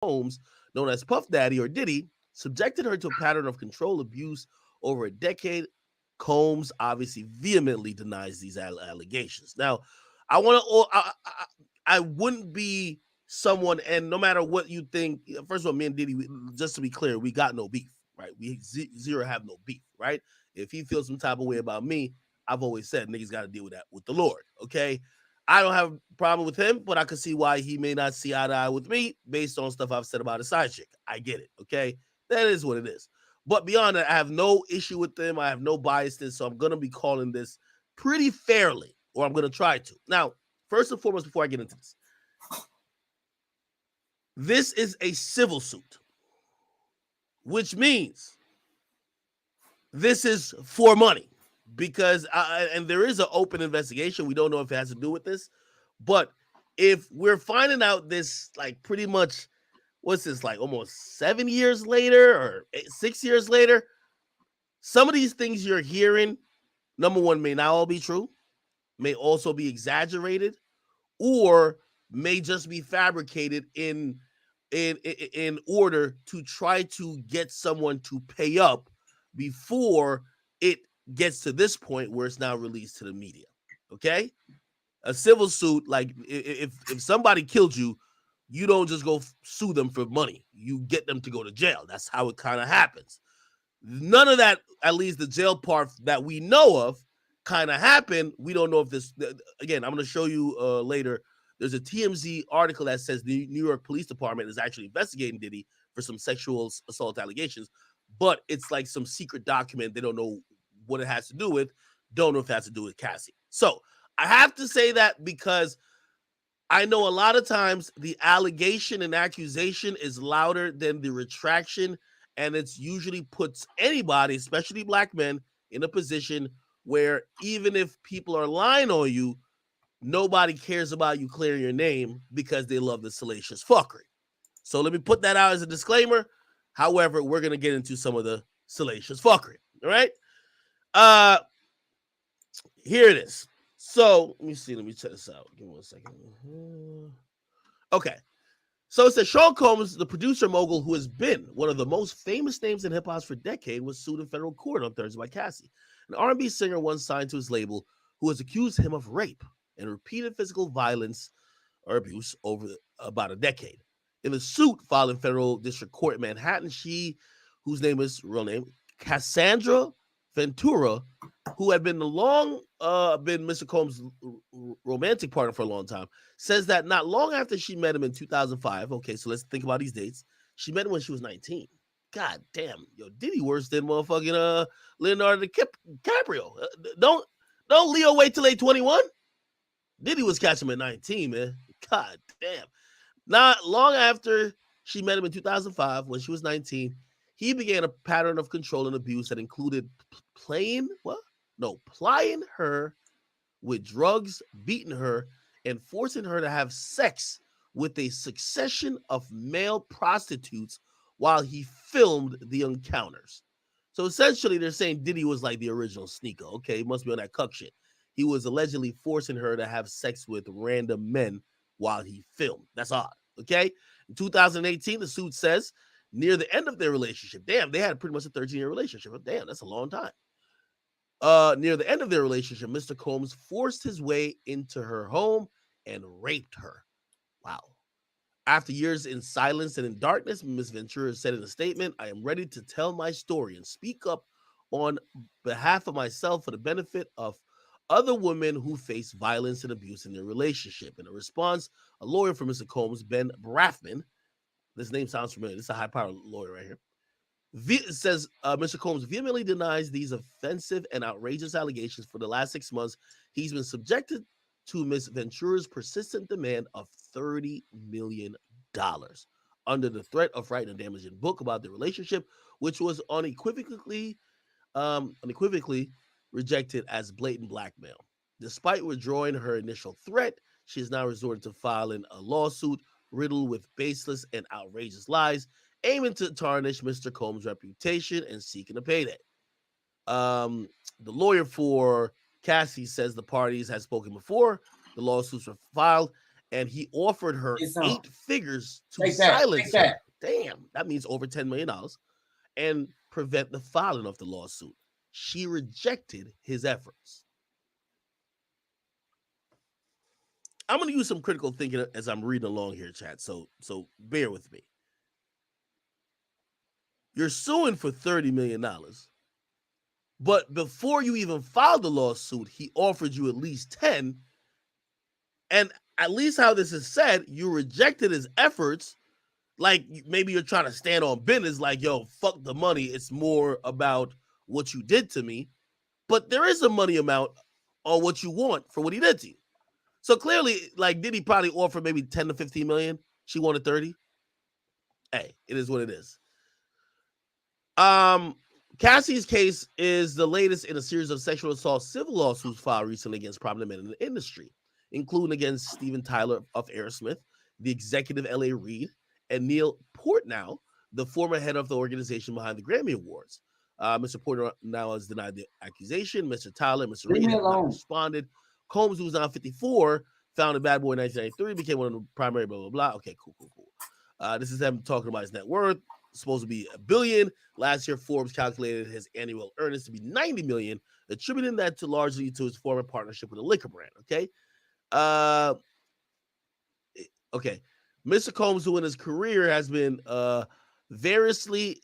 Combs, known as Puff Daddy or Diddy, subjected her to a pattern of control abuse over a decade. Combs obviously vehemently denies these allegations. Now, I want to. I wouldn't be someone, and no matter what you think. First of all, me and Diddy, just to be clear, we got no beef, right? We zero have no beef, right? If he feels some type of way about me, I've always said niggas got to deal with that with the Lord. Okay, I don't have a problem with him, but I can see why he may not see eye to eye with me based on stuff I've said about his side chick. I get it. Okay, that is what it is. But beyond that, I have no issue with them. I have no biasness, so I'm gonna be calling this pretty fairly, or I'm gonna try to. Now, first and foremost, before I get into this is a civil suit, which means this is for money because and there is an open investigation. We don't know if it has to do with this, but if we're finding out this like pretty much what's this like almost 7 years later or 6 years later, some of these things you're hearing, number one, may not all be true, may also be exaggerated, or may just be fabricated in order to try to get someone to pay up before it gets to this point where it's now released to the media. Okay, a civil suit, like if somebody killed you, you don't just go sue them for money. You get them to go to jail. That's how it kind of happens. None of that, at least the jail part that we know of, kind of happened. We don't know if this, again, I'm going to show you later. There's a TMZ article that says the New York Police Department is actually investigating Diddy for some sexual assault allegations, but it's like some secret document. They don't know what it has to do with. Don't know if it has to do with Cassie. So I have to say that because I know a lot of times the allegation and accusation is louder than the retraction, and it's usually puts anybody, especially black men, in a position where even if people are lying on you, nobody cares about you clearing your name because they love the salacious fuckery. So let me put that out as a disclaimer. However, we're going to get into some of the salacious fuckery. All right? Here it is. So let me see. Let me check this out. Give me 1 second. Okay. So it says Sean Combs, the producer mogul who has been one of the most famous names in hip hop for decades, was sued in federal court on Thursday by Cassie, an R&B singer once signed to his label, who has accused him of rape and repeated physical violence or abuse over about a decade. In the suit filed in federal district court in Manhattan, she, whose name is real name Cassandra Ventura, who had been been Mr. Combs' romantic partner for a long time, says that not long after she met him in 2005. Okay, so let's think about these dates. She met him when she was 19. God damn, yo, Diddy worse than motherfucking Leonardo DiCaprio. Don't Leo wait till they 21? Diddy was catching him at 19, man. God damn. Not long after she met him in 2005, when she was 19, he began a pattern of control and abuse that included plying her with drugs, beating her, and forcing her to have sex with a succession of male prostitutes while he filmed the encounters. So essentially, they're saying Diddy was like the original sneaker. Okay, he must be on that cuck shit. He was allegedly forcing her to have sex with random men while he filmed. That's odd. Okay. In 2018, the suit says near the end of their relationship, damn, they had pretty much a 13-year relationship. Damn, that's a long time. Near the end of their relationship, Mr. Combs forced his way into her home and raped her. Wow. After years in silence and in darkness, Ms. Ventura said in a statement, "I am ready to tell my story and speak up on behalf of myself for the benefit of other women who face violence and abuse in their relationship." In a response, a lawyer for Mr. Combs, Ben Braffman, this name sounds familiar. This is a high-powered lawyer right here. Says Mr. Combs vehemently denies these offensive and outrageous allegations. For the last 6 months, he's been subjected to Ms. Ventura's persistent demand of $30 million under the threat of writing a damaging book about the relationship, which was unequivocally rejected as blatant blackmail. Despite withdrawing her initial threat, she has now resorted to filing a lawsuit riddled with baseless and outrageous lies, aiming to tarnish Mr. Combs' reputation and seeking a payday. The lawyer for Cassie says the parties had spoken before the lawsuits were filed, and he offered her Get some. 8 figures to Take that. silence Take that. her. Damn, that means over $10 million and prevent the filing of the lawsuit. She rejected his efforts. I'm going to use some critical thinking as I'm reading along here, chat. So bear with me. You're suing for $30 million. But before you even filed the lawsuit, he offered you at least 10. And at least how this is said, you rejected his efforts. Like maybe you're trying to stand on business, like, yo, fuck the money. It's more about what you did to me. But there is a money amount on what you want for what he did to you. So clearly, like, did he probably offer maybe 10 to 15 million? She wanted 30. Hey, it is what it is. Cassie's case is the latest in a series of sexual assault civil lawsuits filed recently against prominent men in the industry, including against Steven Tyler of Aerosmith, the executive L.A. Reid, and Neil Portnow, the former head of the organization behind the Grammy Awards. Mr. Portnow has denied the accusation. Mr. Tyler and Mr. Leave Reid me have not alone. responded. Combs, who was now 54, founded Bad Boy in 1993, became one of the primary blah, blah, blah. Okay, cool. This is them talking about his net worth. Supposed to be $1 billion. Last year, Forbes calculated his annual earnings to be $90 million, attributing that to largely to his former partnership with a liquor brand. Okay. Mr. Combs, who in his career has been variously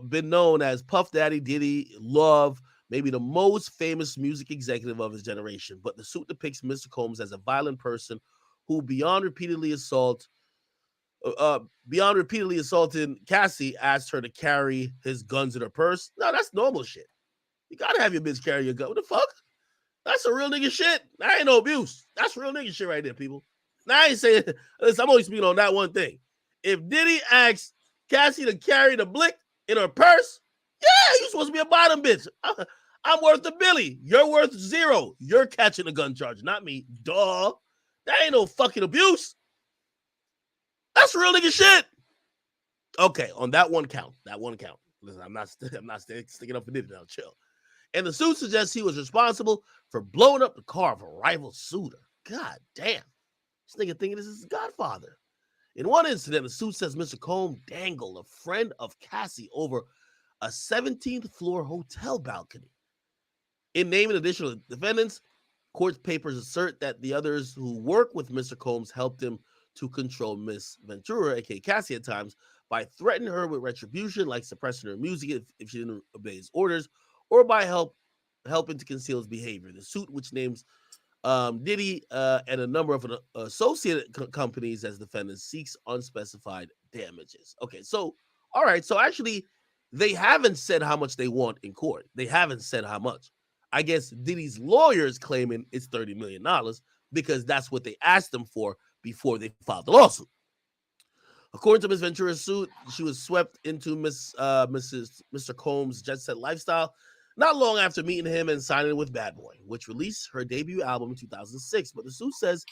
been known as Puff Daddy, Diddy, Love, maybe the most famous music executive of his generation. But the suit depicts Mr. Combs as a violent person who, beyond repeatedly assaulting Cassie, asked her to carry his guns in her purse. No, that's normal shit. You gotta have your bitch carry your gun. What the fuck? That's a real nigga shit. That ain't no abuse. That's real nigga shit right there, people. Now I ain't saying, listen, I'm only speaking on that one thing. If Diddy asks Cassie to carry the blick in her purse, yeah, you supposed to be a bottom bitch. I'm worth $1 billion. You're worth $0. You're catching a gun charge, not me. Duh. That ain't no fucking abuse. That's real nigga shit. Okay, on that one count. Listen, I'm not sticking up for Diddy now. Chill. And the suit suggests he was responsible for blowing up the car of a rival suitor. God damn. This nigga thinking this is his godfather. In one incident, the suit says Mr. Combs dangled a friend of Cassie over a 17th floor hotel balcony. In naming additional defendants, court papers assert that the others who work with Mr. Combs helped him to control Miss Ventura, aka Cassie, at times by threatening her with retribution, like suppressing her music if she didn't obey his orders, or by helping to conceal his behavior. The suit, which names Diddy and a number of associated companies as defendants, seeks unspecified damages. Okay, so all right, so actually they haven't said how much they want in court. They haven't said how much. I guess Diddy's lawyers claiming it's $30 million because that's what they asked them for before they filed the lawsuit. According to Ms. Ventura's suit, she was swept into Mr. Combs' jet set lifestyle not long after meeting him and signing with Bad Boy, which released her debut album in 2006. But the suit says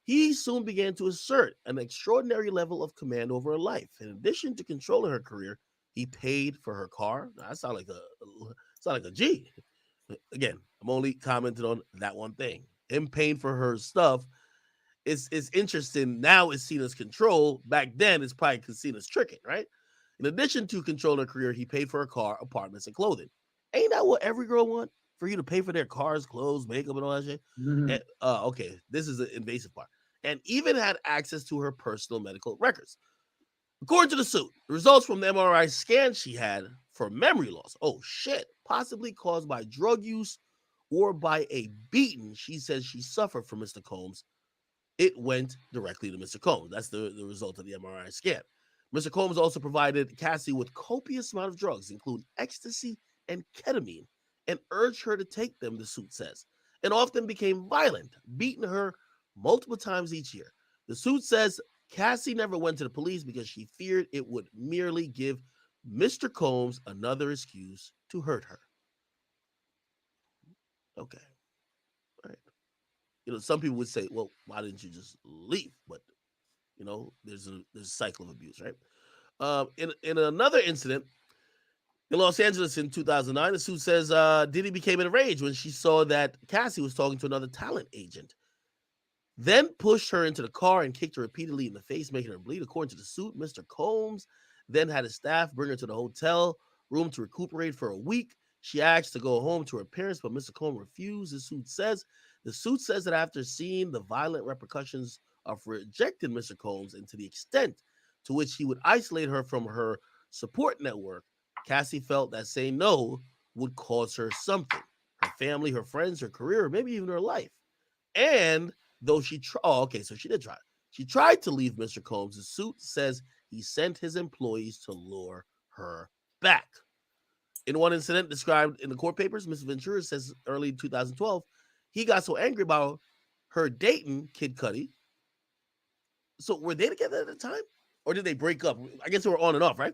he soon began to assert an extraordinary level of command over her life. In addition to controlling her career, he paid for her car. Now, that sounds like a G. Again, I'm only commenting on that one thing. Him paying for her stuff is interesting. Now it's seen as control. Back then, it's probably seen as tricking, right? In addition to controlling her career, he paid for her car, apartments, and clothing. Ain't that what every girl want? For you to pay for their cars, clothes, makeup, and all that shit? Mm-hmm. And, okay, this is the invasive part. And even had access to her personal medical records. According to the suit, the results from the MRI scan she had for memory loss, oh shit, possibly caused by drug use or by a beating she says she suffered from Mr. Combs, it went directly to Mr. Combs. That's the result of the MRI scan. Mr. Combs also provided Cassie with copious amount of drugs, including ecstasy and ketamine, and urged her to take them, the suit says, and often became violent, beating her multiple times each year. The suit says Cassie never went to the police because she feared it would merely give Mr. Combs another excuse to hurt her. Okay. All right. Some people would say, well, why didn't you just leave? But, there's a cycle of abuse, right? In another incident, in Los Angeles in 2009, the suit says Diddy became enraged when she saw that Cassie was talking to another talent agent. then pushed her into the car and kicked her repeatedly in the face, making her bleed. According to the suit, Mr. Combs then had his staff bring her to the hotel room to recuperate for a week. She asked to go home to her parents, but Mr. Combs refused. The suit says that after seeing the violent repercussions of rejecting Mr. Combs and to the extent to which he would isolate her from her support network, Cassie felt that saying no would cause her something: her family, her friends, her career, or maybe even her life. And though she tried, so she did try. She tried to leave Mr. Combs. The suit says he sent his employees to lure her back. In one incident described in the court papers, Mr. Ventura says early 2012, he got so angry about her dating Kid Cudi. So were they together at the time? Or did they break up? I guess they were on and off, right?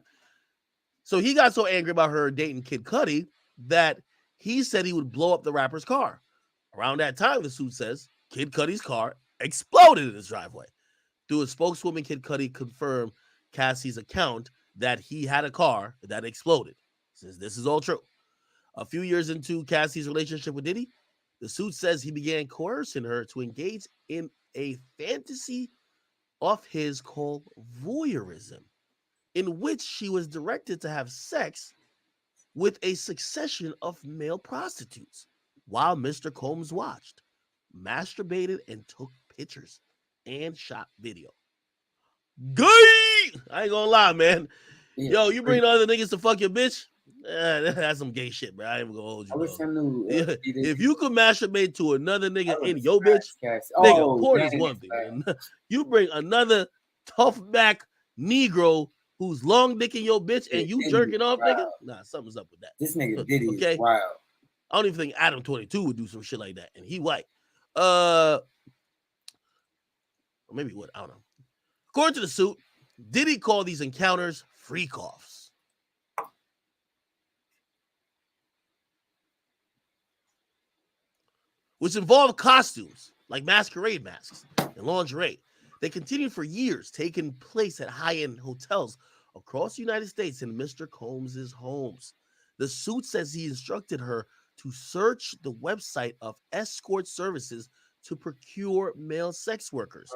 So he got so angry about her dating Kid Cudi that he said he would blow up the rapper's car. Around that time, the suit says, Kid Cudi's car exploded in his driveway. Through a spokeswoman, Kid Cudi confirmed Cassie's account that he had a car that exploded. Says this is all true. A few years into Cassie's relationship with Diddy, the suit says he began coercing her to engage in a fantasy of his called voyeurism, in which she was directed to have sex with a succession of male prostitutes while Mr. Combs watched, masturbated, and took pictures and shot video. Gay! I ain't gonna lie, man. Yo, you bring the other niggas to fuck your bitch? That's some gay shit, bro. I ain't even gonna hold you. I wish I knew. If you could masturbate to another nigga in your bitch, nigga, porn is one thing. Man. You bring another tough back Negro who's long dicking your bitch and you jerking off, nigga? Nah, something's up with that. This nigga Diddy is wild. I don't even think Adam 22 would do some shit like that, and he white. Or maybe what? I don't know. According to the suit, Diddy called these encounters freak-offs. Which involved costumes, like masquerade masks and lingerie. They continued for years, taking place at high-end hotels across the United States in Mr. Combs' homes. The suit says he instructed her to search the website of escort services to procure male sex workers.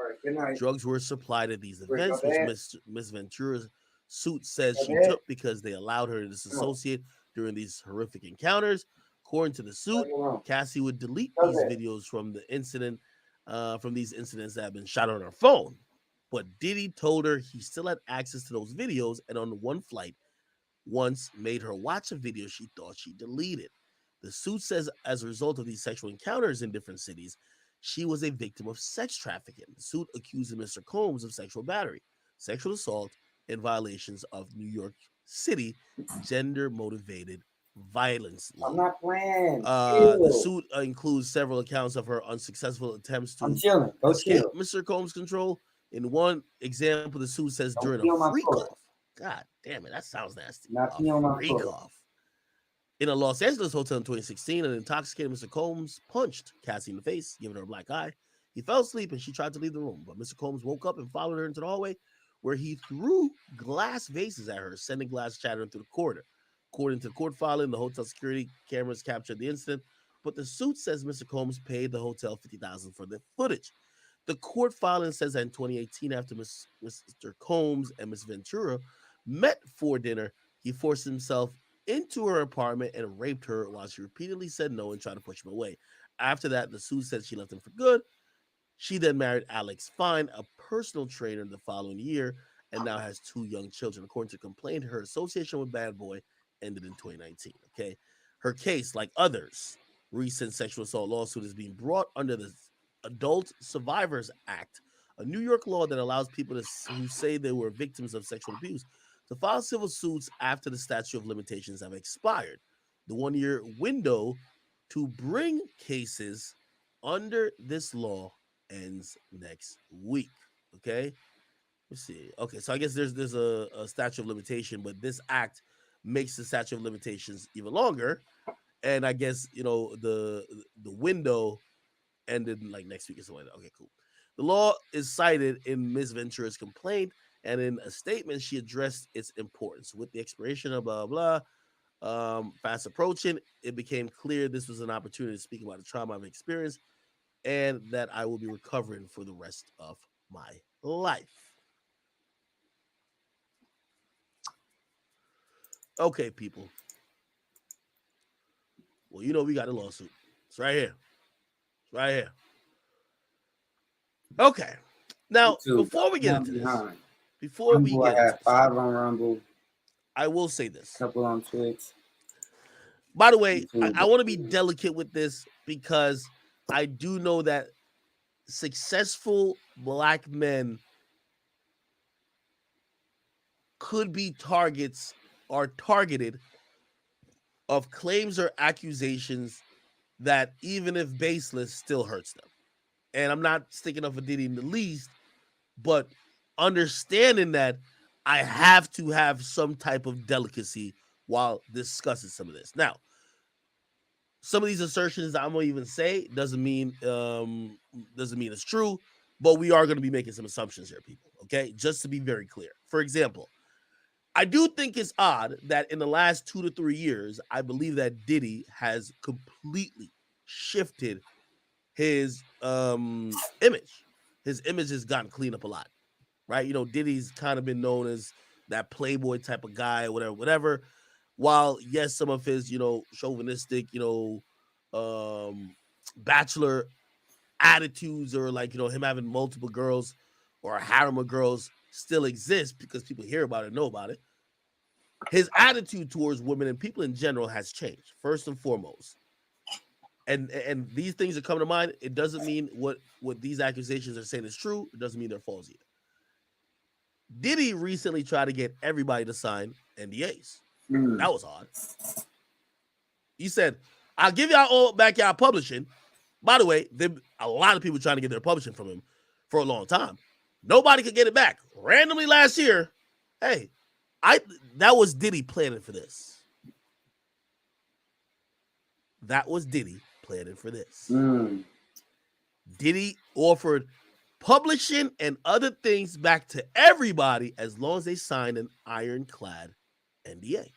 Drugs were supplied at these events, which Miss Ventura's suit says she took because they allowed her to disassociate during these horrific encounters. According to the suit, Cassie would delete these videos from the incident, from these incidents that have been shot on her phone. But Diddy told her he still had access to those videos, and on one flight, once made her watch a video she thought she deleted. The suit says as a result of these sexual encounters in different cities, she was a victim of sex trafficking. The suit accused Mr. Combs of sexual battery, sexual assault, and violations of New York City gender-motivated violence law. I'm not playing. The suit includes several accounts of her unsuccessful attempts to escape Mr. Combs' control. In one example, the suit says during a freak-off. God damn it, that sounds nasty. A freak-off. In a Los Angeles hotel in 2016, an intoxicated Mr. Combs punched Cassie in the face, giving her a black eye. He fell asleep and she tried to leave the room, but Mr. Combs woke up and followed her into the hallway, where he threw glass vases at her, sending glass shattering through the corridor. According to the court filing, the hotel security cameras captured the incident, but the suit says Mr. Combs paid the hotel $50,000 for the footage. The court filing says that in 2018, after Mr. Combs and Ms. Ventura met for dinner, he forced himself into her apartment and raped her while she repeatedly said no and tried to push him away. After that, the suit said she left him for good. She then married Alex Fine, a personal trainer, the following year, and now has 2 young children. According to the complaint, her association with Bad Boy ended in 2019. Okay, her case, like others, recent sexual assault lawsuit, is being brought under the Adult Survivors Act, a New York law that allows people who say they were victims of sexual abuse to file civil suits after the statute of limitations have expired. The 1-year window to bring cases under this law ends next week. Okay, let's see. Okay, so I guess there's a statute of limitation, but this act makes the statute of limitations even longer. And I guess the window ended like next week or something like that. Okay, cool. The law is cited in Ms. Ventura's complaint, and in a statement, she addressed its importance. With the expiration of blah blah fast approaching, it became clear this was an opportunity to speak about the trauma I've experienced and that I will be recovering for the rest of my life. Okay, people. Well, you know we got a lawsuit. It's right here. It's right here. Okay. Now, before we get into this, I have 5 on Rumble. I will say this. A couple on Twitch. By the way, I want to be delicate with this because I do know that successful black men could be targeted of claims or accusations that, even if baseless, still hurts them. And I'm not sticking up for Diddy in the least, but understanding that I have to have some type of delicacy while discussing some of this. Now, some of these assertions I'm gonna even say doesn't mean it's true, but we are going to be making some assumptions here, people. Okay, just to be very clear. For example, I do think it's odd that in the last 2 to 3 years, I believe that Diddy has completely shifted his image. His image has gotten cleaned up a lot, right? You know, Diddy's kind of been known as that playboy type of guy, whatever. While yes, some of his, chauvinistic, bachelor attitudes, or like, him having multiple girls or a harem of girls still exist because people hear about it, know about it. His attitude towards women and people in general has changed, first and foremost. And these things that come to mind, it doesn't mean what these accusations are saying is true. It doesn't mean they're false either. Diddy recently tried to get everybody to sign NDAs. That was odd. He said, I'll give y'all all back y'all publishing. By the way, a lot of people trying to get their publishing from him for a long time. Nobody could get it back. Randomly last year, hey, that was Diddy planning for this. That was Diddy planning for this. Diddy offered publishing and other things back to everybody as long as they signed an ironclad NDA.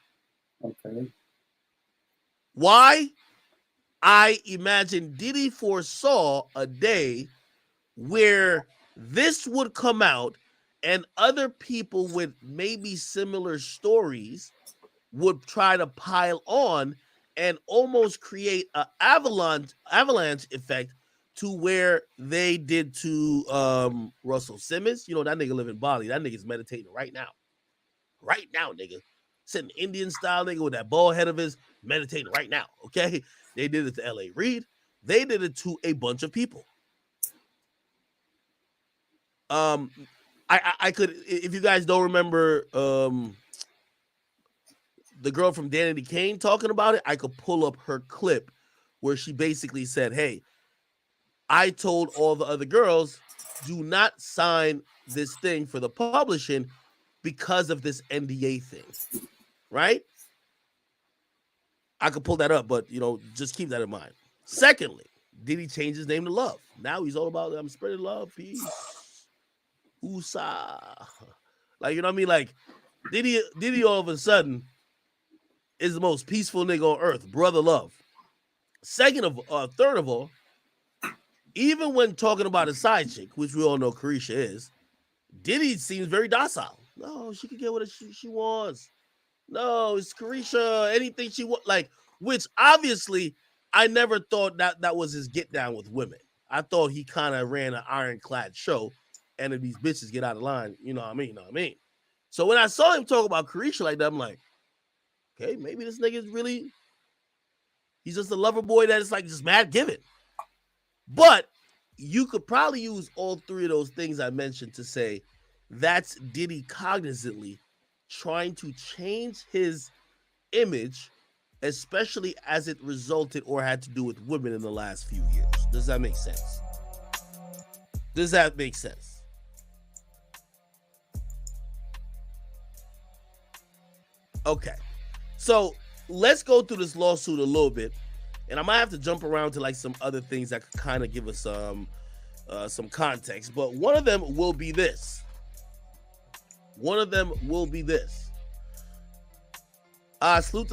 Okay. Why? I imagine Diddy foresaw a day where this would come out and other people with maybe similar stories would try to pile on and almost create an avalanche effect to where they did to Russell Simmons. You know, that nigga live in Bali. That nigga's meditating right now. Right now, nigga. Sitting Indian style nigga with that bald head of his, meditating right now, okay? They did it to L.A. Reid. They did it to a bunch of people. I could, if you guys don't remember the girl from Danity Kane talking about it, I could pull up her clip where she basically said, hey, I told all the other girls, do not sign this thing for the publishing because of this NDA thing, right? I could pull that up, but, just keep that in mind. Secondly, Diddy changed his name to Love. Now he's all about, I'm spreading love, peace, USA. Like, you know what I mean? Like, Diddy all of a sudden is the most peaceful nigga on earth, brother love. Third of all, even when talking about a side chick, which we all know Carisha is, Diddy seems very docile. No, she can get what she wants. No, it's Carisha, anything she wants. Like, which obviously I never thought that was his get down with women. I thought he kind of ran an ironclad show, and if these bitches get out of line, you know what I mean? So when I saw him talk about Carisha like that, I'm like, okay, maybe this nigga is really, he's just a lover boy that is like just mad giving. But you could probably use all three of those things I mentioned to say that's Diddy cognizantly trying to change his image, especially as it resulted or had to do with women in the last few years. Does that make sense? Does that make sense? Okay. So let's go through this lawsuit a little bit. And I might have to jump around to like some other things that could kind of give us some context. But one of them will be this. Salute to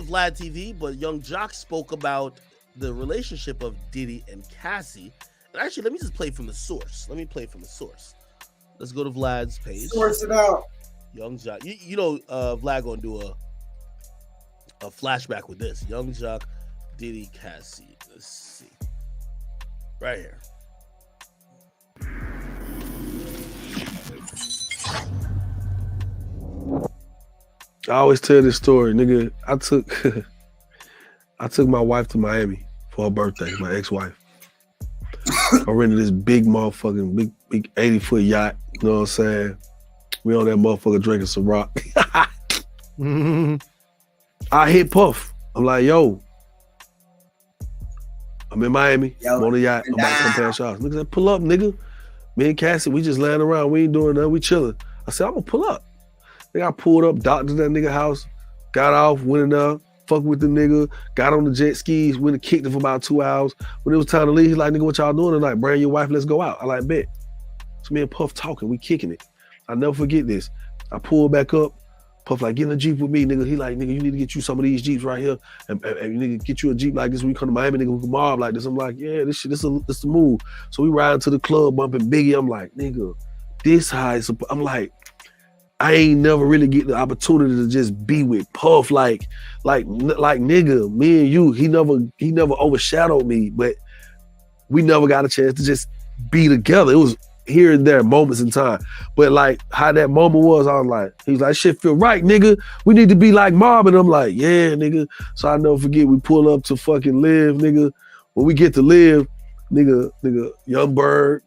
Vlad TV, but Young Jock spoke about the relationship of Diddy and Cassie And actually, let me just play from the source. Let's go to Vlad's page. Source it out. Young Jock. You know, Vlad gonna do a flashback with this. Young Jock, Diddy, Cassie. Let's see. Right here. I always tell this story, nigga. I took my wife to Miami for her birthday, my ex-wife. I rented this big motherfucking, big 80-foot yacht. You know what I'm saying? We on that motherfucker drinking some rock. I hit Puff. I'm like, yo, I'm in Miami. I'm on the yacht. I'm about to come past y'all. Nigga said, pull up, nigga. Me and Cassie, we just laying around. We ain't doing nothing. We chilling. I said, I'm gonna pull up. Nigga, I pulled up, docked to that nigga house, got off, went in there, fucked with the nigga, got on the jet skis, went and kicked him for about 2 hours. When it was time to leave, he's like, nigga, what y'all doing tonight? Bring your wife, let's go out. I like, bet. So me and Puff talking, we kicking it. I'll never forget this. I pulled back up, Puff like, get in a Jeep with me, nigga. He like, nigga, you need to get you some of these Jeeps right here. And nigga, get you a Jeep like this when you come to Miami, nigga, we can mob like this. I'm like, yeah, this the move. So we riding to the club, bumping Biggie. I'm like, nigga, this high. I'm like, I ain't never really get the opportunity to just be with Puff like nigga, me and you, he never overshadowed me, but we never got a chance to just be together. It was here and there, moments in time. But like how that moment was, I was like, he's like, shit feel right, nigga. We need to be like Mob. And I'm like, yeah, nigga. So I never forget, we pull up to fucking Live, nigga. When we get to Live, nigga, Young Bird,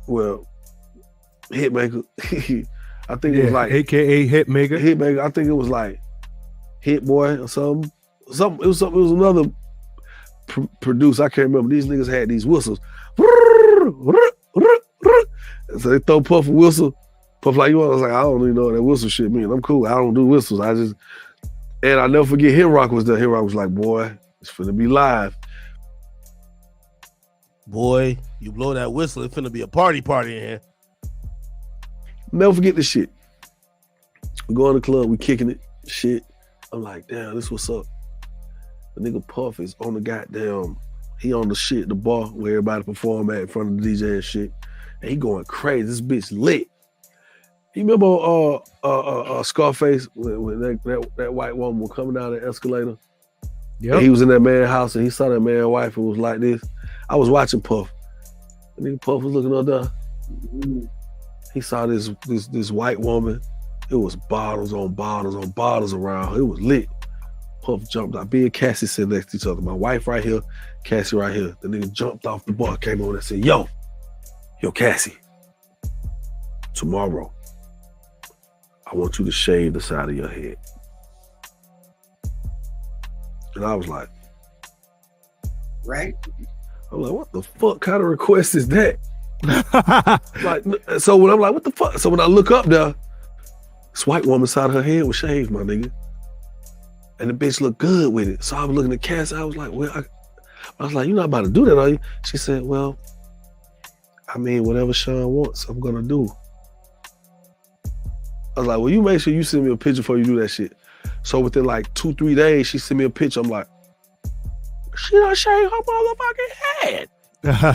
well, Hitmaker. I think it was like AKA Hitmaker. Hitmaker. I think it was like Hit Boy or something. It was another producer. I can't remember. These niggas had these whistles. So they throw Puff a whistle. Puff like, you. I was like, I don't even know what that whistle shit mean. I'm cool. I don't do whistles. And I never forget Hit Rock was there. Hit Rock was like, boy, it's finna be live. Boy, you blow that whistle, it's finna be a party in here. Never forget this shit. We go in the club, we kicking it, shit. I'm like, damn, this what's up. The nigga Puff is on the goddamn, he on the shit, the bar where everybody perform at in front of the DJ and shit. And he going crazy. This bitch lit. You remember Scarface when that white woman was coming down the escalator? Yeah. He was in that man's house and he saw that man's wife and was like this. I was watching Puff. The nigga Puff was looking up there. He saw this white woman. It was bottles on bottles on bottles around her. It was lit. Puff jumped out. Me and Cassie sitting next to each other. My wife right here, Cassie right here. The nigga jumped off the bar, came over and said, yo, Cassie, tomorrow, I want you to shave the side of your head. And I was like, right? I'm like, what the fuck kind of request is that? Like, so when I'm like, what the fuck? So when I look up there, this white woman's side of her head was shaved, my nigga. And the bitch looked good with it. So I was looking at Cassie, I was like, well, I was like, you're not about to do that, are you? She said, well, I mean, whatever Sean wants, I'm gonna do. I was like, well, you make sure you send me a picture before you do that shit. So within like 2-3 days, she sent me a picture. I'm like, she done shaved her motherfucking head.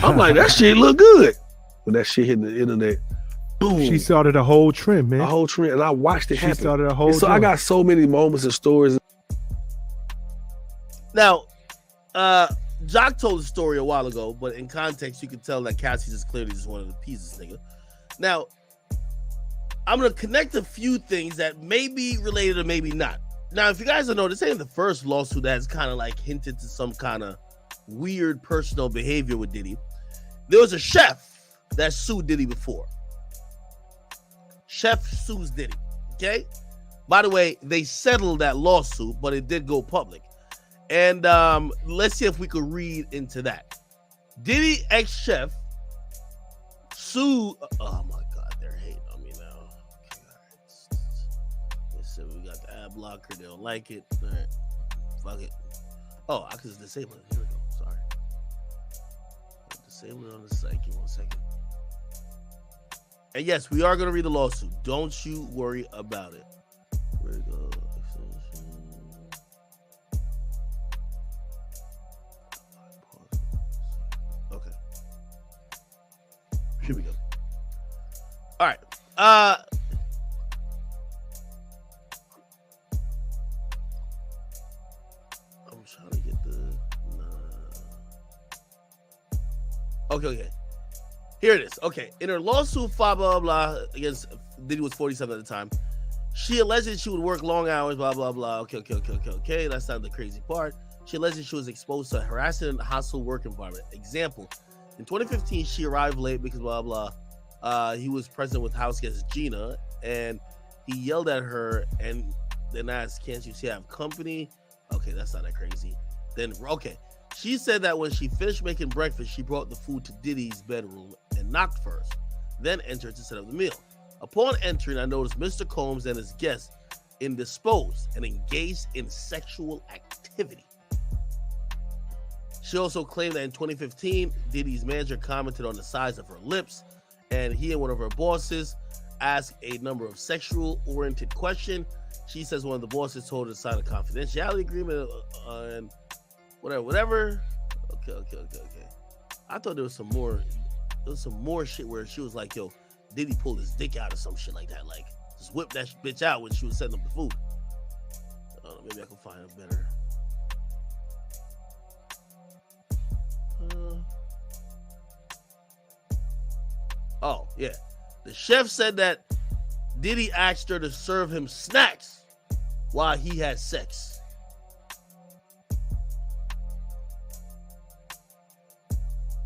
I'm like, that shit look good. When that shit hit the internet, boom. She started a whole trend, man. A whole trend, and I watched it happen. She started a whole So I got so many moments and stories. Now, Jock told the story a while ago, but in context, you can tell that Cassie just clearly just one of the pieces, nigga. Now, I'm gonna connect a few things that may be related or maybe not. Now, if you guys don't know, this ain't the first lawsuit that's kind of like hinted to some kind of weird personal behavior with Diddy. There was a chef that sued Diddy before. Chef sues Diddy, okay? By the way, they settled that lawsuit, but it did go public. And let's see if we could read into that. Diddy ex-chef sued. Oh my God, they're hating on me now. Okay, they said we got the ad blocker. They don't like it. All right, fuck it. Oh, I can just disable it. Here we go. Sorry. Disable it on the site. Give me 1 second. And yes, we are going to read the lawsuit. Don't you worry about it. Where we go? Okay. I'm trying to get the. Okay. Here it is. Okay. In her lawsuit, blah, blah, blah, against Diddy was 47 at the time. She alleged she would work long hours, blah, blah, blah. Okay. That's not the crazy part. She alleged she was exposed to harassment in a hostile work environment. Example, in 2015, she arrived late because blah, blah. He was present with house guest Gina, and he yelled at her and then asked, can't you see I have company? Okay, that's not that crazy. Then, okay. She said that when she finished making breakfast, she brought the food to Diddy's bedroom and knocked first, then entered to set up the meal. Upon entering, I noticed Mr. Combs and his guests indisposed and engaged in sexual activity. She also claimed that in 2015, Diddy's manager commented on the size of her lips, and he and one of her bosses asked a number of sexual-oriented questions. She says one of the bosses told her to sign a confidentiality agreement and whatever. Okay. I thought there was some more shit where she was like, yo, Diddy pulled his dick out or some shit like that. Like, just whip that bitch out when she was setting up the food. Maybe I can find a better. Oh, yeah. The chef said that Diddy asked her to serve him snacks while he had sex.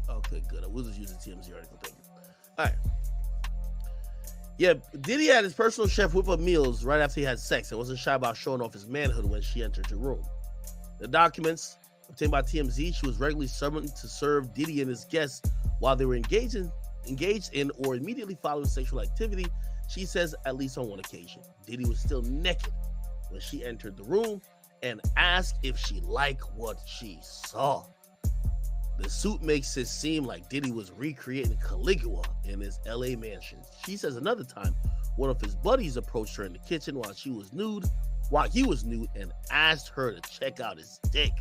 Okay, good. I will just use the TMZ article. Thank you. All right. Yeah, Diddy had his personal chef whip up meals right after he had sex and wasn't shy about showing off his manhood when she entered the room. The documents obtained by TMZ, she was regularly summoned to serve Diddy and his guests while they were engaged in or immediately following sexual activity. She says at least on one occasion, Diddy was still naked when she entered the room and asked if she liked what she saw. The suit makes it seem like Diddy was recreating Caligula in his LA mansion. She says another time, one of his buddies approached her in the kitchen while he was nude, and asked her to check out his dick.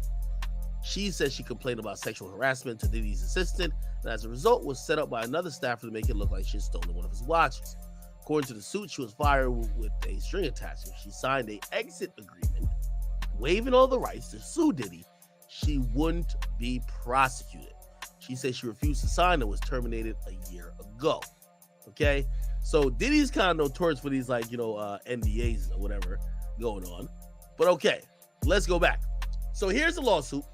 She says she complained about sexual harassment to Diddy's assistant, and as a result was set up by another staffer to make it look like she had stolen one of his watches. According to the suit, she was fired with a string attachment. She signed an exit agreement, waiving all the rights to sue Diddy. She wouldn't be prosecuted. She said she refused to sign and was terminated a year ago. Okay, so Diddy's kind of notorious for these NDAs or whatever going on. But okay, let's go back. So here's the lawsuit,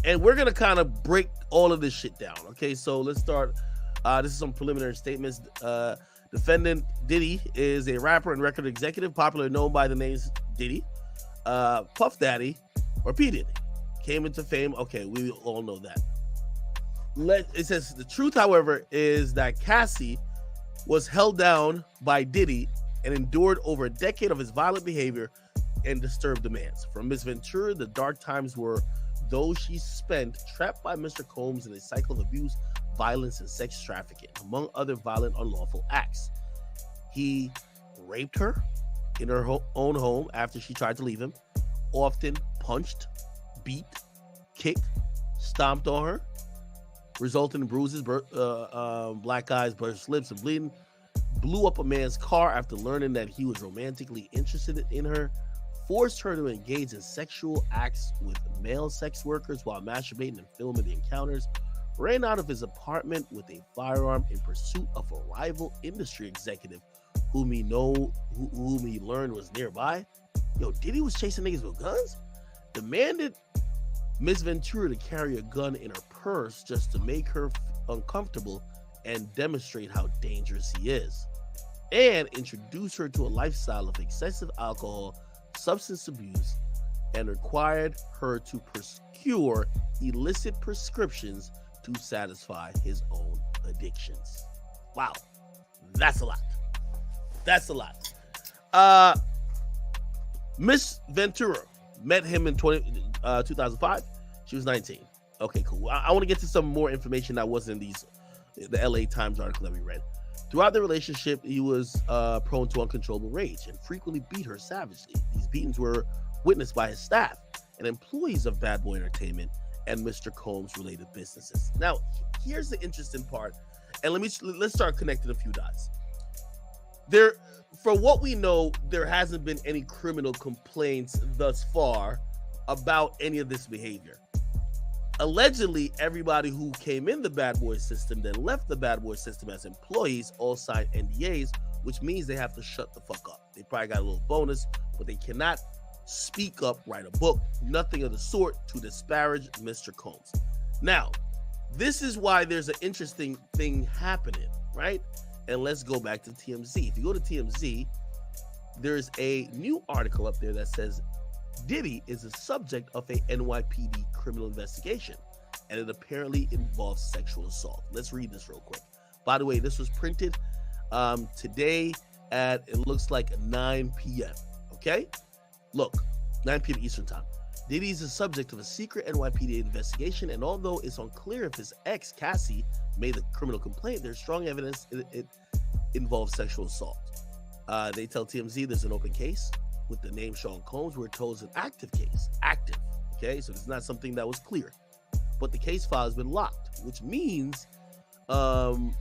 and we're gonna kind of break all of this shit down. Okay, so let's start. This is some preliminary statements. Defendant Diddy is a rapper and record executive, popularly known by the names Diddy, Puff Daddy, or P. Diddy. Came into fame. Okay, we all know that. It says the truth, however, is that Cassie was held down by Diddy and endured over a decade of his violent behavior and disturbed demands. From Miss Ventura, the dark times were those she spent trapped by Mr. Combs in a cycle of abuse, violence, and sex trafficking, among other violent, unlawful acts. He raped her in her own home after she tried to leave him, often punched, beat, kicked, stomped on her, resulting in bruises, black eyes, burst lips, and bleeding. Blew up a man's car after learning that he was romantically interested in her. Forced her to engage in sexual acts with male sex workers while masturbating and filming the encounters. Ran out of his apartment with a firearm in pursuit of a rival industry executive whom he learned was nearby. Yo, Diddy was chasing niggas with guns? Demanded Miss Ventura to carry a gun in her purse just to make her uncomfortable and demonstrate how dangerous he is, and introduced her to a lifestyle of excessive alcohol, substance abuse, and required her to procure illicit prescriptions to satisfy his own addictions. Wow, that's a lot. That's a lot. Miss Ventura met him in 2005. She was 19. Okay, cool. I want to get to some more information that wasn't in the LA Times article that we read. Throughout the relationship, he was prone to uncontrollable rage and frequently beat her savagely. These beatings were witnessed by his staff and employees of Bad Boy Entertainment and Mr. Combs related businesses. Now, here's the interesting part, and let's start connecting a few dots. There, for what we know, there hasn't been any criminal complaints thus far about any of this behavior. Allegedly, everybody who came in the bad boy system then left the bad boy system as employees all signed NDAs, which means they have to shut the fuck up. They probably got a little bonus, but they cannot speak up, write a book, nothing of the sort to disparage Mr. Combs. Now, this is why there's an interesting thing happening, right? And let's go back to TMZ. If you go to TMZ, there's a new article up there that says Diddy is a subject of a NYPD criminal investigation, and it apparently involves sexual assault. Let's read this real quick. By the way, this was printed today at, it looks like 9 p.m. Okay? Look, 9 p.m. Eastern time. Diddy is the subject of a secret NYPD investigation, and although it's unclear if his ex, Cassie, made the criminal complaint, there's strong evidence it involves sexual assault. They tell TMZ there's an open case with the name Sean Combs. We're told it's an active case. Active. Okay, so it's not something that was clear. But the case file has been locked, which means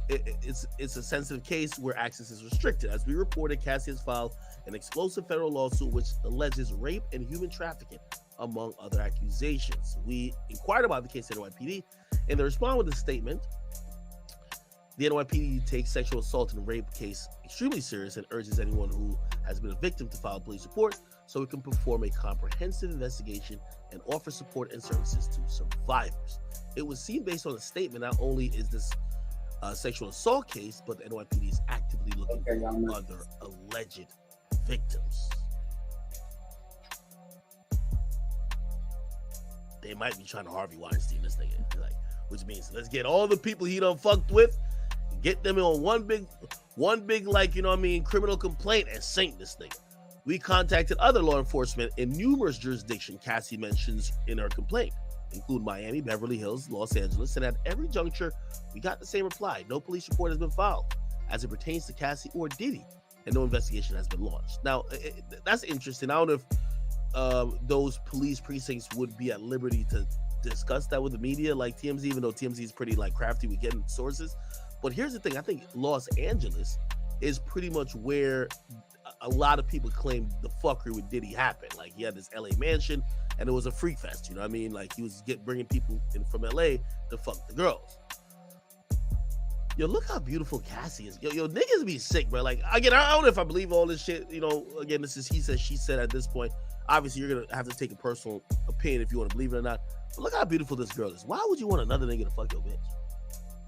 it's a sensitive case where access is restricted. As we reported, Cassie has filed an explosive federal lawsuit which alleges rape and human trafficking, among other accusations. We inquired about the case at NYPD, and they respond with a statement. The NYPD takes sexual assault and rape case extremely serious and urges anyone who has been a victim to file a police report so we can perform a comprehensive investigation and offer support and services to survivors. It was seen based on the statement, not only is this a sexual assault case, but the NYPD is actively looking for other alleged victims. They might be trying to Harvey Weinstein this thing, like, which means let's get all the people he done fucked with, get them on one big, like, you know what I mean, criminal complaint and sink this thing. We contacted other law enforcement in numerous jurisdictions Cassie mentions in her complaint, including Miami, Beverly Hills, Los Angeles, and at every juncture, we got the same reply. No police report has been filed as it pertains to Cassie or Diddy, and no investigation has been launched. Now, that's interesting. I don't know if those police precincts would be at liberty to discuss that with the media, like TMZ, even though TMZ is pretty like crafty with getting sources. But here's the thing. I think Los Angeles is pretty much where a lot of people claim the fuckery with Diddy happened. Like, he had this LA mansion and it was a freak fest, you know what I mean? Like, he was bringing people in from LA to fuck the girls. Yo, look how beautiful Cassie is. Yo, niggas be sick, bro. Like, again, I don't know if I believe all this shit. You know, again, this is he said, she said at this point. Obviously, you're going to have to take a personal opinion if you want to believe it or not. But look how beautiful this girl is. Why would you want another nigga to fuck your bitch?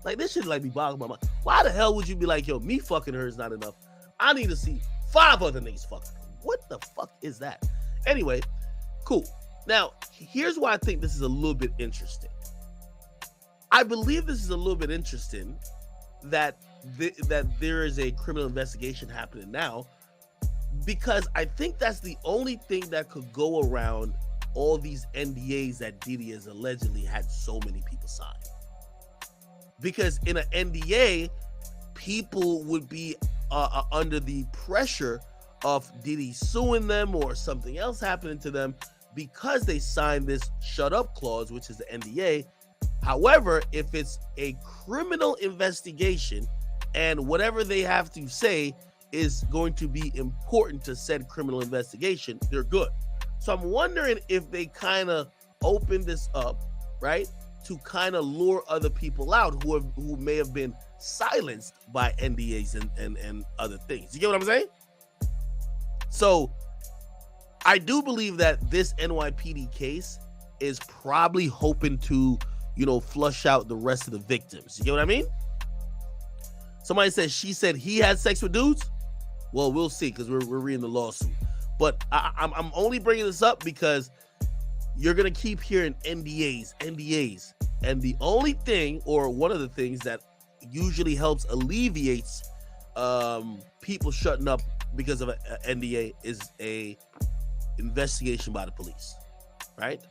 Like, this shit like be boggling my mind. Why the hell would you be like, yo, me fucking her is not enough? I need to see 5 other niggas fucking her. What the fuck is that? Anyway, cool. Now, here's why I think this is a little bit interesting. I believe this is a little bit interesting that there is a criminal investigation happening now, because I think that's the only thing that could go around all these NDAs that Diddy has allegedly had so many people sign. Because in an NDA, people would be under the pressure of Diddy suing them or something else happening to them because they signed this shut up clause, which is the NDA. However, if it's a criminal investigation and whatever they have to say is going to be important to said criminal investigation, they're good. So I'm wondering if they kind of open this up, right, to kind of lure other people out who may have been silenced by NDAs and other things. You get what I'm saying? So I do believe that this NYPD case is probably hoping to, you know, flush out the rest of the victims. You get what I mean? Somebody said she said he had sex with dudes. Well, we'll see, because we're reading the lawsuit. But I'm only bringing this up because you're going to keep hearing NDAs. And the only thing, or one of the things that usually helps alleviates people shutting up because of an NDA is a investigation by the police, right?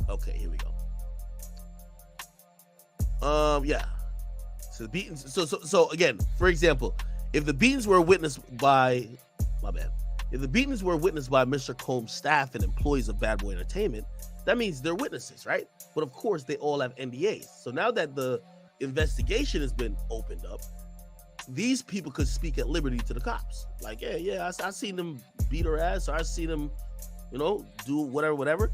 Okay, here we go. Yeah. So the beatings. So again, for example, if the beatings were witnessed by, if the beatings were witnessed by Mr. Combs' staff and employees of Bad Boy Entertainment, that means they're witnesses, right? But of course, they all have NDAs. So now that the investigation has been opened up, these people could speak at liberty to the cops. Like, yeah, I seen them beat her ass, or I seen them, do whatever.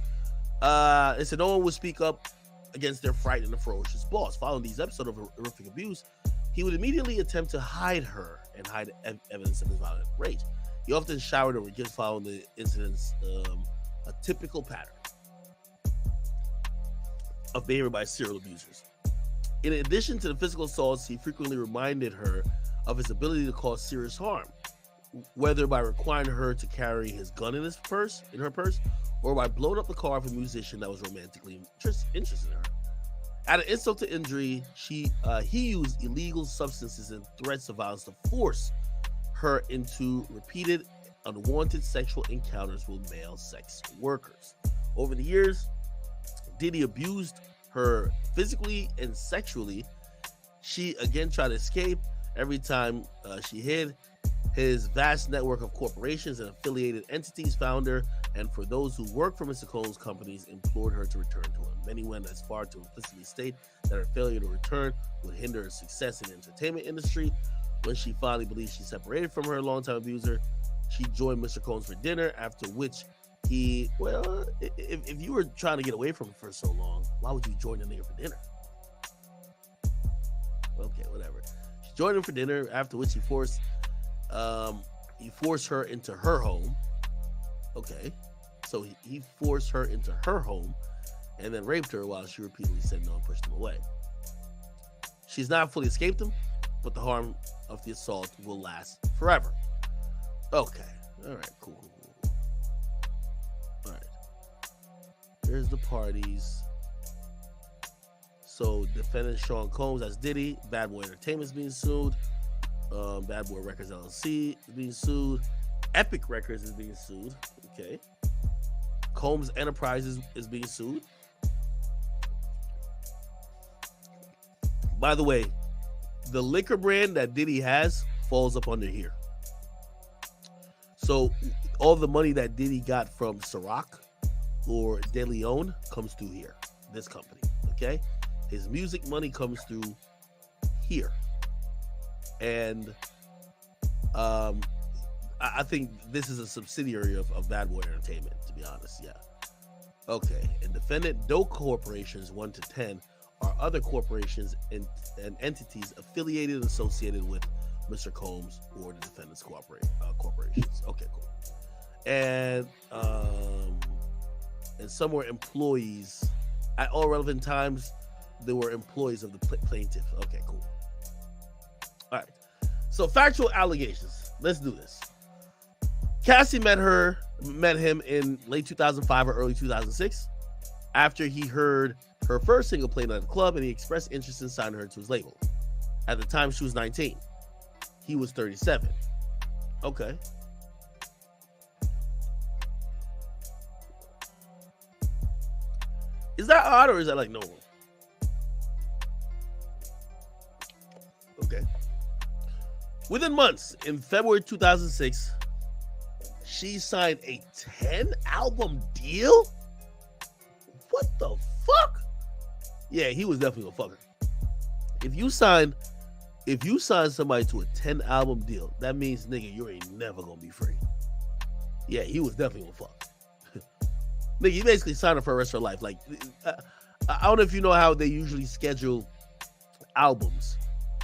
They said no one would speak up against their frightened and ferocious boss. Following these episodes of horrific abuse, he would immediately attempt to hide her and hide evidence of his violent rage. He often showered her with gifts following the incidents, a typical pattern of behavior by serial abusers. In addition to the physical assaults, he frequently reminded her of his ability to cause serious harm, whether by requiring her to carry his gun in her purse, or by blowing up the car of a musician that was romantically interested in her. At an insult to injury, he used illegal substances and threats of violence to force her into repeated unwanted sexual encounters with male sex workers. Over the years, Diddy abused her physically and sexually. She again tried to escape. Every time she hid, his vast network of corporations and affiliated entities found her, and for those who worked for Mr. Combs' companies, implored her to return to him. Many went as far to implicitly state that her failure to return would hinder her success in the entertainment industry. When she finally believed she separated from her longtime abuser, she joined Mr. Combs for dinner, after which if you were trying to get away from him for so long, why would you join the nigga for dinner? Okay, whatever. She joined him for dinner, after which he forced her into her home. Okay, so he forced her into her home and then raped her while she repeatedly said no and pushed him away. She's not fully escaped him, but the harm of the assault will last forever. Okay, all right, cool. All right, here's the parties. So defendant Sean Combs, that's Diddy. Bad Boy Entertainment's being sued. Bad Boy Records LLC is being sued. Epic Records is being sued. Okay. Combs Enterprises is being sued. By the way, the liquor brand that Diddy has falls up under here. So all the money that Diddy got from Ciroc or De Leon comes through here, this company. Okay. His music money comes through here. And I think this is a subsidiary of Bad Boy Entertainment, to be honest. Yeah. Okay. And defendant Doe corporations 1 to 10 are other corporations and entities affiliated and associated with Mr. Combs or the defendant's corporations. Okay, cool. And some were employees. At all relevant times, they were employees of the plaintiff. Okay, cool. All right. So factual allegations. Let's do this. Cassie met him in late 2005 or early 2006 after he heard her first single played at a club, and he expressed interest in signing her to his label. At the time, she was 19. He was 37. Okay. Is that odd or is that like normal? Okay. Within months, in February 2006, she signed a 10-album deal? What the fuck? Yeah, he was definitely gonna fuck her. If you sign somebody to a 10-album deal, that means, nigga, you ain't never gonna be free. Yeah, he was definitely gonna fuck. Nigga, you basically signed her for the rest of her life. Like, I don't know if you know how they usually schedule albums,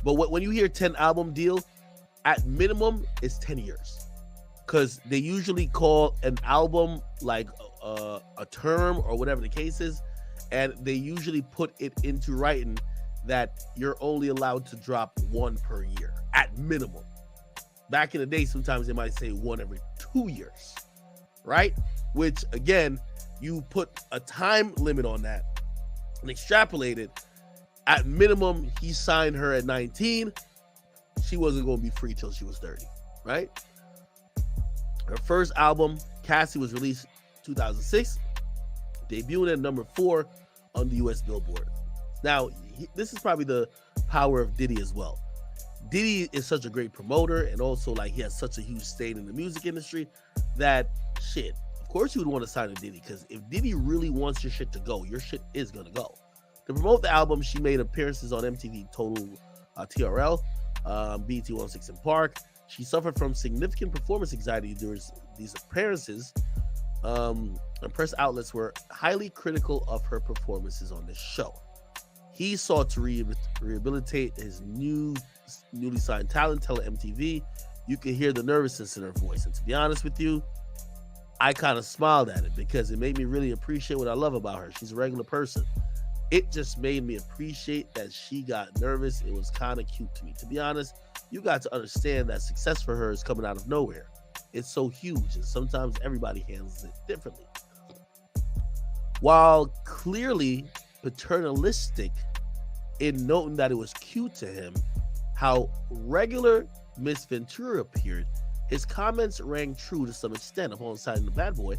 but when you hear 10-album deal, at minimum, it's 10 years. Because they usually call an album like a term or whatever the case is, and they usually put it into writing that you're only allowed to drop one per year, at minimum. Back in the day, sometimes they might say one every 2 years, right? Which, again, you put a time limit on that and extrapolate it. At minimum, he signed her at 19. She wasn't going to be free till she was 30, right? Her first album, Cassie, was released 2006, debuting at number 4 on the US Billboard. Now, this is probably the power of Diddy as well. Diddy is such a great promoter, and also like he has such a huge stake in the music industry that shit, of course you would want to sign to Diddy, because if Diddy really wants your shit to go, your shit is gonna go. To promote the album, she made appearances on MTV Total TRL, BET 106 in Park. She suffered from significant performance anxiety during these appearances. And press outlets were highly critical of her performances on this show. He sought to rehabilitate his newly signed talent, telling MTV, "You can hear the nervousness in her voice." And to be honest with you, I kind of smiled at it because it made me really appreciate what I love about her. She's a regular person. It just made me appreciate that she got nervous. It was kind of cute to me. To be honest, you got to understand that success for her is coming out of nowhere. It's so huge, and sometimes everybody handles it differently. While clearly paternalistic in noting that it was cute to him how regular Miss Ventura appeared, his comments rang true to some extent. Upon signing the bad boy,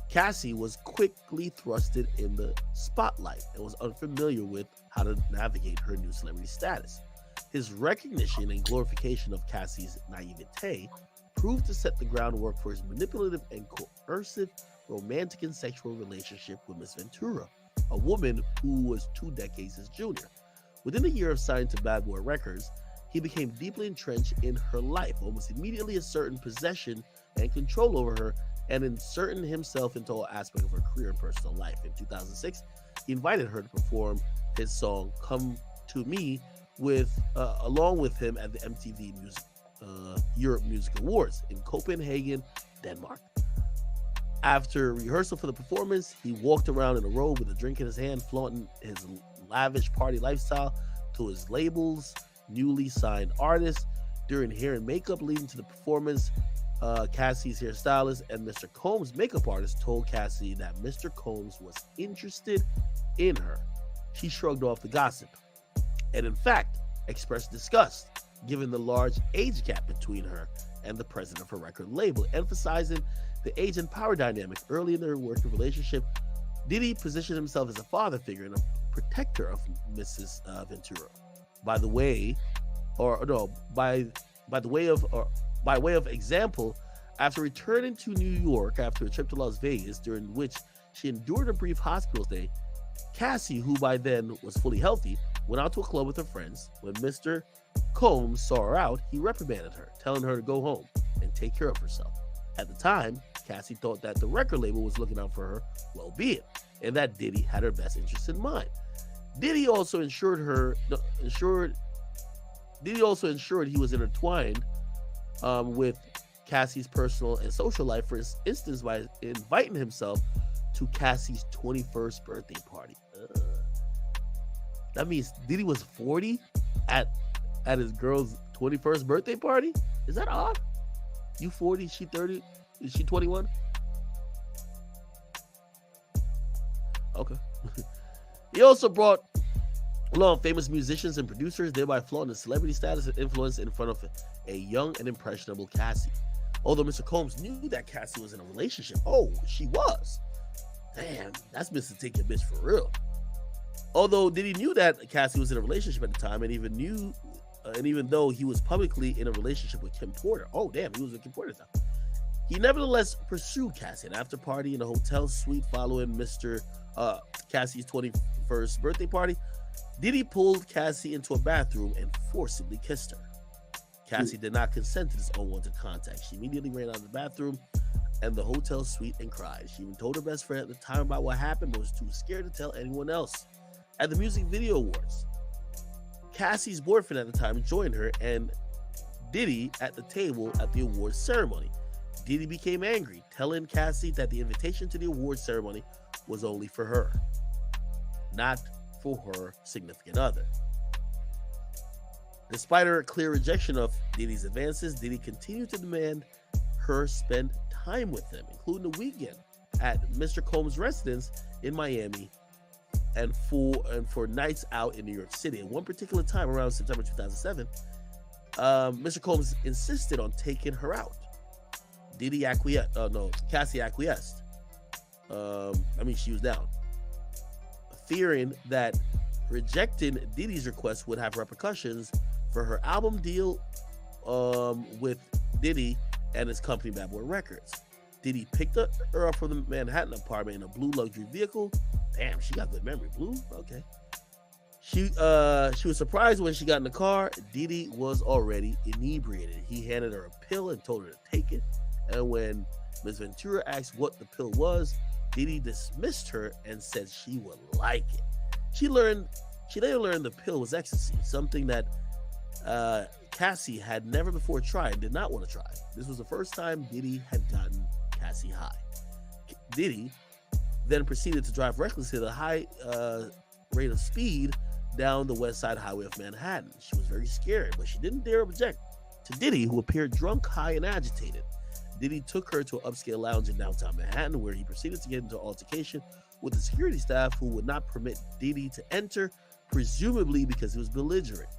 Cassie was quickly thrusted in the spotlight and was unfamiliar with how to navigate her new celebrity status. His recognition and glorification of Cassie's naivete proved to set the groundwork for his manipulative and coercive romantic and sexual relationship with Miss Ventura, a woman who was 2 decades his junior. Within a year of signing to Bad Boy Records, he became deeply entrenched in her life, almost immediately asserting possession and control over her, and inserting himself into all aspects of her career and personal life. In 2006, he invited her to perform his song "Come to Me" along with him at the MTV Europe Music Awards in Copenhagen, Denmark. After rehearsal for the performance, he walked around in a robe with a drink in his hand, flaunting his lavish party lifestyle to his label's newly signed artists. During hair and makeup leading to the performance, Cassie's hairstylist and Mr. Combs' makeup artist told Cassie that Mr. Combs was interested in her. She shrugged off the gossip and, in fact, expressed disgust given the large age gap between her and the president of her record label, emphasizing the age and power dynamic. Early in their working relationship, Diddy positioned himself as a father figure and a protector of Mrs. Ventura. By way of example, after returning to New York after a trip to Las Vegas, during which she endured a brief hospital stay, Cassie, who by then was fully healthy, went out to a club with her friends. When Mr. Combs saw her out, he reprimanded her, telling her to go home and take care of herself. At the time, Cassie thought that the record label was looking out for her well-being and that Diddy had her best interests in mind. Diddy also ensured he was intertwined with Cassie's personal and social life, for instance, by inviting himself to Cassie's 21st birthday party. That means Diddy was 40 at his girl's 21st birthday party? Is that odd? You 40, she 30, is she 21? Okay. He also brought along famous musicians and producers, thereby flaunting his celebrity status and influence in front of a young and impressionable Cassie. Although Mr. Combs knew that Cassie was in a relationship. Oh, she was. Damn, that's Mr. Take Your Bitch for real. Although Diddy knew that Cassie was in a relationship at the time, and even though he was publicly in a relationship with Kim Porter. Oh, damn, he was with Kim Porter now. He nevertheless pursued Cassie. An after party in a hotel suite following Cassie's 21st birthday party, Diddy pulled Cassie into a bathroom and forcibly kissed her. Cassie did not consent to this unwanted contact. She immediately ran out of the bathroom and the hotel suite and cried. She even told her best friend at the time about what happened, but was too scared to tell anyone else. At the Music Video Awards, Cassie's boyfriend at the time joined her and Diddy at the table at the awards ceremony. Diddy became angry, telling Cassie that the invitation to the awards ceremony was only for her, not for her significant other. Despite her clear rejection of Diddy's advances, Diddy continued to demand her spend time with him, including the weekend at Mr. Combs' residence in Miami and for nights out in New York City. At one particular time around September 2007, Mr. Combs insisted on taking her out. Cassie acquiesced. She was down. Fearing that rejecting Diddy's request would have repercussions for her album deal with Diddy and his company Bad Boy Records. Diddy picked her up from the Manhattan apartment in a blue luxury vehicle. Damn, she got good memory. Blue? Okay. She was surprised when she got in the car. DIDDY was already inebriated. He handed her a pill and told her to take it. And when Ms. Ventura asked what the pill was, DIDDY dismissed her and said she would like it. She later learned the pill was ecstasy, something that Cassie had never before tried and did not want to try. This was the first time DIDDY had gotten Cassie high. DIDDY then proceeded to drive recklessly at a high rate of speed down the West Side Highway of Manhattan. She was very scared, but she didn't dare object to DIDDY, who appeared drunk, high, and agitated. DIDDY took her to an upscale lounge in downtown Manhattan, where he proceeded to get into an altercation with the security staff, who would not permit DIDDY to enter, presumably because he was belligerent.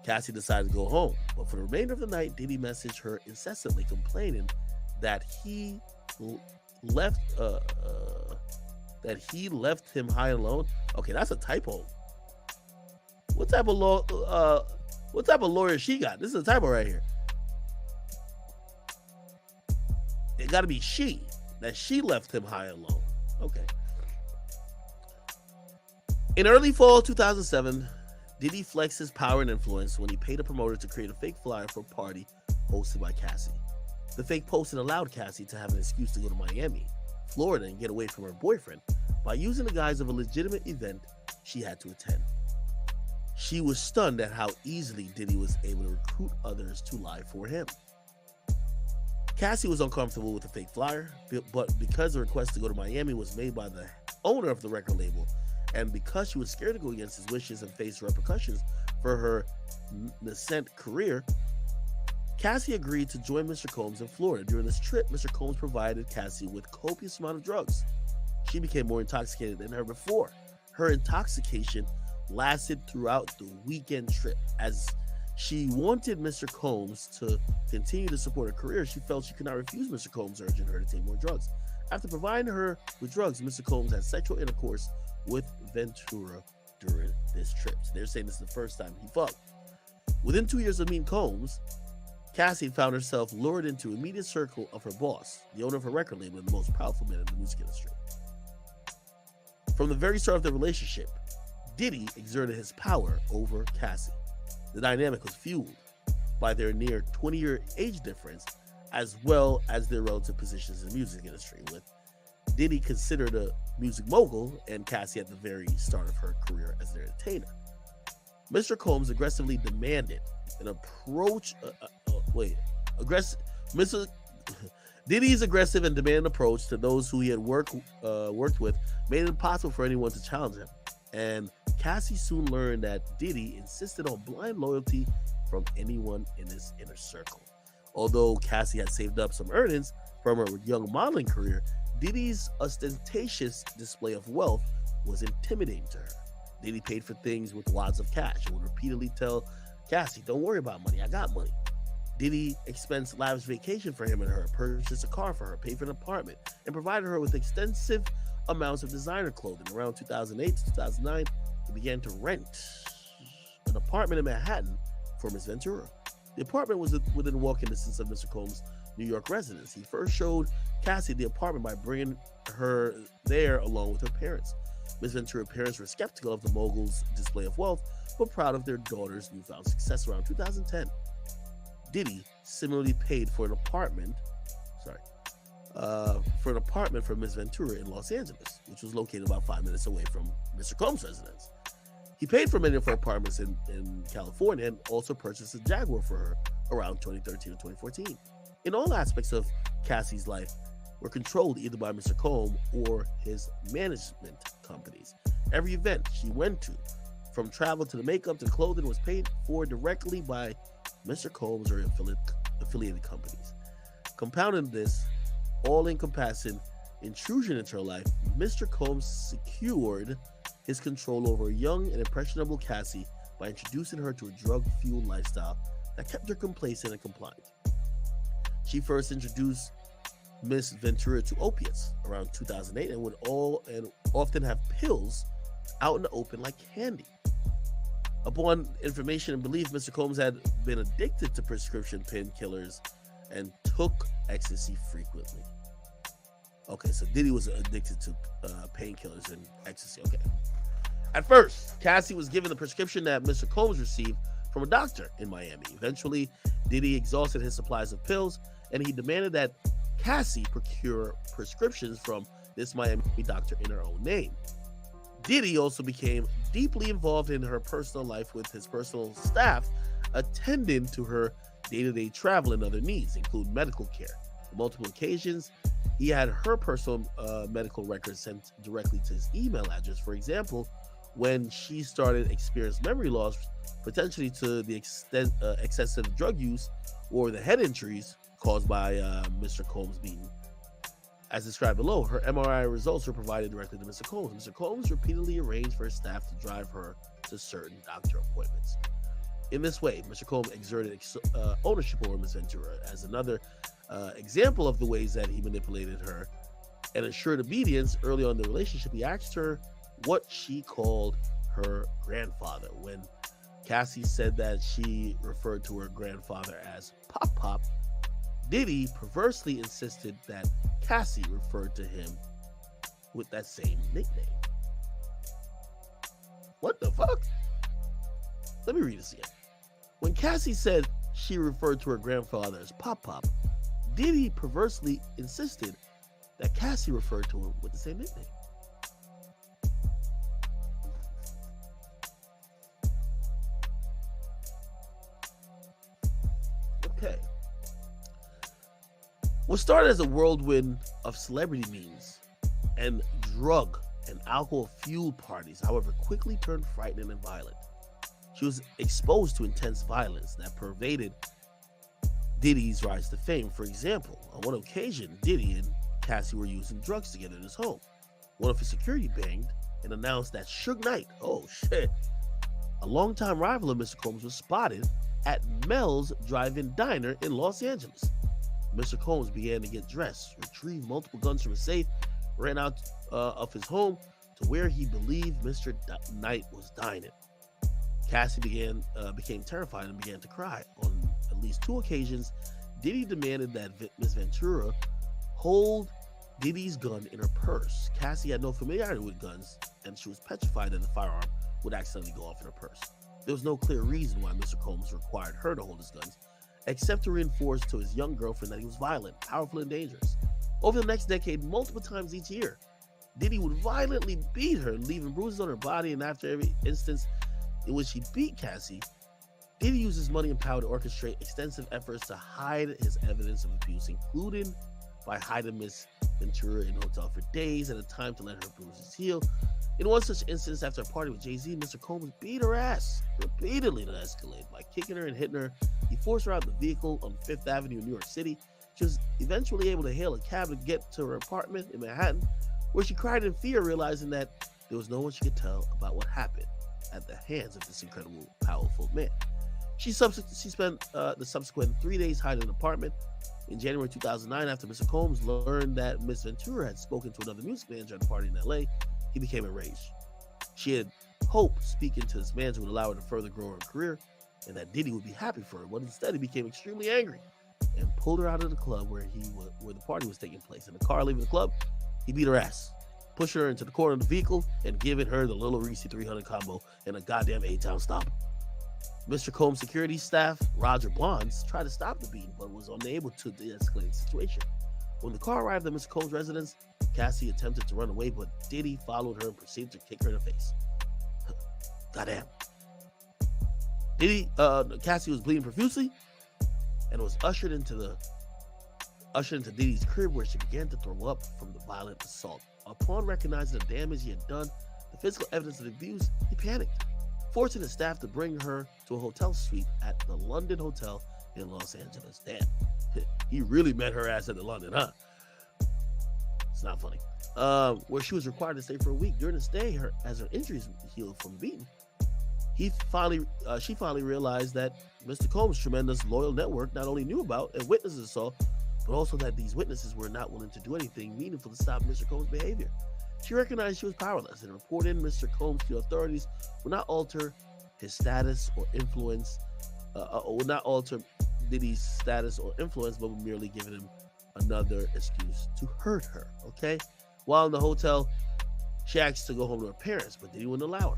Cassie decided to go home, but for the remainder of the night, DIDDY messaged her incessantly, complaining that he left him high and alone. Okay, that's a typo. What type of lawyer she got? This is a typo right here. It got to be she, that she left him high and alone. Okay. In early fall 2007, DIDDY flexed his power and influence when he paid a promoter to create a fake flyer for a party hosted by Cassie. The fake posting allowed Cassie to have an excuse to go to Miami, Florida, and get away from her boyfriend by using the guise of a legitimate event she had to attend. She was stunned at how easily DIDDY was able to recruit others to lie for him. Cassie was uncomfortable with the fake flyer, but because the request to go to Miami was made by the owner of the record label, and because she was scared to go against his wishes and face repercussions for her nascent career, Cassie agreed to join Mr. Combs in Florida. During this trip, Mr. Combs provided Cassie with copious amount of drugs. She became more intoxicated than ever before. Her intoxication lasted throughout the weekend trip. As she wanted Mr. Combs to continue to support her career, she felt she could not refuse Mr. Combs urging her to take more drugs. After providing her with drugs, Mr. Combs had sexual intercourse with Ventura during this trip. So they're saying this is the first time he fucked. Within 2 years of meeting Combs, Cassie found herself lured into the immediate circle of her boss, the owner of her record label and the most powerful man in the music industry. From the very start of the relationship, DIDDY exerted his power over Cassie. The dynamic was fueled by their near 20-year age difference, as well as their relative positions in the music industry, with DIDDY considered a music mogul and Cassie at the very start of her career as their entertainer. Mr. Combs aggressively demanded an approach. DIDDY's aggressive and demanding approach to those who he had worked with made it impossible for anyone to challenge him. And Cassie soon learned that DIDDY insisted on blind loyalty from anyone in his inner circle. Although Cassie had saved up some earnings from her young modeling career, DIDDY's ostentatious display of wealth was intimidating to her. DIDDY paid for things with wads of cash and would repeatedly tell Cassie, "Don't worry about money, I got money." DIDDY expensed lavish vacation for him and her, purchased a car for her, paid for an apartment, and provided her with extensive amounts of designer clothing. Around 2008 to 2009, he began to rent an apartment in Manhattan for Ms. Ventura. The apartment was within walking distance of Mr. Combs' New York residence. He first showed Cassie the apartment by bringing her there along with her parents. Ms. Ventura's parents were skeptical of the mogul's display of wealth, but proud of their daughter's newfound success. Around 2010, DIDDY similarly paid for an apartment for Ms. Ventura in Los Angeles, which was located about 5 minutes away from Mr. Combs' residence. He paid for many of her apartments in California and also purchased a Jaguar for her around 2013 or 2014. In all aspects of Cassie's life were controlled either by Mr. Combs or his management companies. Every event she went to, from travel to the makeup to the clothing, was paid for directly by Mr. Combs or affiliated companies. Compounding this all-encompassing intrusion into her life, Mr. Combs secured his control over a young and impressionable Cassie by introducing her to a drug-fueled lifestyle that kept her complacent and compliant. She first introduced Miss Ventura to opiates around 2008 and would often have pills out in the open like candy. Upon information and belief, Mr. Combs had been addicted to prescription painkillers and took ecstasy frequently. Okay, so DIDDY was addicted to painkillers and ecstasy. Okay. At first, Cassie was given the prescription that Mr. Combs received from a doctor in Miami. Eventually, Diddy exhausted his supplies of pills, and he demanded that Cassie procure prescriptions from this Miami doctor in her own name. Diddy also became deeply involved in her personal life, with his personal staff attending to her day-to-day travel and other needs, including medical care. On multiple occasions, he had her personal medical records sent directly to his email address. For example, when she started experiencing memory loss, potentially to the extent excessive drug use or the head injuries caused by Mr. Combs' beating. As described below, her MRI results were provided directly to Mr. Combs. Mr. Combs repeatedly arranged for his staff to drive her to certain doctor appointments. In this way, Mr. Combs exerted ownership over Ms. Ventura. As another example of the ways that he manipulated her and ensured obedience early on in the relationship, he asked her what she called her grandfather. When Cassie said that she referred to her grandfather as Pop Pop, Diddy perversely insisted that Cassie referred to him with that same nickname. What the fuck? Let me read this again. When Cassie said she referred to her grandfather as Pop Pop, Diddy perversely insisted that Cassie referred to him with the same nickname. Okay. What started as a whirlwind of celebrity memes and drug and alcohol-fueled parties, however, quickly turned frightening and violent. She was exposed to intense violence that pervaded Diddy's rise to fame. For example, on one occasion, Diddy and Cassie were using drugs together in his home. One of his security banged and announced that Suge Knight, oh shit, a longtime rival of Mr. Combs, was spotted at Mel's Drive-In Diner in Los Angeles. Mr. Combs began to get dressed, retrieved multiple guns from a safe, ran out of his home to where he believed Mr. Knight was dining. Cassie became terrified and began to cry. On at least 2 occasions, Diddy demanded that Ms. Ventura hold Diddy's gun in her purse. Cassie had no familiarity with guns, and she was petrified that the firearm would accidentally go off in her purse. There was no clear reason why Mr. Combs required her to hold his guns, except to reinforce to his young girlfriend that he was violent, powerful, and dangerous. Over the next decade, multiple times each year, Diddy would violently beat her, leaving bruises on her body, and after every instance in which he beat Cassie, Diddy used his money and power to orchestrate extensive efforts to hide his evidence of abuse, including by hiding Miss Ventura in a hotel for days at a time to let her bruises heal. In one such instance, after a party with Jay-Z, Mr. Combs beat her ass repeatedly to escalate by kicking her and hitting her. He forced her out of the vehicle on 5th Avenue in New York City. She was eventually able to hail a cab to get to her apartment in Manhattan, where she cried in fear, realizing that there was no one she could tell about what happened at the hands of this incredible, powerful man. She spent the subsequent 3 days hiding in an apartment. In January 2009, after Mr. Combs learned that Miss Ventura had spoken to another music manager at a party in LA, he became enraged. She had hoped speaking to this manager would allow her to further grow her career and that Diddy would be happy for her, but instead he became extremely angry and pulled her out of the club where the party was taking place. In the car leaving the club, he beat her ass, pushed her into the corner of the vehicle, and giving her the Little Reese 300 combo and a goddamn 8-town stomp. Mr. Combs' security staff, Roger Bonds, tried to stop the beating, but was unable to de-escalate the situation. When the car arrived at Mr. Combs' residence, Cassie attempted to run away, but Diddy followed her and proceeded to kick her in the face. Goddamn. Cassie was bleeding profusely and was ushered into Diddy's crib, where she began to throw up from the violent assault. Upon recognizing the damage he had done, the physical evidence of the abuse, he panicked, forcing his staff to bring her to a hotel suite at the London Hotel in Los Angeles. Damn, he really met her ass at the London, huh? It's not funny. Where she was required to stay for a week. During the stay, as her injuries healed from the beating, she finally realized that Mr. Combs' tremendous loyal network not only knew about and witnessed the assault, but also that these witnesses were not willing to do anything meaningful to stop Mr. Combs' behavior. She recognized she was powerless, and reporting Mr. Combs to authorities would not alter his status or influence, would not alter Diddy's status or influence, but would merely give him another excuse to hurt her. Okay? While in the hotel, She asked to go home to her parents, but Diddy wouldn't allow her.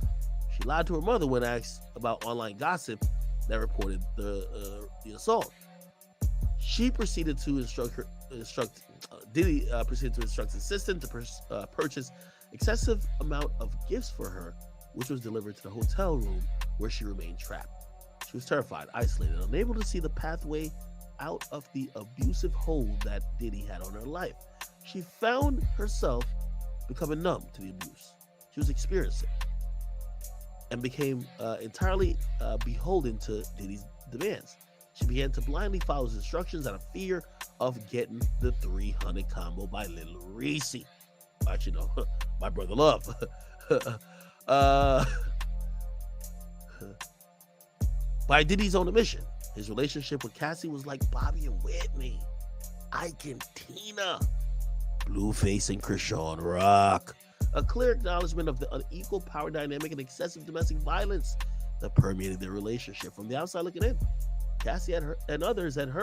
She lied to her mother when asked about online gossip that reported the assault. She proceeded to Diddy proceeded to instruct his assistant to purchase excessive amount of gifts for her, which was delivered to the hotel room where she remained trapped. She was terrified, isolated, unable to see the pathway out of the abusive hold that Diddy had on her life. She found herself becoming numb to the abuse she was experiencing and became entirely beholden to Diddy's demands. She began to blindly follow his instructions out of fear of getting the 300 combo by Little Reese. Actually, no, my brother Love. By Diddy's own admission, his relationship with Cassie was like Bobby and Whitney, Ike and Tina, Blueface and Krishan Rock. A clear acknowledgement of the unequal power dynamic and excessive domestic violence that permeated their relationship. From the outside looking in, Cassie and others had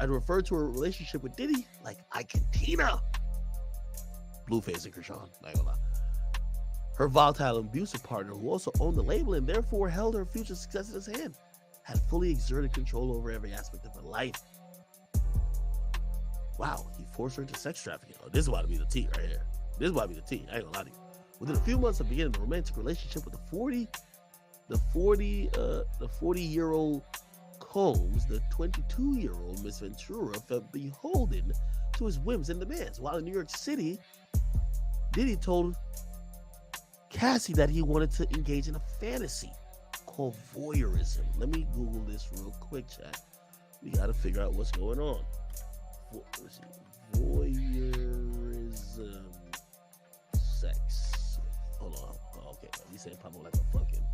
referred to her relationship with Diddy like Ike and Tina, Blueface and Krishan, not gonna lie. Her volatile and abusive partner, who also owned the label and therefore held her future success in his hand, had fully exerted control over every aspect of her life. Wow, he forced her into sex trafficking. Oh, this is about to be the tea right here. This is about to be the tea. I ain't gonna lie to you. Within a few months of beginning a romantic relationship with the 40-year-old Combs, the 22-year-old Miss Ventura felt beholden to his whims and demands. While in New York City, Diddy told Cassie that he wanted to engage in a fantasy called voyeurism. Let me Google this real quick, chat. We got to figure out what's going on. Voyeurism, sex. Hold on. Oh, okay, you saying probably like a fucking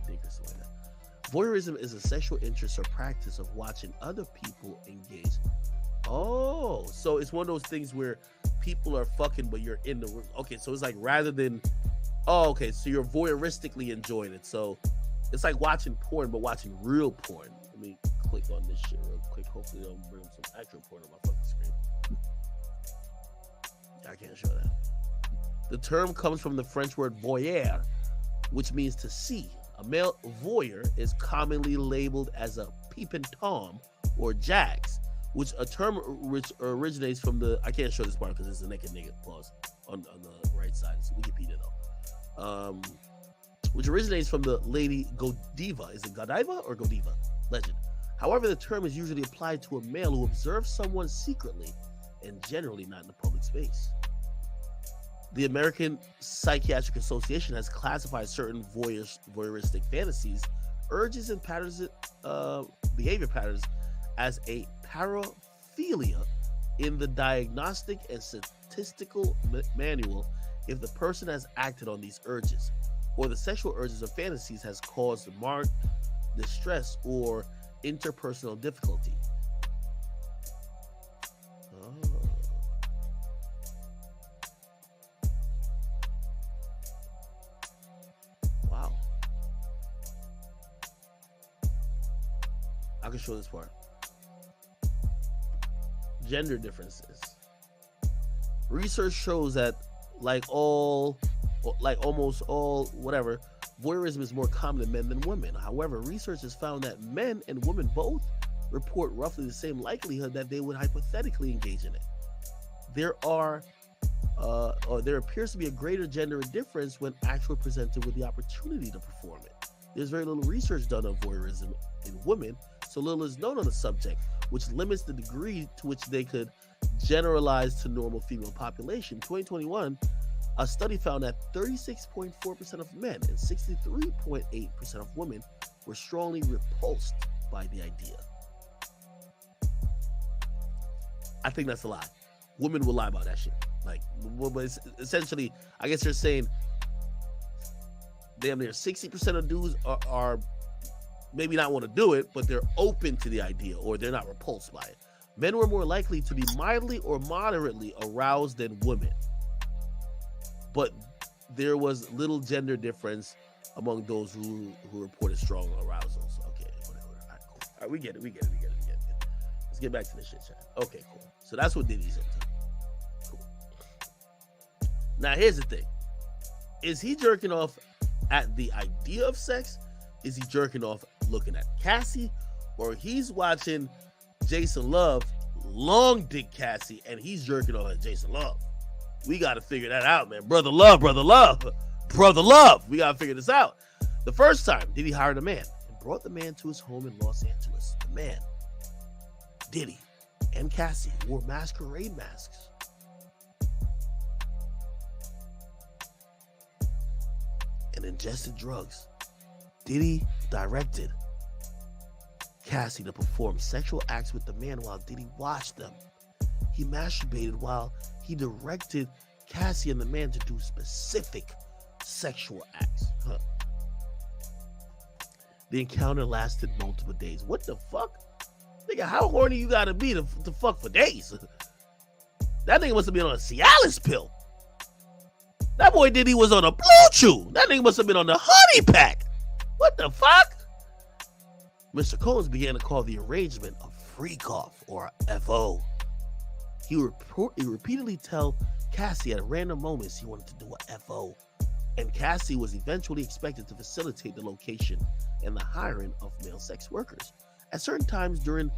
dick or something like that. Voyeurism is a sexual interest or practice of watching other people engage. Oh, so it's one of those things where people are fucking, but you're in the room. Okay, so it's like rather than. Oh, okay, so you're voyeuristically enjoying it. So it's like watching porn, but watching real porn. Let me click on this shit real quick. Hopefully it'll bring some actual porn on my fucking screen. I can't show that. The term comes from the French word voyeur, which means to see. A male voyeur is commonly labeled as a peeping Tom or Jax, which a term which originates from the, I can't show this part because it's a naked nigga, pause, on the right side. It's Wikipedia though. Which originates from the lady Godiva. Is it Godiva or Godiva? Legend. However, the term is usually applied to a male who observes someone secretly and generally not in the public space. The American Psychiatric Association has classified certain voyeuristic fantasies, urges, and patterns, behavior patterns as a paraphilia in the Diagnostic and Statistical Manual if the person has acted on these urges, or the sexual urges or fantasies has caused marked distress or interpersonal difficulty. Oh. Wow. I can show this part. Gender differences. Research shows that almost all, whatever, voyeurism is more common in men than women. However, research has found that men and women both report roughly the same likelihood that they would hypothetically engage in it. There appears to be a greater gender difference when actually presented with the opportunity to perform it. There's very little research done on voyeurism in women, so little is known on the subject, which limits the degree to which they could generalize to normal female population. In 2021, a study found that 36.4% of men and 63.8% of women were strongly repulsed by the idea. I think that's a lie. Women will lie about that shit. Like, essentially, I guess they're saying damn near 60% of dudes are maybe not want to do it, but they're open to the idea, or they're not repulsed by it. Men were more likely to be mildly or moderately aroused than women, but there was little gender difference among those who reported strong arousals. Okay, whatever. All right, cool. All right, we get it. Let's get back to this shit, chat. Okay, cool. So that's what Diddy's into. Cool. Now, here's the thing. Is he jerking off at the idea of sex? Is he jerking off looking at Cassie? Or he's watching Jason Love long dick Cassie and he's jerking off at Jason Love? We got to figure that out, man. Brother love. We got to figure this out. The first time, Diddy hired a man and brought the man to his home in Los Angeles. The man, Diddy, and Cassie wore masquerade masks. And ingested drugs. Diddy directed Cassie to perform sexual acts with the man while Diddy watched them. He masturbated while he directed Cassie and the man to do specific sexual acts. The encounter lasted multiple days. What the fuck? Nigga, how horny you gotta be to fuck for days? That nigga must have been on a Cialis pill. That boy Diddy was on a Blue Chew. That nigga must have been on the honey pack. What the fuck? Mr. Combs began to call the arrangement a freak off or a FO. He would repeatedly tell Cassie at random moments he wanted to do a FO. And Cassie was eventually expected to facilitate the location and the hiring of male sex workers. At certain times during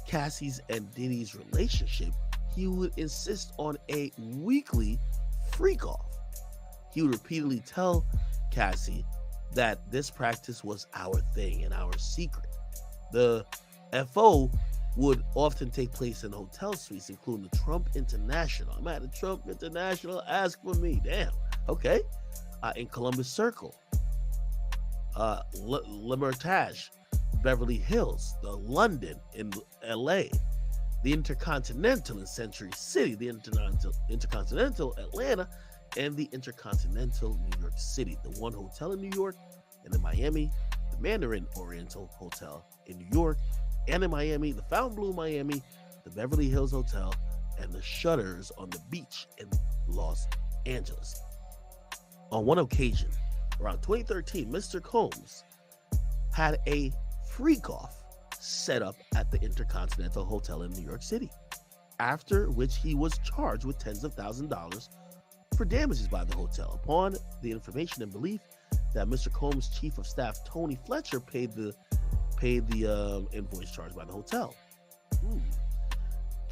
Cassie's and Diddy's relationship, he would insist on a weekly freak off. He would repeatedly tell Cassie that this practice was our thing and our secret. The FO would often take place in hotel suites, including the Trump International. I'm at the Trump International, ask for me. Damn. Okay. In Columbus Circle, L'Hermitage, Beverly Hills, the London in LA, the Intercontinental in Century City, the Intercontinental Atlanta, and the Intercontinental New York City, the One Hotel in New York, and in Miami, the Mandarin Oriental Hotel in New York, and in Miami, the Fontainebleau Miami, the Beverly Hills Hotel, and the Shutters on the beach in Los Angeles. On one occasion, around 2013, Mr. Combs had a freak-off set up at the Intercontinental Hotel in New York City, after which he was charged with tens of thousands of dollars for damages by the hotel. Upon the information and belief that Mr. Combs' chief of staff, Tony Fletcher, paid the invoice charged by the hotel.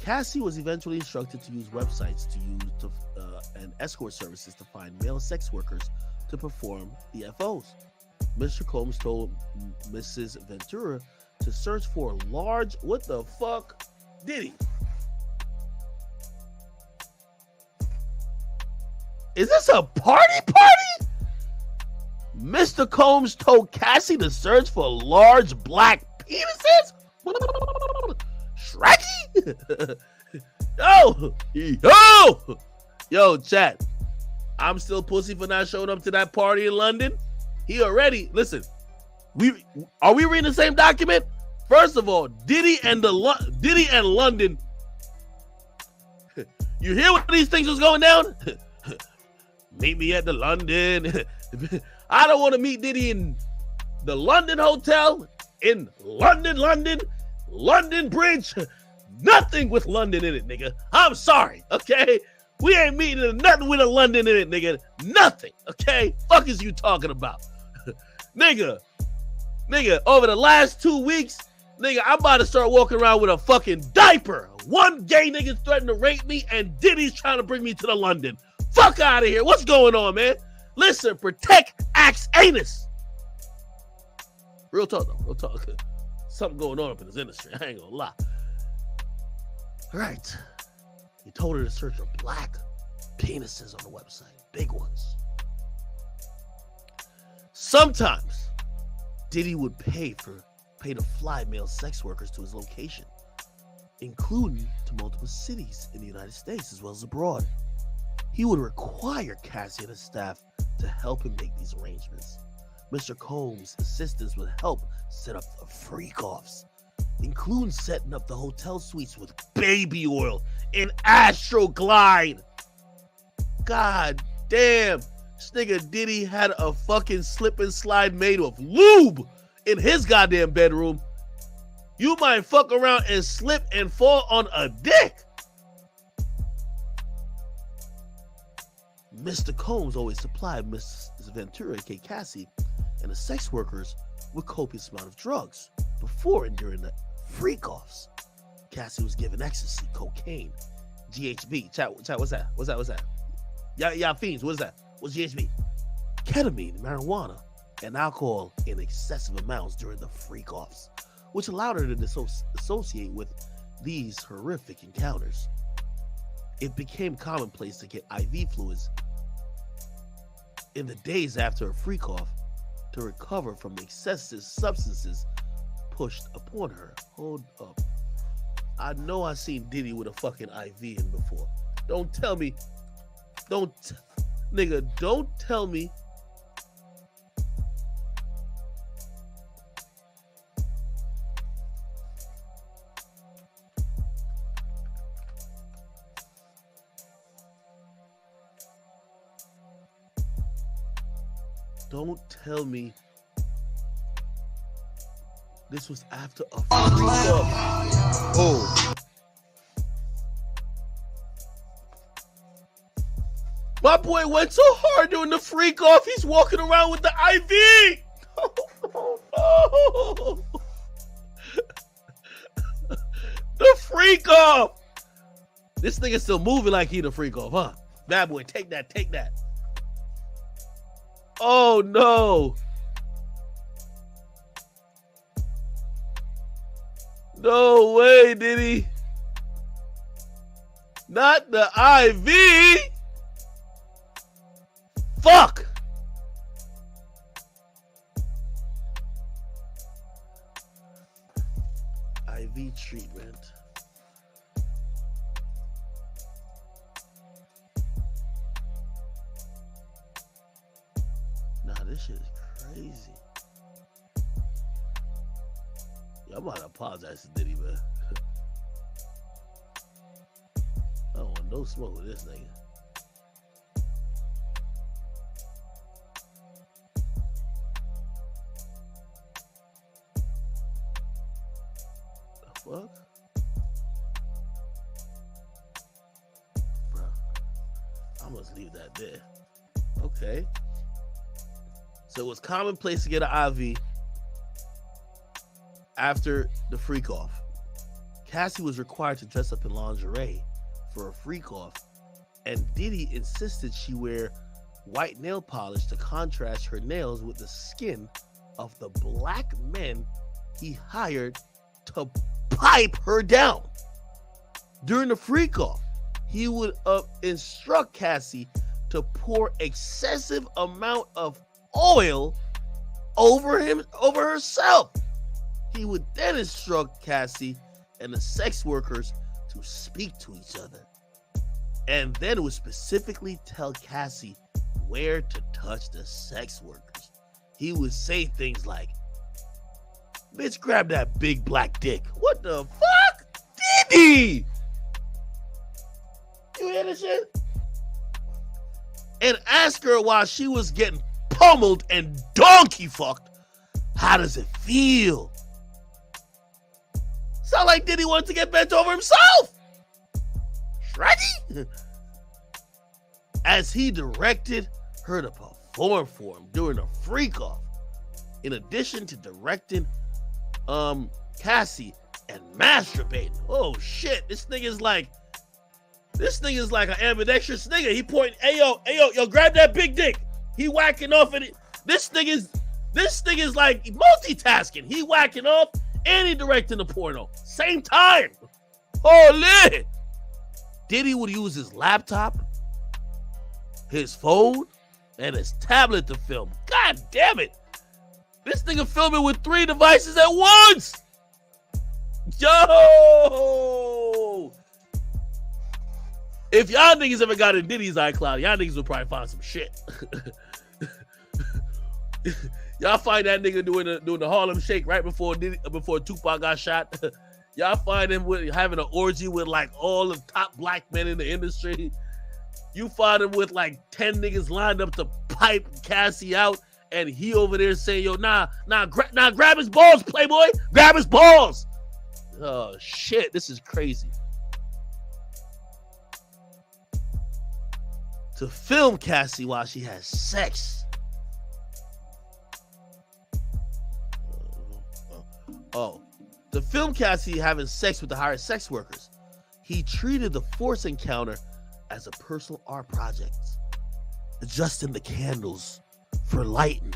Cassie was eventually instructed to use websites and escort services to find male sex workers to perform the FOs. Mr. Combs told Mrs. Ventura to search for large, what the fuck, Diddy? Is this a party? Mr. Combs told Cassie to search for large black penises? Shrekky? Yo, chat. I'm still pussy for not showing up to that party in London. He already, listen, are we reading the same document? First of all, Diddy and London. You hear what these things was going down? Meet me at the London. I don't want to meet Diddy in the London Hotel, in London Bridge. Nothing with London in it, nigga. I'm sorry, okay? We ain't meeting nothing with a London in it, nigga. Nothing, okay? Fuck is you talking about? nigga, over the last 2 weeks, nigga, I'm about to start walking around with a fucking diaper. One gay nigga threatened to rape me, and Diddy's trying to bring me to the London. Fuck out of here. What's going on, man? Listen, protect Axe Anus. Real talk, though. Real talk. Something going on up in this industry. I ain't gonna lie. All right. He told her to search for black penises on the website. Big ones. Sometimes Diddy would pay to fly male sex workers to his location, including to multiple cities in the United States as well as abroad. He would require Cassie and his staff to help him make these arrangements. Mr. Combs' assistants would help set up the freak-offs, including setting up the hotel suites with baby oil and Astroglide. God damn. This nigga Diddy had a fucking slip and slide made of lube in his goddamn bedroom. You might fuck around and slip and fall on a dick. Mr. Combs always supplied Mrs. Ventura, aka Cassie, and the sex workers with copious amount of drugs before and during the freak-offs. Cassie was given ecstasy, cocaine, GHB. Chat, what's that? What's that? Y'all fiends, what is that? What's GHB? Ketamine, marijuana, and alcohol in excessive amounts during the freak-offs, which allowed her to associate with these horrific encounters. It became commonplace to get IV fluids in the days after a freak-off to recover from the excessive substances pushed upon her. Hold up. I know I seen Diddy with a fucking IV in before. Don't tell me. Don't tell me. Don't tell me this was after a freak-off. Oh. My boy went so hard during the freak-off, he's walking around with the IV. Oh, no. The freak-off. This nigga still moving like he the freak-off, huh? Bad boy, take that. Oh, no. No way, Diddy. Not the IV. Fuck. IV treatment. Nah, this shit is crazy. Yeah, I'm about to apologize to Diddy, man. I don't want no smoke with this nigga. The fuck? Bro, I must leave that there. Okay. So it was commonplace to get an IV after the freak-off. Cassie was required to dress up in lingerie for a freak-off, and Diddy insisted she wear white nail polish to contrast her nails with the skin of the black men he hired to pipe her down. During the freak-off, he would instruct Cassie to pour excessive amount of oil over herself. He would then instruct Cassie and the sex workers to speak to each other, and then would specifically tell Cassie where to touch the sex workers. He would say things like, "Bitch, grab that big black dick." What the fuck? Diddy! You hear this shit? And ask her while she was getting pummeled and donkey fucked, how does it feel? Sound like Diddy wanted to get bent over himself. Shreddy? As he directed her to perform for him during a freak-off. In addition to directing Cassie and masturbating. Oh shit, this nigga's like an ambidextrous nigga. He pointing, hey yo, grab that big dick. He whacking off at it. This nigga's like multitasking. He whacking off and he directing the porno. Same time. Holy. Diddy would use his laptop, his phone, and his tablet to film. God damn it. This nigga filming with 3 devices at once. Yo. If y'all niggas ever got in Diddy's iCloud, y'all niggas would probably find some shit. Y'all find that nigga doing the Harlem Shake right before Tupac got shot. Y'all find him having an orgy with like all the top black men in the industry. You find him with like 10 niggas lined up to pipe Cassie out, and he over there saying, "Yo, grab his balls, Playboy, grab his balls." Oh shit, this is crazy. to film Cassie while she has sex. To film Cassie having sex with the hired sex workers. He treated the forced encounter as a personal art project, adjusting the candles for lighting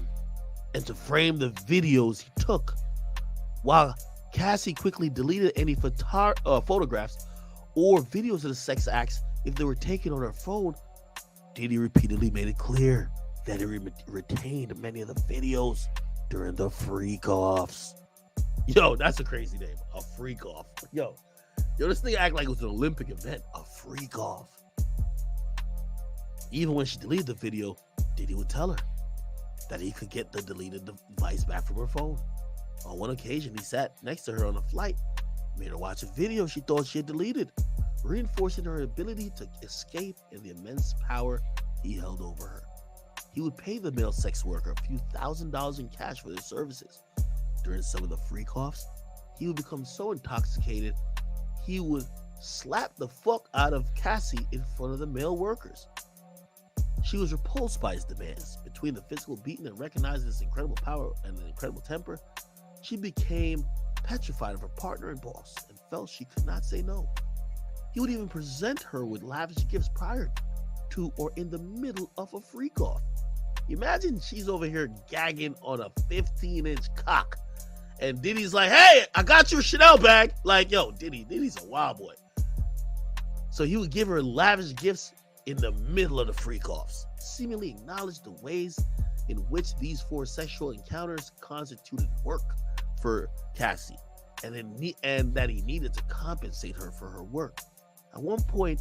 and to frame the videos he took. While Cassie quickly deleted any photographs or videos of the sex acts if they were taken on her phone, Diddy repeatedly made it clear that he retained many of the videos during the freak-offs. Yo, that's a crazy name, a freak-off. Yo, this thing act like it was an Olympic event, a freak-off. Even when she deleted the video, Diddy would tell her that he could get the deleted device back from her phone. On one occasion, he sat next to her on a flight, made her watch a video she thought she had deleted, reinforcing her ability to escape and the immense power he held over her. He would pay the male sex worker a few $1,000s in cash for their services. During some of the freak-offs, he would become so intoxicated, he would slap the fuck out of Cassie in front of the male workers. She was repulsed by his demands. Between the physical beating and recognizing his incredible power and an incredible temper, she became petrified of her partner and boss and felt she could not say no. He would even present her with lavish gifts prior to or in the middle of a freak-off. Imagine she's over here gagging on a 15-inch cock, and Diddy's like, hey, I got your Chanel bag. Like, yo, Diddy's a wild boy. So he would give her lavish gifts in the middle of the freak-offs, seemingly acknowledged the ways in which these four sexual encounters constituted work for Cassie, and that he needed to compensate her for her work. At one point,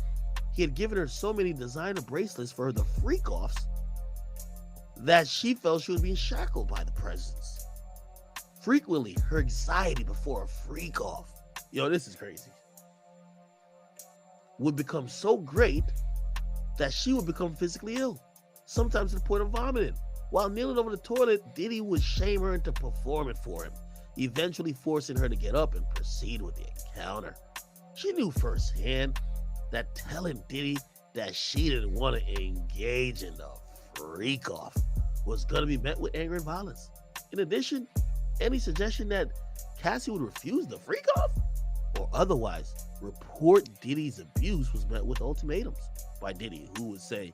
he had given her so many designer bracelets for the freak-offs that she felt she was being shackled by the presence. Frequently, her anxiety before a freak-off, yo, this is crazy, would become so great that she would become physically ill, sometimes to the point of vomiting. While kneeling over the toilet, Diddy would shame her into performing for him, eventually forcing her to get up and proceed with the encounter. She knew firsthand that telling Diddy that she didn't want to engage in the freak-off was going to be met with anger and violence. In addition, any suggestion that Cassie would refuse the freak-off or otherwise report Diddy's abuse was met with ultimatums by Diddy, who would say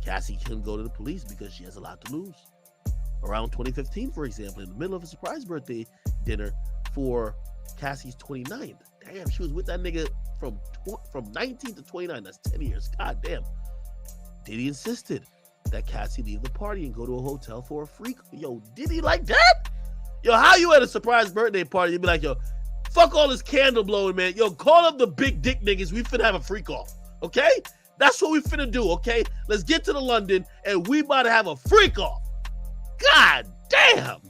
Cassie couldn't go to the police because she has a lot to lose. Around 2015, for example, in the middle of a surprise birthday dinner for Cassie's 29th, damn, she was with that nigga from 19 to 29. That's 10 years. God damn. Diddy insisted that Cassie leave the party and go to a hotel for a freak. Yo, Diddy like that? Yo, how you at a surprise birthday party? You'd be like, yo, fuck all this candle blowing, man. Yo, call up the big dick niggas. We finna have a freak off. Okay? That's what we finna do, okay? Let's get to the London and we about to have a freak off. God damn.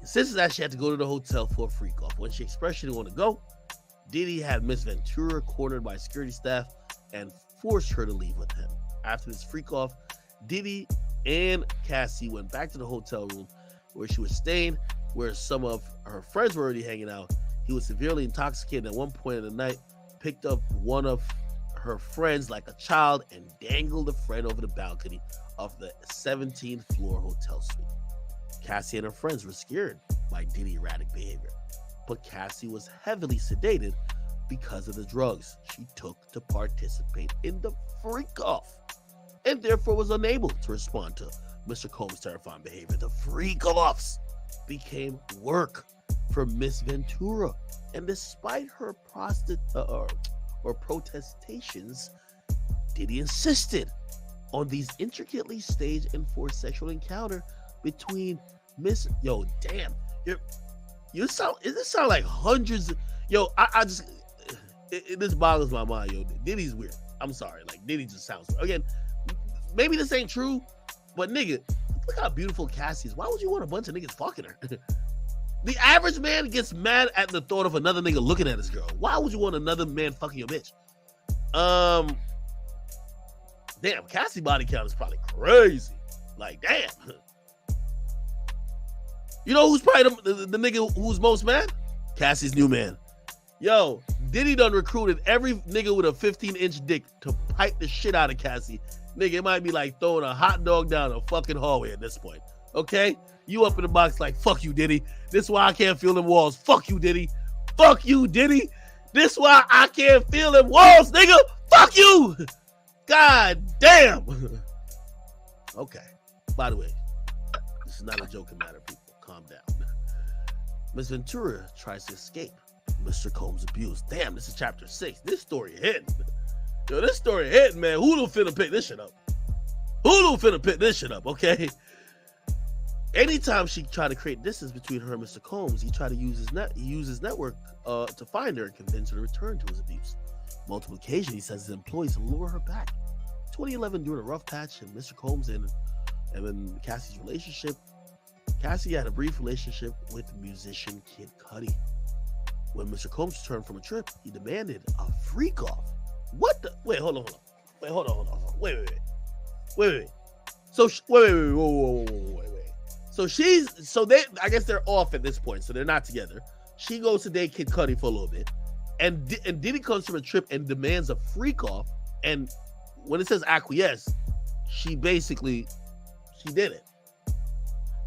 Insisted that she had to go to the hotel for a freak off. When she expressed she didn't want to go, Diddy had Miss Ventura cornered by security staff and forced her to leave with him. After this freak off, Diddy and Cassie went back to the hotel room where she was staying, where some of her friends were already hanging out. He was severely intoxicated at one point in the night, picked up one of her friends like a child and dangled the friend over the balcony of the 17th floor hotel suite. Cassie and her friends were scared by Diddy's erratic behavior, but Cassie was heavily sedated because of the drugs she took to participate in the freak-off, and therefore was unable to respond to Mr. Combs' terrifying behavior. The freak-offs became work for Miss Ventura, and despite her protestations, Diddy insisted on these intricately staged and forced sexual encounter between Miss. Yo, damn, this sound like hundreds. Yo, I just this boggles my mind. Yo, Diddy's weird. I'm sorry, like Diddy just sounds weird. Again. Maybe this ain't true, but nigga, look how beautiful Cassie is. Why would you want a bunch of niggas fucking her? The average man gets mad at the thought of another nigga looking at his girl. Why would you want another man fucking your bitch? Damn, Cassie body count is probably crazy. Like, damn. You know who's probably the nigga who's most mad? Cassie's new man. Yo, Diddy done recruited every nigga with a 15-inch dick to pipe the shit out of Cassie. Nigga, it might be like throwing a hot dog down a fucking hallway at this point. Okay? You up in the box like, fuck you, Diddy. This is why I can't feel them walls. Fuck you, Diddy. Fuck you, Diddy. This is why I can't feel them walls, nigga. Fuck you. God damn. Okay. By the way, this is not a joking matter, people. Calm down. Miss Ventura tries to escape Mr. Combs' abuse. Damn, this is chapter 6. This story hitting. Yo, this story hitting, man. Hulu finna pick this shit up. Hulu finna pick this shit up, okay? Anytime she tried to create distance between her and Mr. Combs, he tried to use his network to find her and convince her to return to his abuse. Multiple occasions, he says his employees to lure her back. 2011, during a rough patch in Mr. Combs and in Cassie's relationship, Cassie had a brief relationship with musician Kid Cudi. When Mr. Combs returned from a trip, he demanded a freak off. What the? Wait, hold on. Wait. So, wait. So I guess they're off at this point, so they're not together. She goes to date Kid Cudi for a little bit, and Diddy comes from a trip and demands a freak off. And when it says acquiesce, she did it.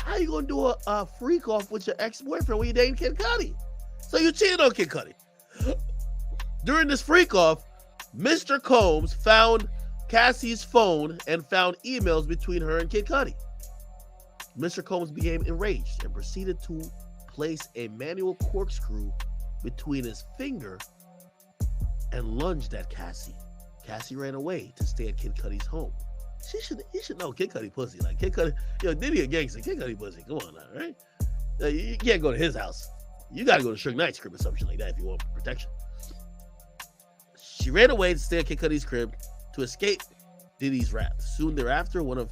How you gonna do a freak off with your ex-boyfriend when you dating Kid Cudi? So you cheated on Kid Cudi. During this freak off, Mr. Combs found Cassie's phone and found emails between her and Kid Cudi. Mr. Combs became enraged and proceeded to place a manual corkscrew between his finger and lunged at Cassie. Cassie ran away to stay at Kid Cudi's home. He should know Kid Cudi pussy. Like Kid Cudi, Diddy a gangster. Kid Cudi pussy. Come on now, right? You can't go to his house. You got to go to Suge Knight's crib or something like that if you want protection. She ran away to stay at Kid Cudi's crib to escape Diddy's wrath. Soon thereafter, one of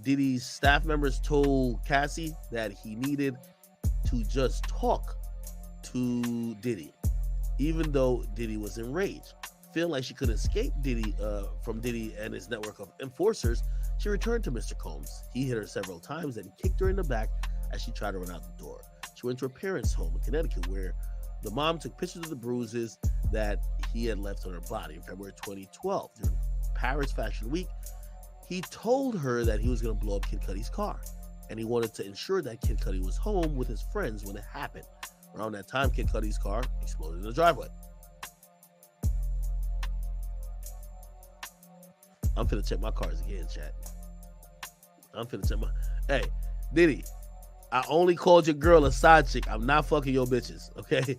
Diddy's staff members told Cassie that he needed to just talk to Diddy, even though Diddy was enraged. Feeling like she could escape Diddy from Diddy and his network of enforcers, she returned to Mr. Combs. He hit her several times and kicked her in the back as she tried to run out the door. She went to her parents' home in Connecticut, where the mom took pictures of the bruises that he had left on her body. In February 2012, during Paris Fashion Week, he told her that he was going to blow up Kid Cudi's car, and he wanted to ensure that Kid Cudi was home with his friends when it happened. Around that time, Kid Cudi's car exploded in the driveway. I'm finna check my cars again, chat. Hey, Diddy, I only called your girl a side chick. I'm not fucking your bitches, okay?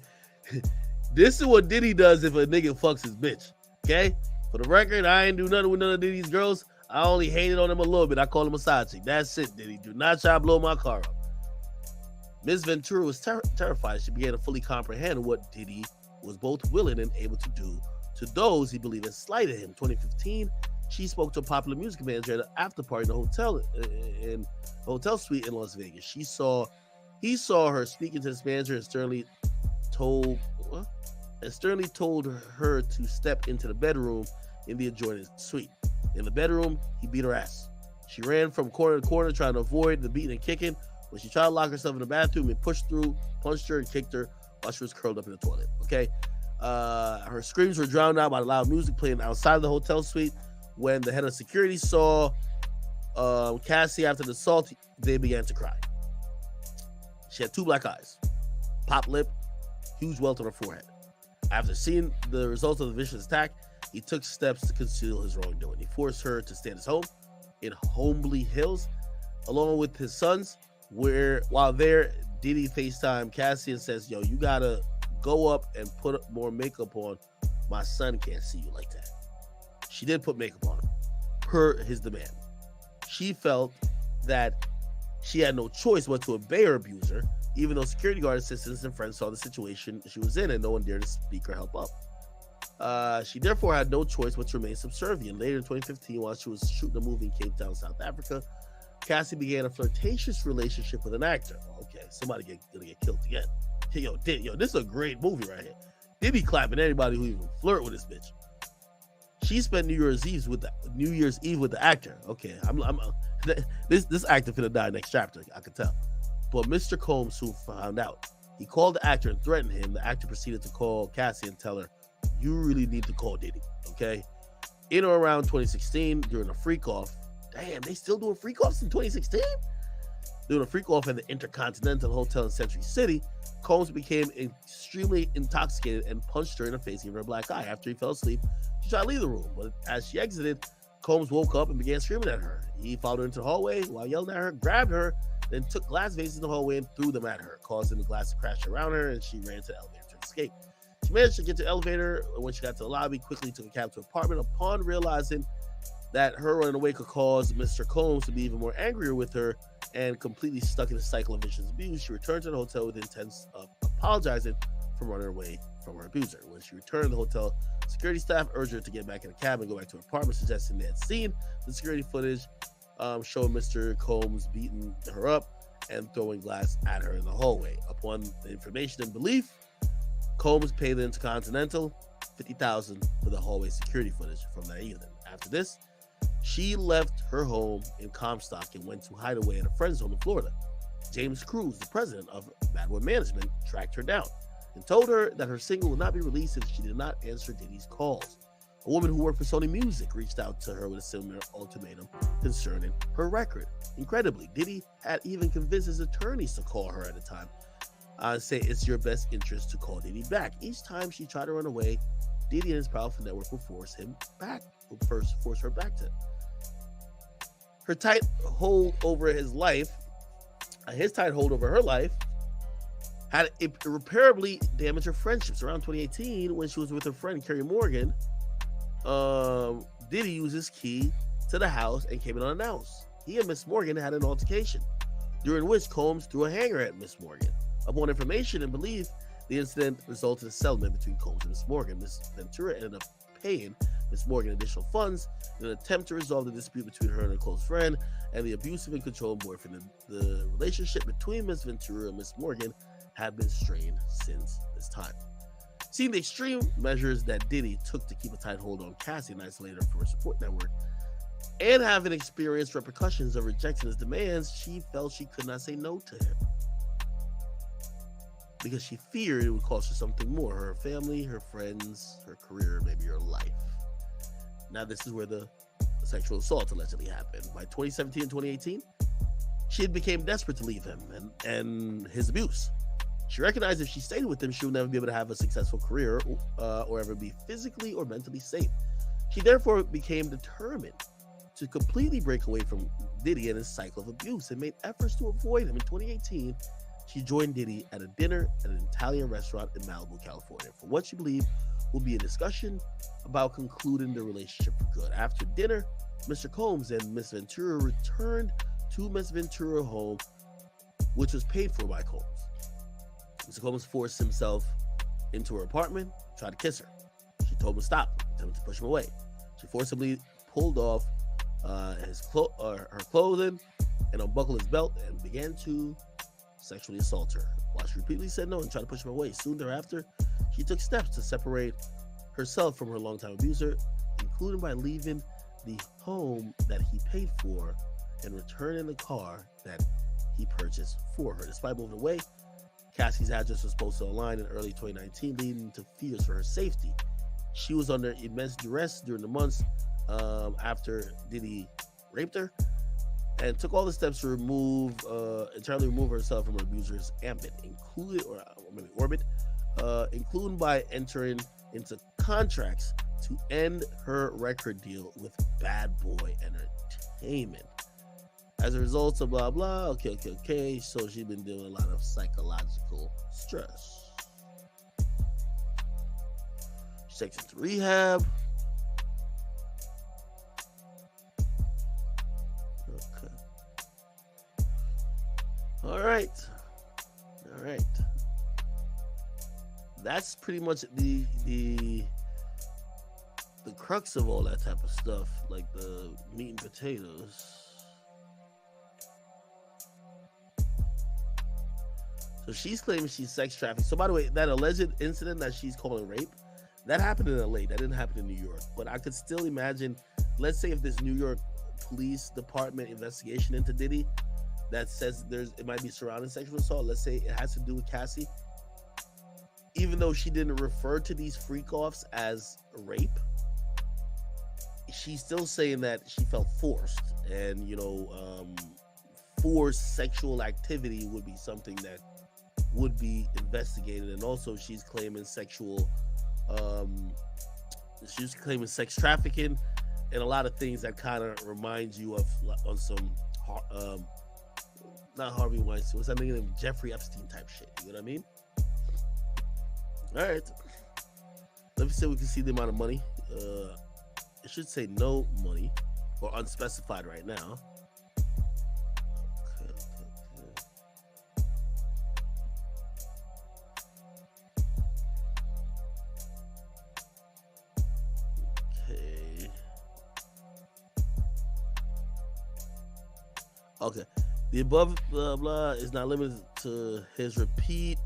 This is what Diddy does if a nigga fucks his bitch, okay? For the record, I ain't do nothing with none of Diddy's girls. I only hated on him a little bit. I call him a side chick. That's it, Diddy. Do not try to blow my car up. Ms. Ventura was terrified. She began to fully comprehend what Diddy was both willing and able to do to those he believed had slighted him. 2015, she spoke to a popular music manager at an after party in a hotel suite in Las Vegas. He saw her speaking to this manager and sternly told her to step into the bedroom in the adjoining suite. In the bedroom, he beat her ass. She ran from corner to corner trying to avoid the beating and kicking. When she tried to lock herself in the bathroom, he pushed through, punched her, and kicked her while she was curled up in the toilet. Okay, her screams were drowned out by the loud music playing outside of the hotel suite. When the head of security saw Cassie after the assault, they began to cry. She had 2 black eyes, popped lip, huge welt on her forehead. After seeing the results of the vicious attack, he took steps to conceal his wrongdoing. He forced her to stay at his home in Holmby Hills, along with his sons, while there, Diddy FaceTime Cassie and says, yo, you gotta go up and put more makeup on. My son can't see you like that. She did put makeup on him, per his demand. She felt that she had no choice but to obey her abuser, even though security guard assistants and friends saw the situation she was in and no one dared to speak or help up. She therefore had no choice but to remain subservient. Later in 2015, while she was shooting a movie in Cape Town, South Africa, Cassie began a flirtatious relationship with an actor. Okay, somebody gonna get killed again. Yo, this is a great movie right here. Diddy clapping anybody who even flirt with this bitch. She spent New Year's Eve with the actor. Okay, this actor finna die next chapter. I could tell. But Mr. Combs soon found out. He called the actor and threatened him. The actor proceeded to call Cassie and tell her, "You really need to call Diddy." Okay. In or around 2016, during a freak off. Damn, they still doing freak offs in 2016? Doing a freak off at the Intercontinental Hotel in Century City, Combs became extremely intoxicated and punched her in the face, giving her a black eye. After he fell asleep, she tried to leave the room, but as she exited, Combs woke up and began screaming at her. He followed her into the hallway while yelling at her, grabbed her, then took glass vases in the hallway and threw them at her, causing the glass to crash around her, and she ran to the elevator to escape. She managed to get to the elevator. When she got to the lobby, quickly took a cab to her apartment. Upon realizing that her running away could cause Mr. Combs to be even more angrier with her and completely stuck in a cycle of vicious abuse, she returned to the hotel with the intent of apologizing for running away from her abuser. When she returned, the hotel security staff urged her to get back in the cab and go back to her apartment, suggesting they had seen the security footage showing Mr. Combs beating her up and throwing glass at her in the hallway. Upon the information and belief, Combs paid the Intercontinental $50,000 for the hallway security footage from that evening. After this, she left her home in Comstock and went to hide away at a friend's home in Florida. James Cruz, the president of Bad Boy Management, tracked her down and told her that her single would not be released if she did not answer Diddy's calls. A woman who worked for Sony Music reached out to her with a similar ultimatum concerning her record. Incredibly, Diddy had even convinced his attorneys to call her at the time and say it's your best interest to call Diddy back. Each time she tried to run away, Diddy and his powerful network would force her back to him. Her tight hold over his life, her life, had irreparably damaged her friendships. Around 2018, when she was with her friend Kerry Morgan, Diddy used his key to the house and came in unannounced. He and Miss Morgan had an altercation, during which Combs threw a hanger at Miss Morgan. Upon information and belief, the incident resulted in a settlement between Combs and Miss Morgan. Miss Ventura ended up paying Miss Morgan additional funds in an attempt to resolve the dispute between her and her close friend and the abusive and controlling boyfriend. The relationship between Miss Ventura and Miss Morgan had been strained since this time. Seeing the extreme measures that Diddy took to keep a tight hold on Cassie and isolate her from her support network, and having experienced repercussions of rejecting his demands, she felt she could not say no to him because she feared it would cost her something more: her family, her friends, her career, maybe her life. Now, this is where the sexual assault allegedly happened. By 2017 and 2018, she had become desperate to leave him and his abuse. She recognized if she stayed with him, she would never be able to have a successful career or ever be physically or mentally safe. She therefore became determined to completely break away from Diddy and his cycle of abuse and made efforts to avoid him. In 2018, she joined Diddy at a dinner at an Italian restaurant in Malibu, California, for what she believed will be a discussion about concluding the relationship for good. After dinner, Mr. Combs and Miss Ventura returned to Miss Ventura home, which was paid for by Combs. Mr. Combs forced himself into her apartment, tried to kiss her. She told him to stop, attempted to push him away. She forcibly pulled off her clothing and unbuckled his belt and began to sexually assault her. While she repeatedly said no and tried to push him away, soon thereafter, she took steps to separate herself from her longtime abuser, including by leaving the home that he paid for and returning the car that he purchased for her. Despite moving away, Cassie's address was posted online in early 2019, leading to fears for her safety. She was under immense duress during the months after Diddy raped her, and took all the steps to entirely remove herself from her abuser's orbit, including by entering into contracts to end her record deal with Bad Boy Entertainment. As a result of blah blah, okay. So she's been dealing with a lot of psychological stress. She's taken to rehab. Okay. All right. That's pretty much the crux of all that type of stuff, like the meat and potatoes. So she's claiming she's sex trafficked. So by the way, that alleged incident that she's calling rape, that happened in LA. That didn't happen in New York. But I could still imagine, let's say if this New York Police Department investigation into Diddy that says it might be surrounding sexual assault, let's say it has to do with Cassie, even though she didn't refer to these freak-offs as rape, she's still saying that she felt forced, and forced sexual activity would be something that would be investigated. And also she's claiming sex trafficking and a lot of things that kind of reminds you of on some not Harvey Weinstein, what's that nigga name? Jeffrey Epstein type shit. You know what I mean? All right, let me see if we can see the amount of money. It should say no money or unspecified right now. Okay. The above blah blah is not limited to his repeat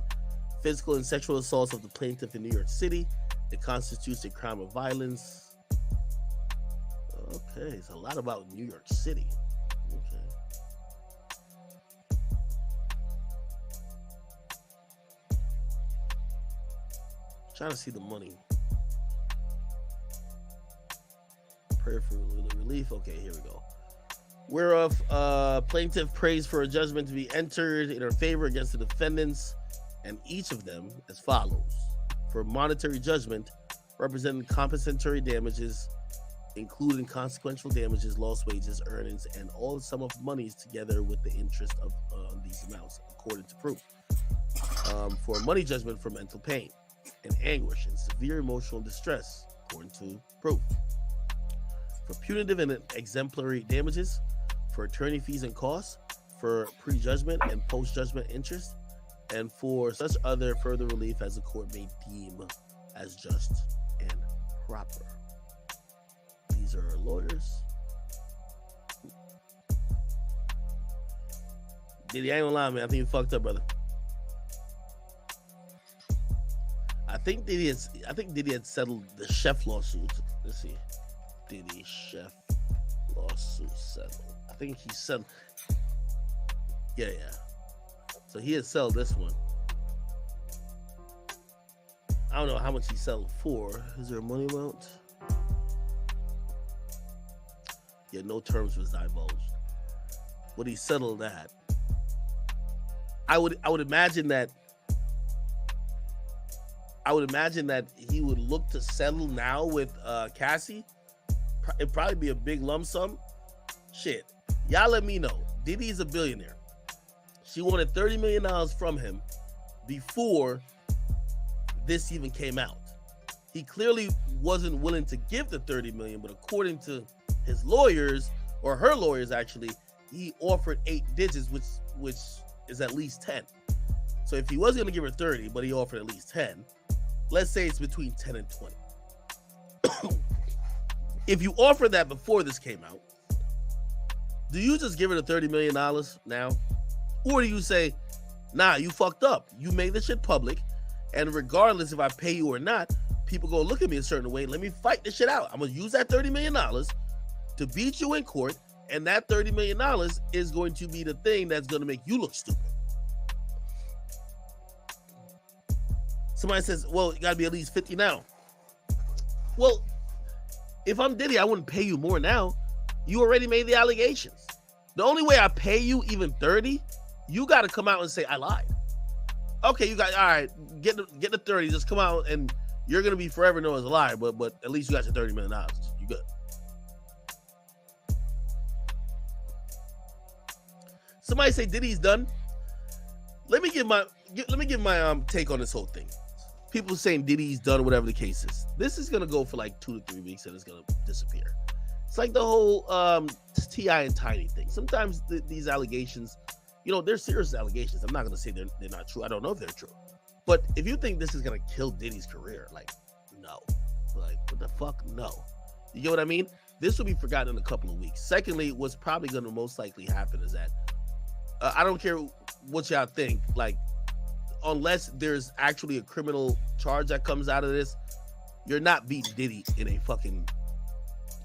physical and sexual assaults of the plaintiff in New York City. It constitutes a crime of violence. Okay, it's a lot about New York City. Okay. Trying to see the money. Prayer for relief. Okay, here we go. Whereof plaintiff prays for a judgment to be entered in her favor against the defendants, and each of them as follows: for monetary judgment representing compensatory damages, including consequential damages, lost wages, earnings, and all the sum of monies together with the interest of these amounts, according to proof. For money judgment for mental pain and anguish and severe emotional distress, according to proof. For punitive and exemplary damages, for attorney fees and costs, for pre-judgment and post-judgment interest, and for such other further relief as the court may deem as just and proper. These are our lawyers. Diddy, I ain't gonna lie, man. I think you fucked up, brother. I think Diddy had settled the Chef lawsuit. Let's see. Diddy Chef lawsuit settled. I think he settled. Yeah. So he had settled this one. I don't know how much he settled for. Is there a money amount? Yeah, no terms was divulged. What he settled at. I would imagine that he would look to settle now with Cassie. It'd probably be a big lump sum. Shit. Y'all let me know. Diddy's a billionaire. She wanted $30 million from him before this even came out. He clearly wasn't willing to give the $30 million, but according to his lawyers, or her lawyers actually, he offered 8 digits, which is at least 10. So if he was going to give her 30, but he offered at least 10, let's say it's between 10 and 20. If you offer that before this came out, do you just give her the $30 million now? Or do you say, nah, you fucked up. You made this shit public, and regardless if I pay you or not, people gonna look at me a certain way. Let me fight this shit out. I'm gonna use that $30 million to beat you in court, and that $30 million is going to be the thing that's gonna make you look stupid. Somebody says, well, you gotta be at least 50 now. Well, if I'm Diddy, I wouldn't pay you more now. You already made the allegations. The only way I pay you even 30, you got to come out and say, I lied. Okay, you got, all right, get the 30, just come out and you're going to be forever known as a liar, but at least you got your $30 million. You good. Somebody say Diddy's done. Let me give my take on this whole thing. People saying Diddy's done, whatever the case is. This is going to go for like 2 to 3 weeks and it's going to disappear. It's like the whole T.I. and Tiny thing. Sometimes these allegations, they're serious allegations. I'm not going to say they're not true. I don't know if they're true. But if you think this is going to kill Diddy's career, like, no. Like, what the fuck? No. You get what I mean? This will be forgotten in a couple of weeks. Secondly, what's probably going to most likely happen is that, I don't care what y'all think, like, unless there's actually a criminal charge that comes out of this, you're not beating Diddy in a fucking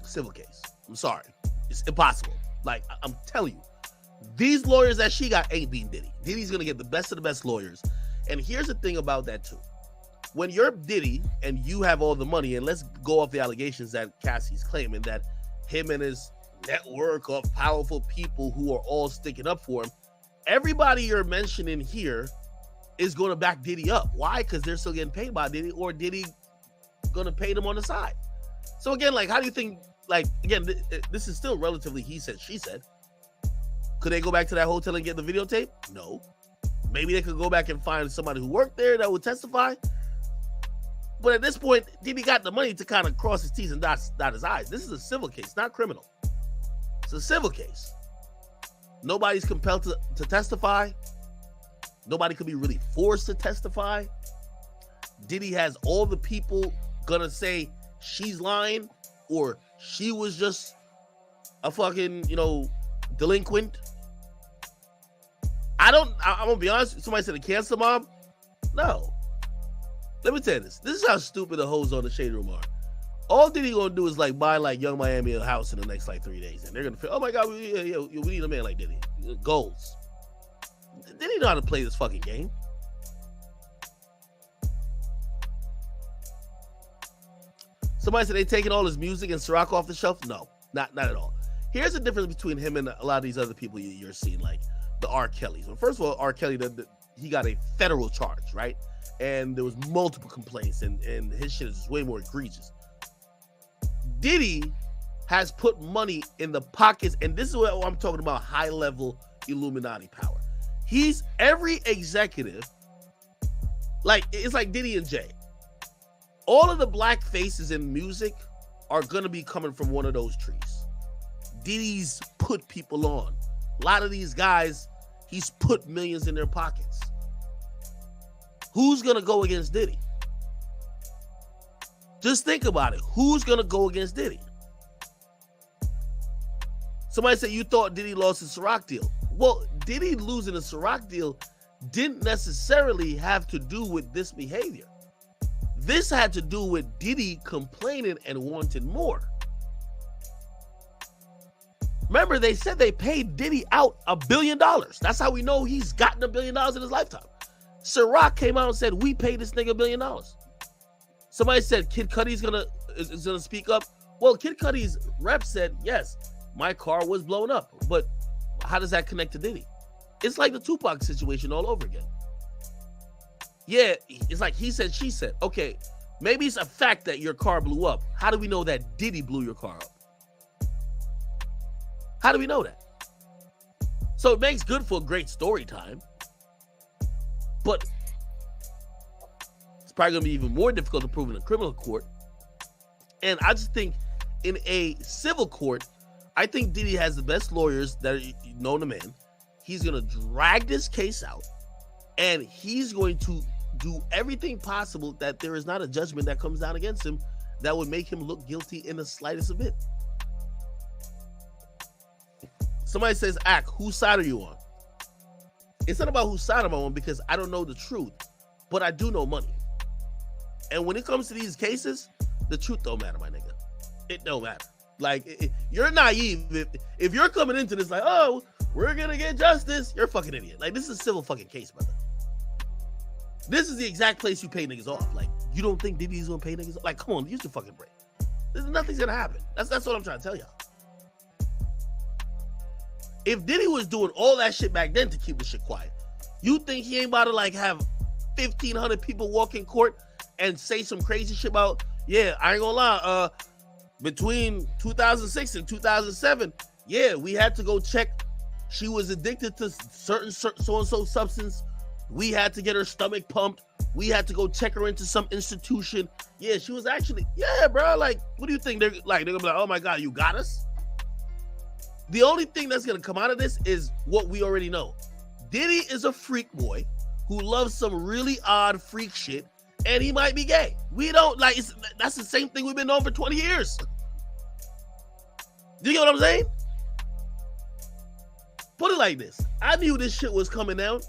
civil case. I'm sorry. It's impossible. Like, I'm telling you, these lawyers that she got ain't beating Diddy. Diddy's going to get the best of the best lawyers. And here's the thing about that, too. when you're Diddy and you have all the money, and let's go off the allegations that Cassie's claiming that him and his network of powerful people who are all sticking up for him, everybody you're mentioning here is going to back Diddy up. Why? Because they're still getting paid by Diddy, or Diddy going to pay them on the side. So again, like, how do you think, like, again, this is still relatively he said, she said. Could they go back to that hotel and get the videotape? No. Maybe they could go back and find somebody who worked there that would testify. But at this point, Diddy got the money to kind of cross his T's and dot his I's. This is a civil case, not criminal. It's a civil case. Nobody's compelled to testify. Nobody could be really forced to testify. Diddy has all the people gonna say she's lying or she was just a fucking, delinquent. I'm gonna be honest. Somebody said a cancer mob. No. Let me tell you this. This is how stupid the hoes on the Shade Room are. All Diddy gonna do is like buy like Young Miami a house in the next like 3 days, and they're gonna feel, oh my god, we need a man like Diddy. Goals. Diddy know how to play this fucking game. Somebody said they taking all his music and Ciroc off the shelf. No, not at all. Here's the difference between him and a lot of these other people you're seeing, like the R. Kellys. Well, first of all, R. Kelly, he got a federal charge, right? And there was multiple complaints, and his shit is just way more egregious. Diddy has put money in the pockets, and this is what I'm talking about, high-level Illuminati power. He's every executive, like, it's like Diddy and Jay. All of the black faces in music are going to be coming from one of those trees. Diddy's put people on. A lot of these guys, he's put millions in their pockets. Who's going to go against Diddy? Just think about it. Who's going to go against Diddy? Somebody said you thought Diddy lost his Ciroc deal. Well, Diddy losing a Ciroc deal didn't necessarily have to do with this behavior. This had to do with Diddy complaining and wanting more. Remember, they said they paid Diddy out $1 billion. That's how we know he's gotten $1 billion in his lifetime. Ciroc came out and said, we paid this nigga $1 billion. Somebody said Kid Cudi's is gonna speak up. Well, Kid Cudi's rep said, yes, my car was blown up. But how does that connect to Diddy? It's like the Tupac situation all over again. Yeah, it's like he said, she said. Okay, maybe it's a fact that your car blew up. How do we know that Diddy blew your car up? How do we know that? So it makes good for a great story time. But it's probably going to be even more difficult to prove in a criminal court. And I just think in a civil court, I think Diddy has the best lawyers that are known to man. He's going to drag this case out, and he's going to do everything possible that there is not a judgment that comes down against him that would make him look guilty in the slightest bit. Somebody says, Ak, whose side are you on? It's not about whose side I'm on because I don't know the truth, but I do know money. And when it comes to these cases, the truth don't matter, my nigga. It don't matter. Like, you're naive. If you're coming into this like, oh, we're going to get justice, you're a fucking idiot. Like, this is a civil fucking case, brother. This is the exact place you pay niggas off. Like, you don't think Diddy's going to pay niggas off? Like, come on, use the fucking brain. Nothing's going to happen. That's what I'm trying to tell y'all. If Diddy was doing all that shit back then to keep the shit quiet, you think he ain't about to like have 1,500 people walk in court and say some crazy shit about, yeah, I ain't gonna lie, between 2006 and 2007, yeah, we had to go check. She was addicted to certain so-and-so substance. We had to get her stomach pumped. We had to go check her into some institution. Yeah, she was actually, yeah, bro, like, what do you think? They're gonna be like, oh my God, you got us? The only thing that's going to come out of this is what we already know. Diddy is a freak boy who loves some really odd freak shit, and he might be gay. We don't, like, that's the same thing we've been knowing for 20 years. Do you get what I'm saying? Put it like this. I knew this shit was coming down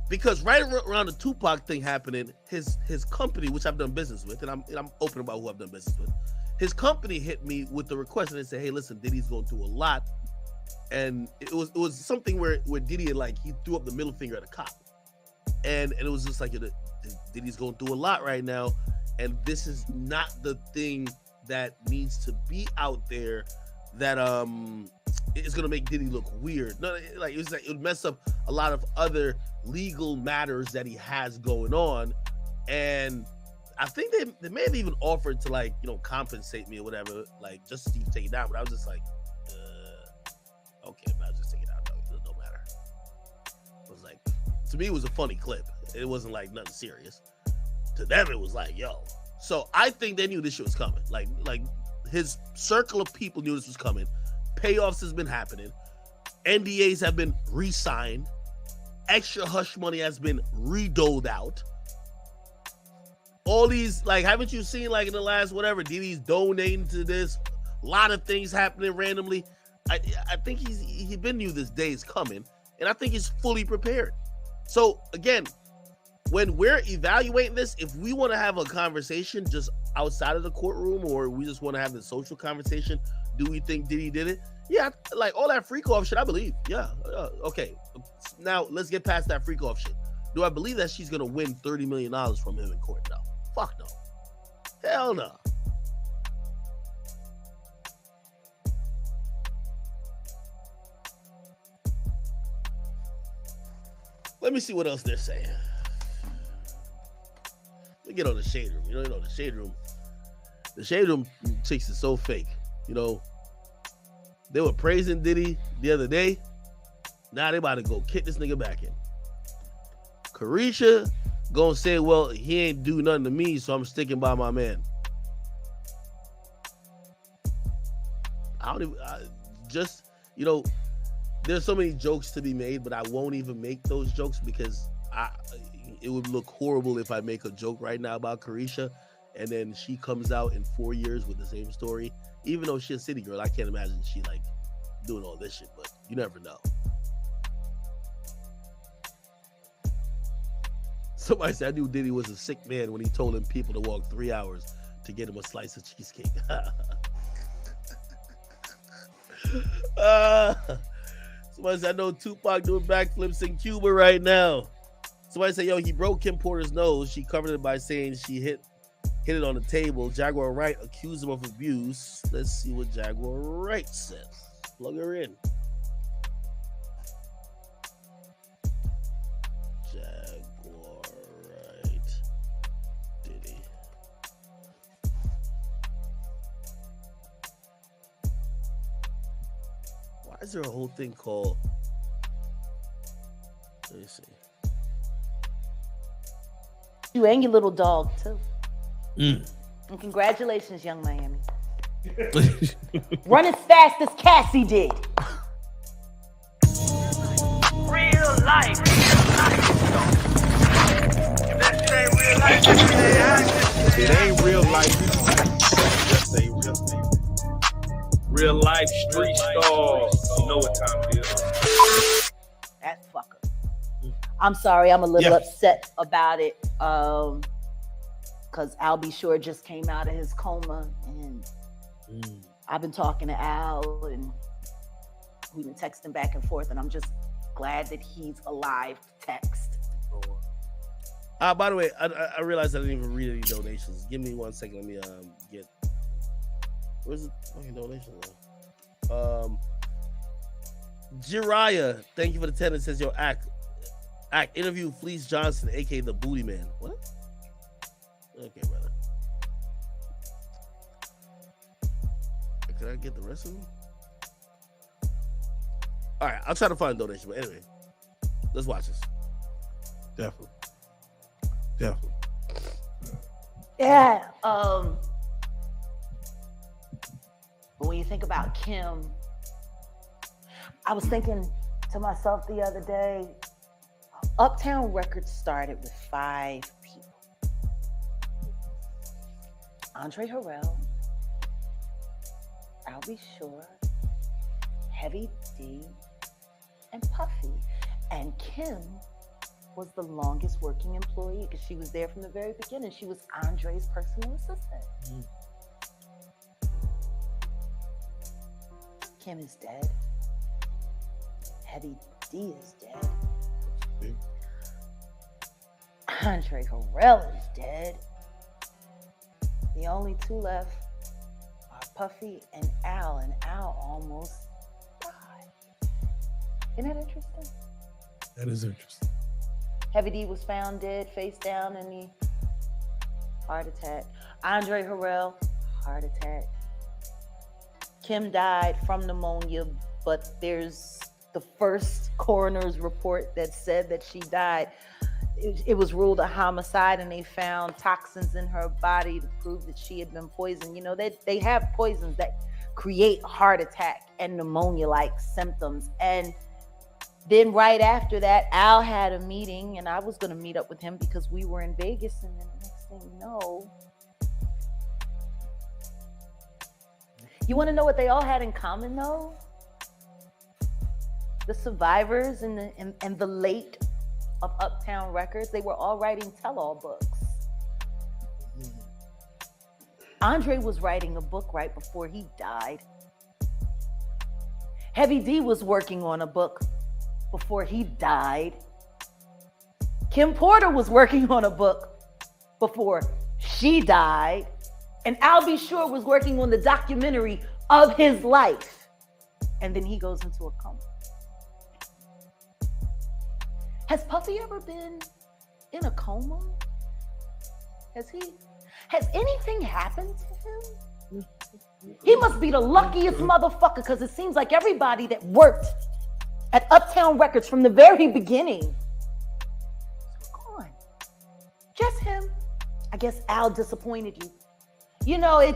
because right around the Tupac thing happening, his company, which I've done business with, and I'm open about who I've done business with, his company hit me with the request and they said, hey, listen, Diddy's going through a lot. And it was something where Diddy had, like, he threw up the middle finger at a cop. And it was just like, Diddy's going through a lot right now, and this is not the thing that needs to be out there that is gonna make Diddy look weird. No, like it would mess up a lot of other legal matters that he has going on, and I think they may have even offered to, like, you know, compensate me or whatever, like just to take it down. But I was just like, okay, I'll just take it out. No, it don't matter. It was like, to me, it was a funny clip. It wasn't like nothing serious. To them, it was like, yo. So I think they knew this shit was coming. Like his circle of people knew this was coming. Payoffs has been happening. NDAs have been re-signed. Extra hush money has been redoled out. All these, like, haven't you seen, like, in the last whatever, Diddy's donating to this, a lot of things happening randomly. I think he been knew this day is coming, and I think he's fully prepared. So again, when we're evaluating this, if we want to have a conversation just outside of the courtroom, or we just want to have the social conversation, do we think Diddy did it? Yeah, like all that freak off shit, I believe. Yeah, okay. Now let's get past that freak off shit. Do I believe that she's gonna win $30 million from him in court? No. Fuck no. Hell no. Let me see what else they're saying. Let me get on the shade room. You know, the shade room. The shade room chicks is so fake. You know, they were praising Diddy the other day. Now they about to go kick this nigga back in. Carisha gonna say, well, he ain't do nothing to me, so I'm sticking by my man. You know, there's so many jokes to be made, but I won't even make those jokes because it would look horrible if I make a joke right now about Carisha and then she comes out in 4 years with the same story. Even though she's a city girl, I can't imagine she like doing all this shit, but you never know. Somebody said I knew Diddy was a sick man when he told him people to walk 3 hours to get him a slice of cheesecake. Somebody said I know Tupac doing backflips in Cuba right now. Somebody said, yo, he broke Kim Porter's nose. She covered it by saying she hit it on the table. Jaguar Wright accused him of abuse. Let's see what Jaguar Wright says. Plug her in. Jaguar Wright. Diddy. Why is there a whole thing called? Let me see. You and your little dog too. And congratulations, Young Miami. Run as fast as Cassie did. Real life. If that shit ain't real life, it ain't real life. Just say real life street stars. You know what time it is. That fucker. I'm sorry, I'm a little upset about it. Because Al B. Shore just came out of his coma, and I've been talking to Al, and we've been texting back and forth, and I'm just glad that he's alive to text. By the way, I realized I didn't even read any donations. Give me 1 second. Let me get. Where's the fucking donation? Jiraiya, thank you for the 10. It says, yo, act interview Fleece Johnson, aka the Booty Man. What? Okay, brother. Can I get the rest of them? All right, I'll try to find a donation. But anyway, let's watch this. Definitely. Yeah. When you think about Kim, I was thinking to myself the other day, Uptown Records started with 5 people. Andre Harrell, Al B. Shore, Heavy D, and Puffy. And Kim was the longest working employee because she was there from the very beginning. She was Andre's personal assistant. Kim is dead. Heavy D is dead. Andre Harrell is dead. The only two left are Puffy and Al almost died. Isn't that interesting? That is interesting. Heavy D was found dead, face down in the heart attack. Andre Harrell, heart attack. Kim died from pneumonia, but there's the first coroner's report that said that she died. It was ruled a homicide, and they found toxins in her body to prove that she had been poisoned. You know, they have poisons that create heart attack and pneumonia-like symptoms. And then right after that, Al had a meeting, and I was going to meet up with him because we were in Vegas, and then the next thing you know, you want to know what they all had in common, though? The survivors and the late of Uptown Records, they were all writing tell-all books. Andre was writing a book right before he died. Heavy D was working on a book before he died. Kim Porter was working on a book before she died. And Al B. Sure was working on the documentary of his life. And then he goes into a coma. Has Puffy ever been in a coma? Has anything happened to him? He must be the luckiest motherfucker, because it seems like everybody that worked at Uptown Records from the very beginning is gone. Just him. I guess Al disappointed you. You know, I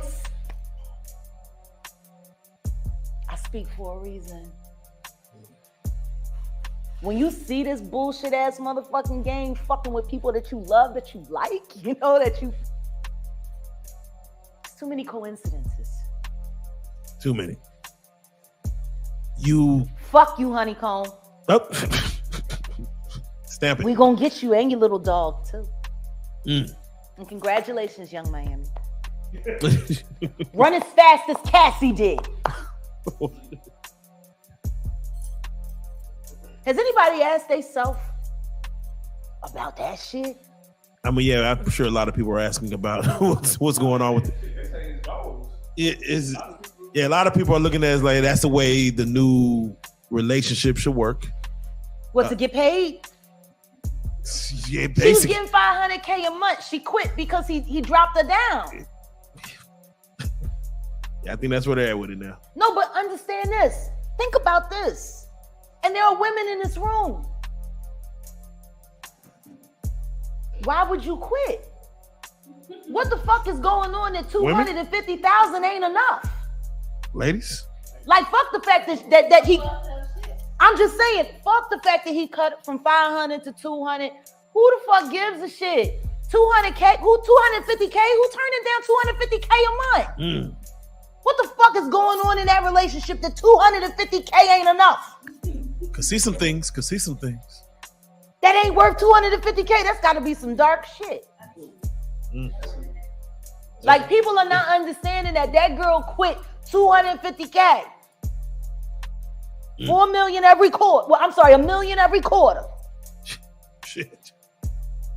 speak for a reason. When you see this bullshit ass motherfucking game fucking with people that you love, that you like, you know, it's too many coincidences. Too many. Fuck you, honeycomb. Oh. Stamp it. We gonna get you and your little dog too. And congratulations, Young Miami. Run as fast as Cassie did. Has anybody asked themselves about that shit? I mean, yeah, I'm sure a lot of people are asking about what's going on with it. Yeah, a lot of people are looking at it as like that's the way the new relationship should work. What, to get paid? Yeah, she was getting $500K a month. She quit because he dropped her down. Yeah, I think that's where they're at with it now. No, but understand this. Think about this. And there are women in this room. Why would you quit? What the fuck is going on that $250,000 ain't enough? Ladies? Like, fuck the fact that he... I'm just saying, fuck the fact that he cut from 500 to 200. Who the fuck gives a shit? 200K? Who 250K? Who turning down 250K a month? What the fuck is going on in that relationship that 250K ain't enough? Could see some things. That ain't worth 250K. That's got to be some dark shit. Like, people are not understanding that girl quit 250K. 4 million every quarter. Well, I'm sorry, $1 million every quarter. Shit.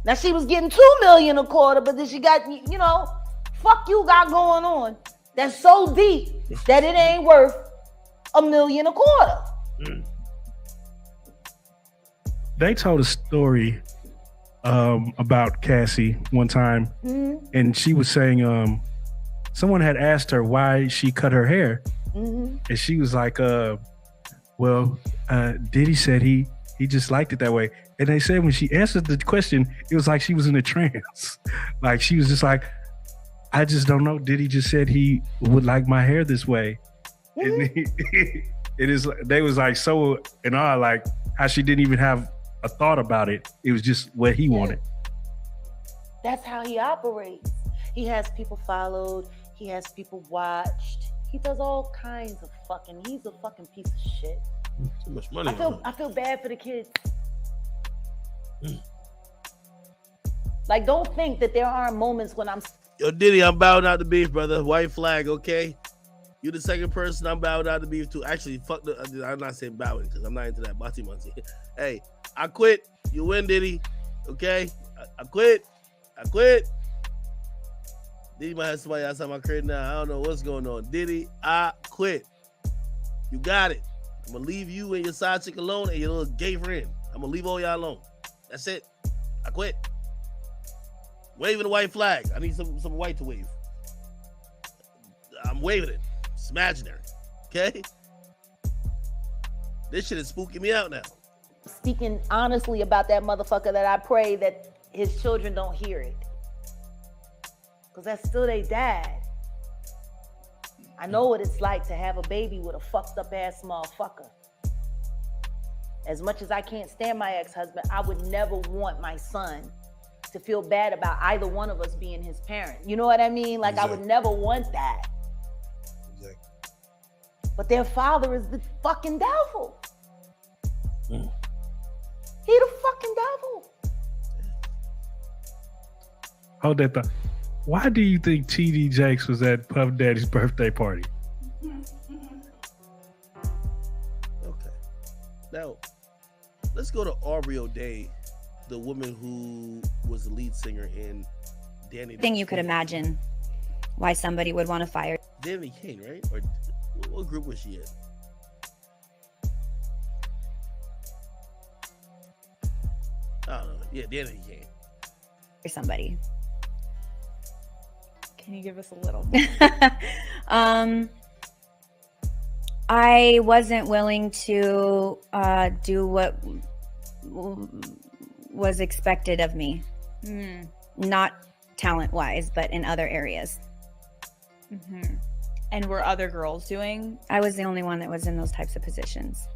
Now, she was getting 2 million a quarter, but then she got, fuck you got going on. That's so deep that it ain't worth $1 million a quarter. They told a story about Cassie one time, and she was saying someone had asked her why she cut her hair, and she was like, well, Diddy said he just liked it that way. And they said when she answered the question, it was like she was in a trance. Like, she was just like, I just don't know. Diddy just said he would like my hair this way. And they was like so in awe, like how she didn't even have a thought about it. It was just what he wanted. That's how he operates. He has people followed. He has people watched. He does all kinds of fucking. He's a fucking piece of shit. Too much money. I feel bad for the kids. Like, don't think that there aren't moments when I'm. Yo, Diddy, I'm bowing out the beef, brother. White flag, okay? You the second person I'm bowing out the beef to. Actually, I'm not saying bowing because I'm not into that. Monty. Hey, I quit. You win, Diddy. Okay? I quit. Diddy might have somebody outside my crib now. I don't know what's going on. Diddy, I quit. You got it. I'm gonna leave you and your side chick alone and your little gay friend. I'm gonna leave all y'all alone. That's it. I quit. Waving the white flag. I need some white to wave. I'm waving it. It's imaginary. Okay? This shit is spooking me out now. Speaking honestly about that motherfucker, that I pray that his children don't hear it. Because that's still their dad. I know what it's like to have a baby with a fucked up ass motherfucker. As much as I can't stand my ex-husband, I would never want my son to feel bad about either one of us being his parent. You know what I mean? Like, exactly. I would never want that. Exactly. But their father is the fucking devil. He the fucking devil. Hold that thought. Why do you think TD Jakes was at Puff Daddy's birthday party? Okay. Now, let's go to Aubrey O'Day, the woman who was the lead singer in Danny. Thing you could imagine why somebody would want to fire. Danny Kane, right? Or what group was she in? I don't know. Yeah, Danny Kane. Somebody. Can you give us a little? I wasn't willing to do what was expected of me. Not talent-wise, but in other areas. Mm-hmm. And were other girls doing? I was the only one that was in those types of positions.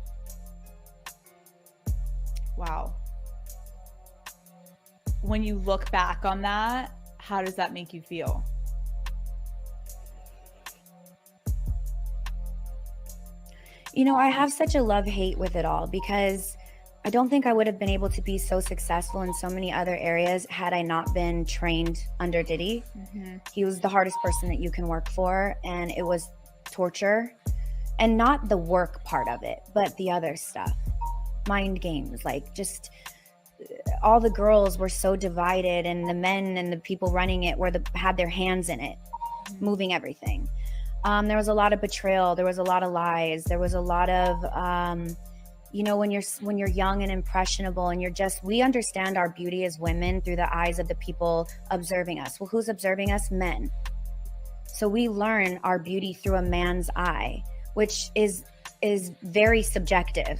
Wow. When you look back on that, how does that make you feel? You know, I have such a love-hate with it all because I don't think I would have been able to be so successful in so many other areas had I not been trained under Diddy. Mm-hmm. He was the hardest person that you can work for, and it was torture. And not the work part of it, but the other stuff. Mind games, like just all the girls were so divided, and the men and the people running it had their hands in it, moving everything. There was a lot of betrayal. There was a lot of lies. There was a lot of, you know, when you're young and impressionable and we understand our beauty as women through the eyes of the people observing us. Well, who's observing us? Men. So we learn our beauty through a man's eye, which is very subjective.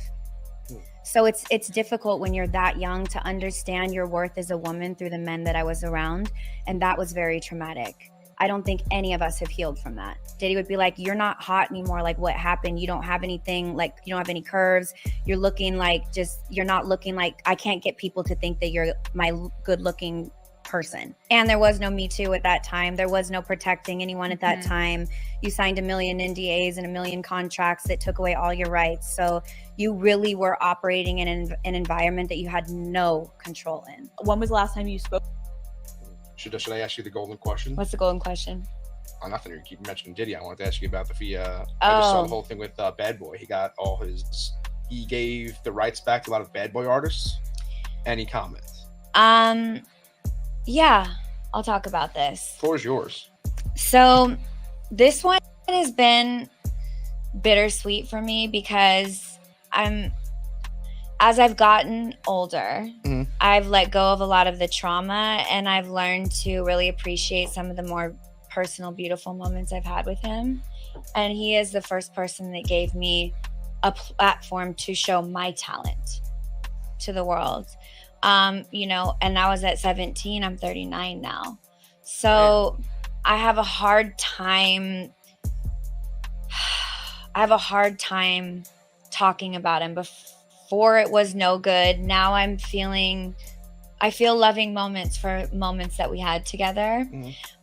So it's difficult when you're that young to understand your worth as a woman through the men that I was around. And that was very traumatic. I don't think any of us have healed from that. Diddy would be like, you're not hot anymore. Like, what happened? You don't have anything, like, you don't have any curves. You're looking like you're not looking like, I can't get people to think that you're my good looking person. And there was no Me Too at that time. There was no protecting anyone at that time. You signed a million NDAs and a million contracts that took away all your rights. So you really were operating in an environment that you had no control in. When was the last time you spoke? Should I ask you the golden question? What's the golden question? Oh, nothing. You keep mentioning Diddy. I wanted to ask you about I just saw the whole thing with Bad Boy. He gave the rights back to a lot of Bad Boy artists. Any comments? Yeah, I'll talk about this. The floor is yours. So this one has been bittersweet for me because as I've gotten older, I've let go of a lot of the trauma, and I've learned to really appreciate some of the more personal, beautiful moments I've had with him. And he is the first person that gave me a platform to show my talent to the world. You know, and I was at 17, I'm 39 now. So I have a hard time talking about him. Before it was no good. Now I feel loving moments for moments that we had together.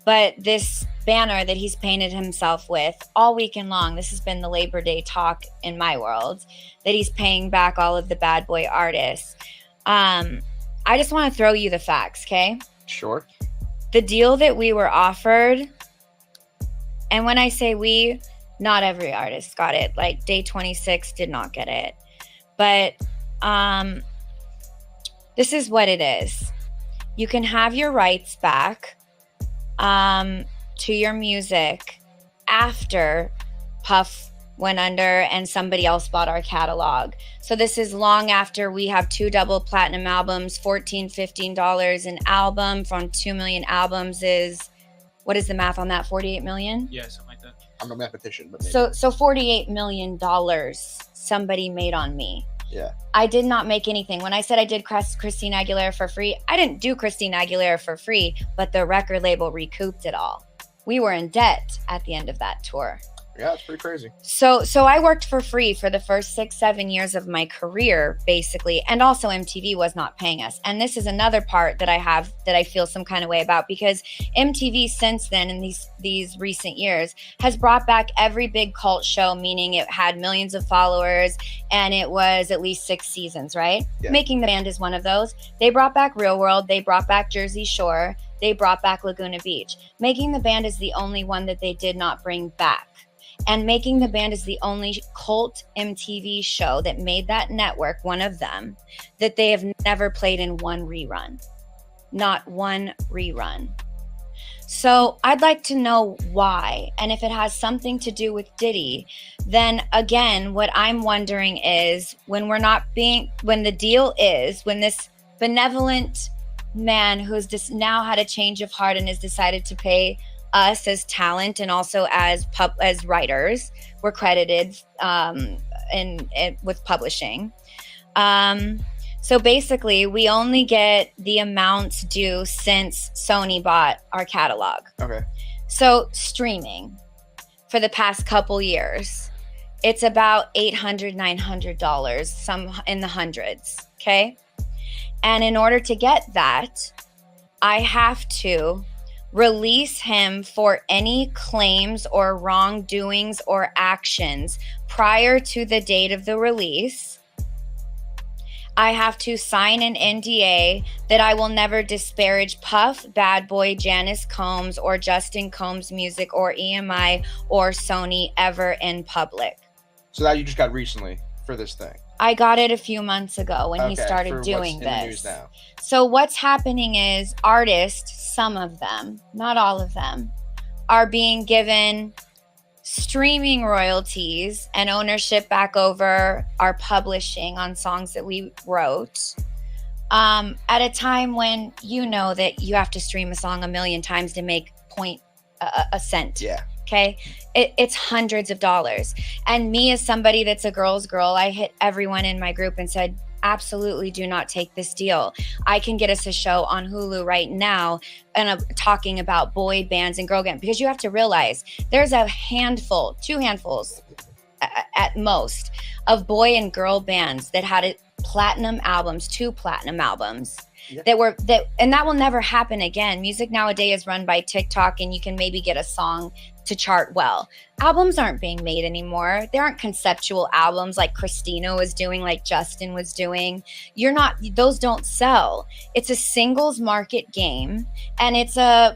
But this banner that he's painted himself with all weekend long, this has been the Labor Day talk in my world, that he's paying back all of the Bad Boy artists. I just want to throw you the facts, okay? Sure. The deal that we were offered, and when I say we, not every artist got it. Like Day 26 did not get it. But this is what it is. you can have your rights back to your music after Puff went under and somebody else bought our catalog. So this is long after we have 2 double platinum albums, $14, $15 an album from 2 million albums is, what is the math on that? 48 million? Yeah, something like that. I'm no mathematician, but maybe. So $48 million somebody made on me. Yeah. I did not make anything. When I said I did Christina Aguilera for free, I didn't do Christina Aguilera for free, but the record label recouped it all. We were in debt at the end of that tour. Yeah, it's pretty crazy. So I worked for free for the first 6-7 years of my career, basically. And also MTV was not paying us. And this is another part that I have that I feel some kind of way about, because MTV since then, in these recent years, has brought back every big cult show, meaning it had millions of followers and it was at least 6 seasons, right? Yeah. Making the Band is one of those. They brought back Real World. They brought back Jersey Shore. They brought back Laguna Beach. Making the Band is the only one that they did not bring back. And Making the Band is the only cult MTV show that made that network, one of them, that they have never played in one rerun. Not one rerun. So I'd like to know why. And if it has something to do with Diddy, then again, what I'm wondering is when the deal is, when this benevolent man who's just now had a change of heart and has decided to pay us as talent and also as writers, we're credited with publishing. So basically, we only get the amounts due since Sony bought our catalog. Okay. So streaming for the past couple years, it's about $800, $900, some in the hundreds. Okay. And in order to get that, I have to release him for any claims or wrongdoings or actions prior to the date of the release. I have to sign an NDA that I will never disparage Puff, Bad Boy, Janice Combs, or Justin Combs' music, or EMI, or Sony ever in public. So that you just got recently for this thing? I got it a few months ago when he started doing this. In the news now. So what's happening is artists, some of them, not all of them, are being given streaming royalties and ownership back over our publishing on songs that we wrote at a time when you know that you have to stream a song 1 million times to make a cent. Yeah. Okay. It's hundreds of dollars. And me, as somebody that's a girl's girl, I hit everyone in my group and said, absolutely do not take this deal. I can get us a show on Hulu right now and talking about boy bands and girl bands, because you have to realize there's a handful, 2 handfuls at most of boy and girl bands that had platinum albums, 2 platinum albums. Yeah. And that will never happen again. Music nowadays is run by TikTok, and you can maybe get a song to chart well. Albums aren't being made anymore. There aren't conceptual albums like Christina was doing, like Justin was doing. Those don't sell. It's a singles market game, and it's a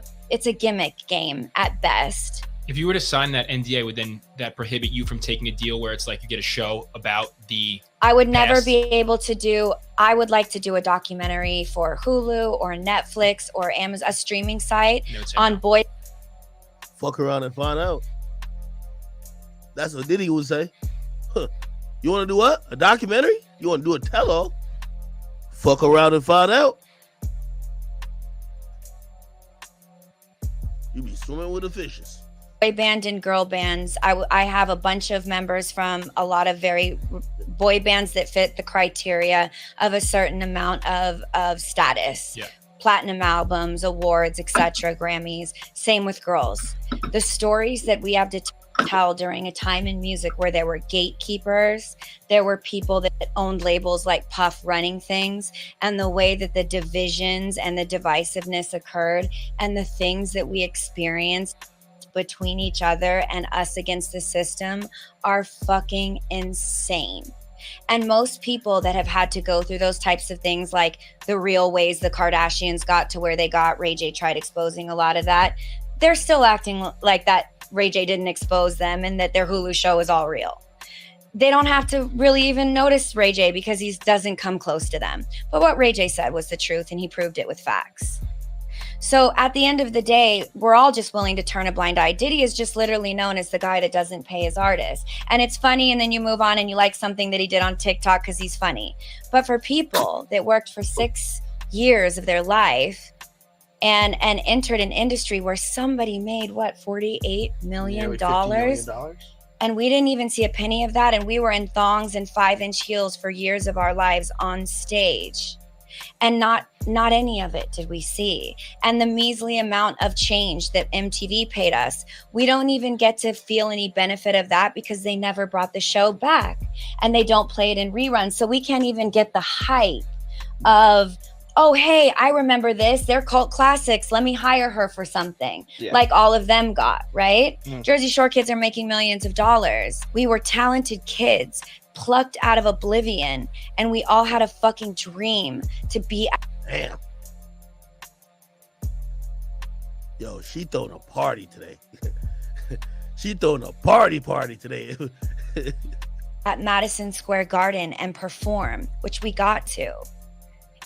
gimmick game at best. If you were to sign that NDA, would then that prohibit you from taking a deal where it's like you get a show about the I would never be able to do, I would like to do a documentary for Hulu or Netflix or Amazon, a streaming site on boy. Fuck around and find out. That's what Diddy would say. Huh. You want to do what? A documentary? You want to do a tell-all? Fuck around and find out. You be swimming with the fishes. Boy band and girl bands. I have a bunch of members from a lot of very boy bands that fit the criteria of a certain amount of status. Yeah. Platinum albums, awards, etc., Grammys. Same with girls. The stories that we have to tell during a time in music where there were gatekeepers, there were people that owned labels like Puff running things, and the way that the divisions and the divisiveness occurred, and the things that we experienced between each other and us against the system are fucking insane. And most people that have had to go through those types of things, like the real ways the Kardashians got to where they got, Ray J tried exposing a lot of that, they're still acting like that Ray J didn't expose them and that their Hulu show is all real. they don't have to really even notice Ray J because he doesn't come close to them. But what Ray J said was the truth, and he proved it with facts. So at the end of the day, we're all just willing to turn a blind eye. Diddy is just literally known as the guy that doesn't pay his artists. And it's funny, and then you move on and you like something that he did on TikTok because he's funny. But for people that worked for 6 years of their life and entered an industry where somebody made, what, $48 million? And we didn't even see a penny of that. And we were in thongs and 5-inch heels for years of our lives on stage. And not any of it did we see. And the measly amount of change that MTV paid us, we don't even get to feel any benefit of that because they never brought the show back and they don't play it in reruns. So we can't even get the hype of, oh, hey, I remember this. They're cult classics. Let me hire her for something. Like all of them got, right? Jersey Shore kids are making millions of dollars. We were talented kids plucked out of oblivion, and we all had a fucking dream to be. Damn. Yo, she throwing a party today. She throwing a party today. At Madison Square Garden and perform, which we got to.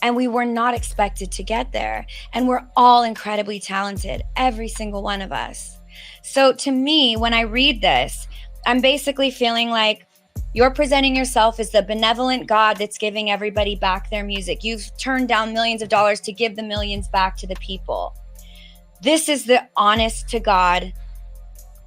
And we were not expected to get there. And we're all incredibly talented, every single one of us. So to me, when I read this, I'm basically feeling like you're presenting yourself as the benevolent God that's giving everybody back their music. You've turned down millions of dollars to give the millions back to the people. This is the honest to God.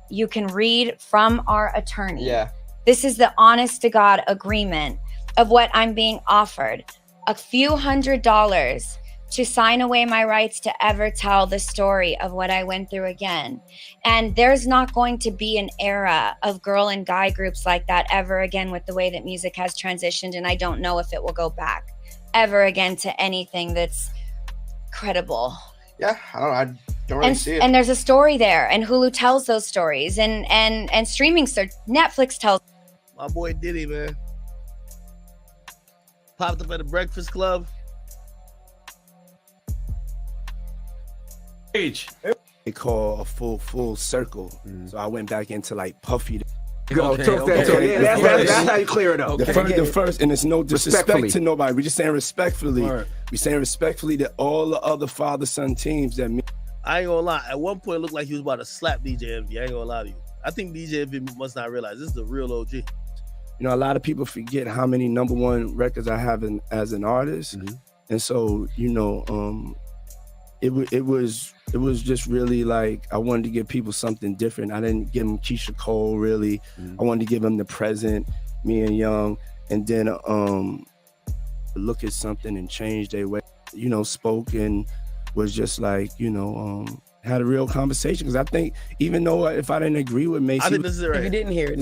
You can read from our attorney. Yeah. This is the honest to God agreement of what I'm being offered. A few $100s to sign away my rights to ever tell the story of what I went through again. And there's not going to be an era of girl and guy groups like that ever again with the way that music has transitioned. And I don't know if it will go back ever again to anything that's credible. Yeah, I don't really see it. And there's a story there, and Hulu tells those stories, and streaming Netflix tells. My boy Diddy, man. Popped up at the Breakfast Club. They call a full circle. So I went back into like Puffy. That's how you clear it up. The first, and it's no disrespect to nobody. We're just saying respectfully. We're saying respectfully that all the other father-son teams that I ain't gonna lie. At one point, it looked like he was about to slap DJ Envy. I ain't gonna lie to you. I think DJ Envy must not realize this is the real OG. You know, a lot of people forget how many #1 records I have as an artist, and so you know, it was just really like I wanted to give people something different. I didn't give them Keisha Cole really. I wanted to give them The Present, Me and Young, and then look at something and change their way. You know, spoken was just like, you know, had a real conversation, because I think even though if I didn't agree with Macy, I think this is right. If you didn't hear it,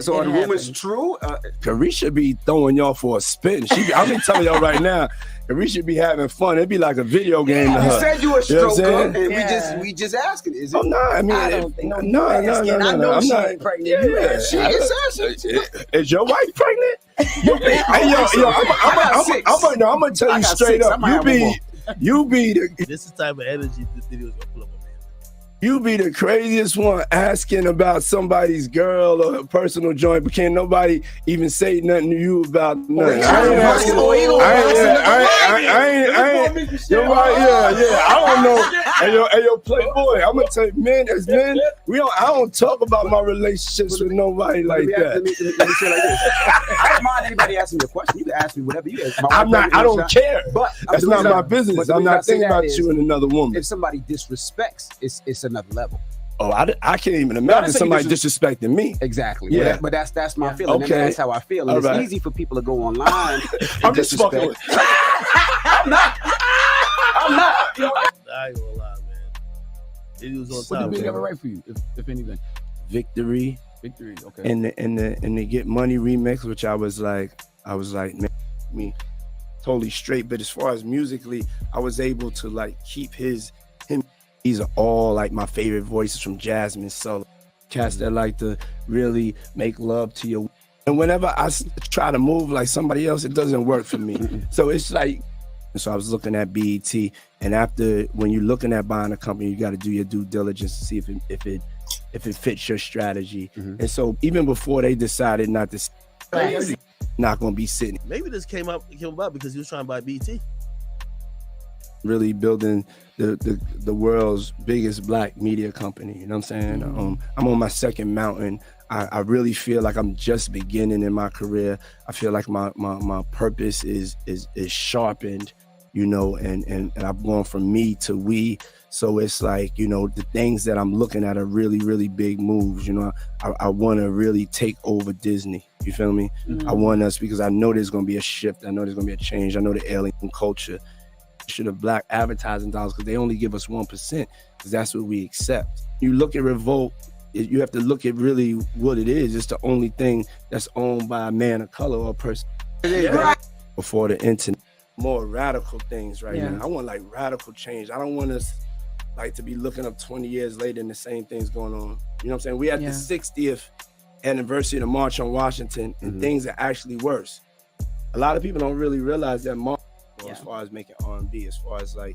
so are the rumors true? Carisha be throwing y'all for a spin. I'm gonna tell y'all right now, Carisha be having fun. It'd be like a video game to her. You said you a stroker, you know and we just asking. Is it? Oh no, I mean, I don't think no. I know I'm she not ain't pregnant. Yeah, She is. Is your wife pregnant? I'm gonna tell you straight up. You be the. This is the type of energy this video is gonna pull up on me. You be the craziest one asking about somebody's girl or a personal joint, but can't nobody even say nothing to you about nothing. I don't know. Hey, yo, Playboy, I'm gonna tell you, men, as men, I don't talk about my relationships with nobody like that. Let me say like this. I don't mind anybody asking me a question. You can ask me whatever you ask. I don't care. But that's not my business. I'm not thinking about you and another woman. If somebody disrespects, it's another level. Oh, I can't even imagine somebody disrespecting me. Exactly. Yeah. But that's my feeling. Okay. And that's how I feel. And it's easy for people to go online and I'm just fucking with. I'm not. I ain't gonna lie, man. It was on What top. did Big ever write for you, if anything? Victory. Okay. And the Get Money remix, which I was like, man, me totally straight. But as far as musically, I was able to like keep him. These are all like my favorite voices from Jasmine Sullivan. Cats that like to really make love to you. And whenever I try to move like somebody else, it doesn't work for me. So it's like, so I was looking at BET, and after, when you're looking at buying a company, you got to do your due diligence to see if it if it fits your strategy. And so even before they decided not to, not gonna be sitting. Maybe this came about because he was trying to buy BT. Really building the world's biggest black media company. You know what I'm saying? I'm on my second mountain. I really feel like I'm just beginning in my career. I feel like my purpose is sharpened, you know, and I've gone from me to we. So it's like, you know, the things that I'm looking at are really, really big moves. You know, I want to really take over Disney. You feel me? I want us, because I know there's going to be a shift. I know there's going to be a change. I know the alien culture should have black advertising dollars, because they only give us 1%, because that's what we accept. You look at Revolt, you have to look at really what it is. It's the only thing that's owned by a man of color or a person. Before the internet, more radical things right now. I want like radical change. I don't want us like to be looking up 20 years later and the same thing's going on. You know what I'm saying? We at the 60th anniversary of the March on Washington, and things are actually worse. A lot of people don't really realize that March, as far as making R&B, as far as like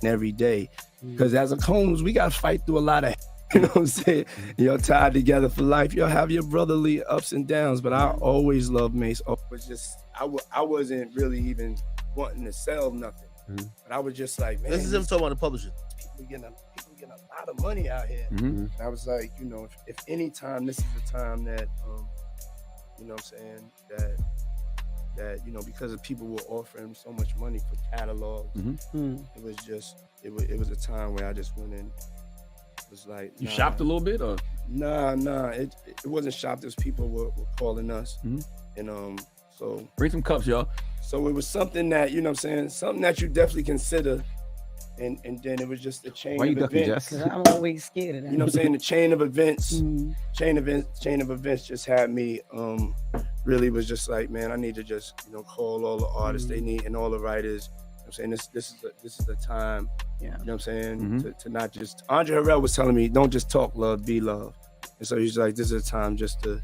every day, because as a Combs, we got to fight through a lot of, you know what I'm saying? You're tied together for life. You'll have your brotherly ups and downs, but I always loved Mace. It was just, I wasn't really even wanting to sell nothing, but I was just like, man, this is him talking about the publishing. People getting a lot of money out here. And I was like, you know, if any time, this is the time that, you know what I'm saying, that you know, because of people were offering so much money for catalogs, it was just, it was a time where I just went in. It was like, you shopped a little bit, or nah, it wasn't shopped. As people were calling us, and so bring some cups, y'all. So it was something that, you know what I'm saying, something that you definitely consider. And then it was just a chain of events. I'm always scared of that. You know what I'm saying? The chain of events, chain of events just had me, really was just like, man, I need to just, you know, call all the artists they need and all the writers. You know what I'm saying? This is the time, you know what I'm saying? To not just, Andre Harrell was telling me, don't just talk love, be love. And so he's like, this is a time just to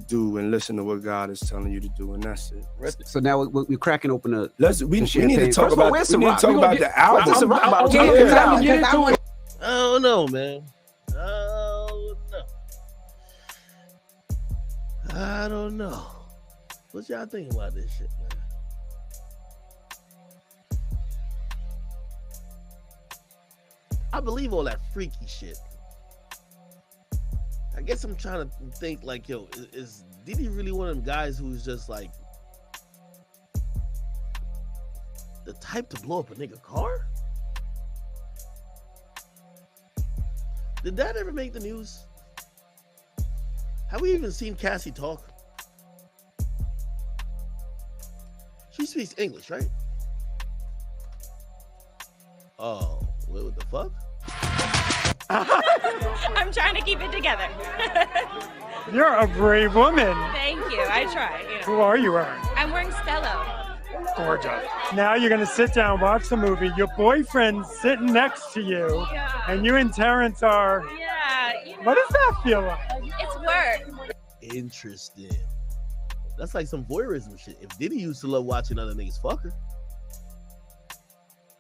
do and listen to what God is telling you to do, and that's it. So now we're cracking open a. We need to talk about the album. I don't know, man. I don't know. What y'all think about this shit, man? I believe all that freaky shit. I guess I'm trying to think like, yo, is DIDDY really one of them guys who's just like the type to blow up a nigga car? Did that ever make the news? Have we even seen Cassie talk? She speaks English, right? Oh, what the fuck? I'm trying to keep it together. You're a brave woman. Thank you. I try. You know. Who are you wearing? I'm wearing Stello. Gorgeous. Now you're going to sit down, watch the movie. Your boyfriend's sitting next to you, and you and Terrence are. Yeah. You know, what does that feel like? It's work. Interesting. That's like some voyeurism shit. If DIDDY used to love watching other niggas fuck her.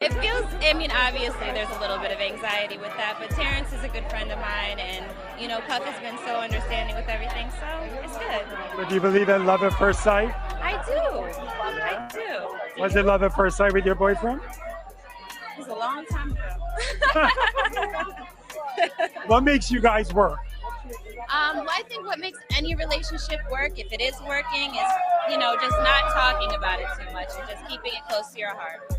It feels, I mean, obviously there's a little bit of anxiety with that, but Terrence is a good friend of mine, and, you know, Puff has been so understanding with everything, so it's good. But do you believe in love at first sight? I do. Was it love at first sight with your boyfriend? It was a long time ago. What makes you guys work? Well, I think what makes any relationship work, if it is working, is, you know, just not talking about it too much and just keeping it close to your heart.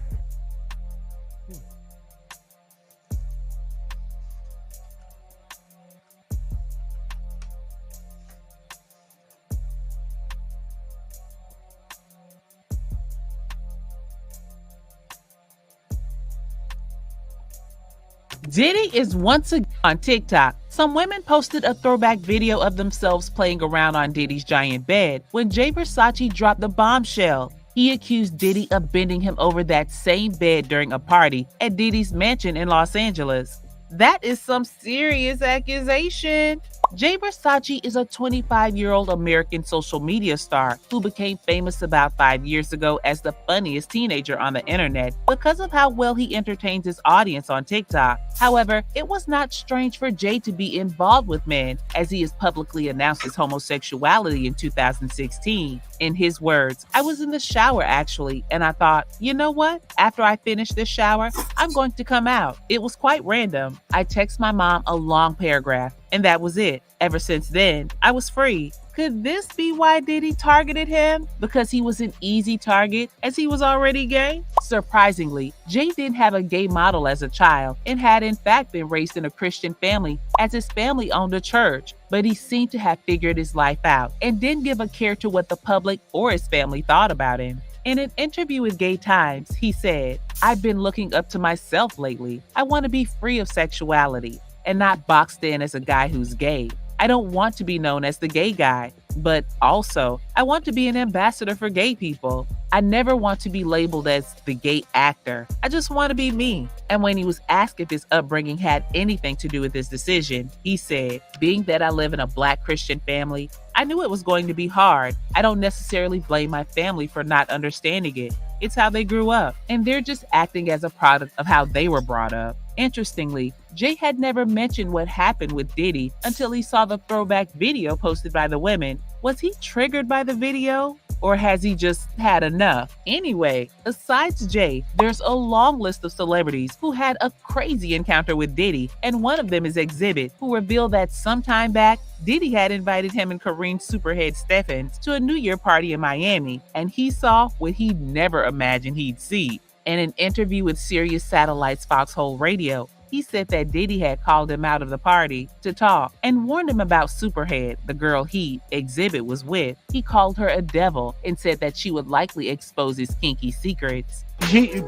Diddy is once again on TikTok. Some women posted a throwback video of themselves playing around on Diddy's giant bed when Jay Versace dropped the bombshell. He accused Diddy of bending him over that same bed during a party at Diddy's mansion in Los Angeles. That is some serious accusation. Jay Versace is a 25-year-old American social media star who became famous about 5 years ago as the funniest teenager on the internet because of how well he entertains his audience on TikTok. However, it was not strange for Jay to be involved with men, as he has publicly announced his homosexuality in 2016. In his words, "I was in the shower actually, and I thought, you know what? After I finish this shower, I'm going to come out. It was quite random. I text my mom a long paragraph, and that was it. Ever since then, I was free." Could this be why Diddy targeted him? Because he was an easy target, as he was already gay? Surprisingly, Jay didn't have a gay model as a child and had in fact been raised in a Christian family, as his family owned a church. But he seemed to have figured his life out and didn't give a care to what the public or his family thought about him. In an interview with Gay Times, he said, "I've been looking up to myself lately. I want to be free of sexuality and not boxed in as a guy who's gay. I don't want to be known as the gay guy, but also I want to be an ambassador for gay people. I never want to be labeled as the gay actor. I just want to be me." And when he was asked if his upbringing had anything to do with his decision, he said, "Being that I live in a Black Christian family, I knew it was going to be hard. I don't necessarily blame my family for not understanding it. It's how they grew up, and they're just acting as a product of how they were brought up." Interestingly, Jay had never mentioned what happened with Diddy until he saw the throwback video posted by the women. Was he triggered by the video? Or has he just had enough? Anyway, besides Jay, there's a long list of celebrities who had a crazy encounter with Diddy, and one of them is Exhibit, who revealed that sometime back, Diddy had invited him and Kareem Superhead Steffens to a New Year party in Miami, and he saw what he'd never imagined he'd see. In an interview with Sirius Satellite's Foxhole Radio, he said that Diddy had called him out of the party to talk and warned him about Superhead, the girl he, Exhibit, was with. He called her a devil and said that she would likely expose his kinky secrets.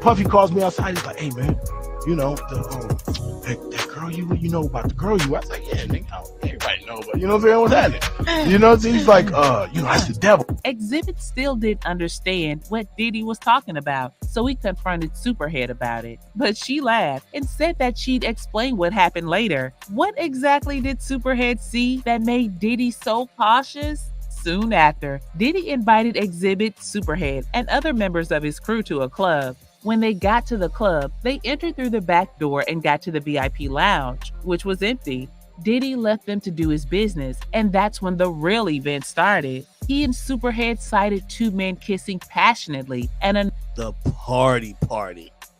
Puffy calls me outside. He's like, "Hey man, you know that girl you know about the girl you." I was like, "Yeah, nigga, everybody know, but you know what I'm saying? What's happening?" You know, so he's like, "That's the devil." Exhibit still didn't understand what Diddy was talking about, so he confronted Superhead about it. But she laughed and said that she'd explain what happened later. What exactly did Superhead see that made Diddy so cautious? Soon after, Diddy invited Exhibit, Superhead, and other members of his crew to a club. When they got to the club, they entered through the back door and got to the VIP lounge, which was empty. Diddy left them to do his business, and that's when the real event started. He and Superhead sighted two men kissing passionately and the party.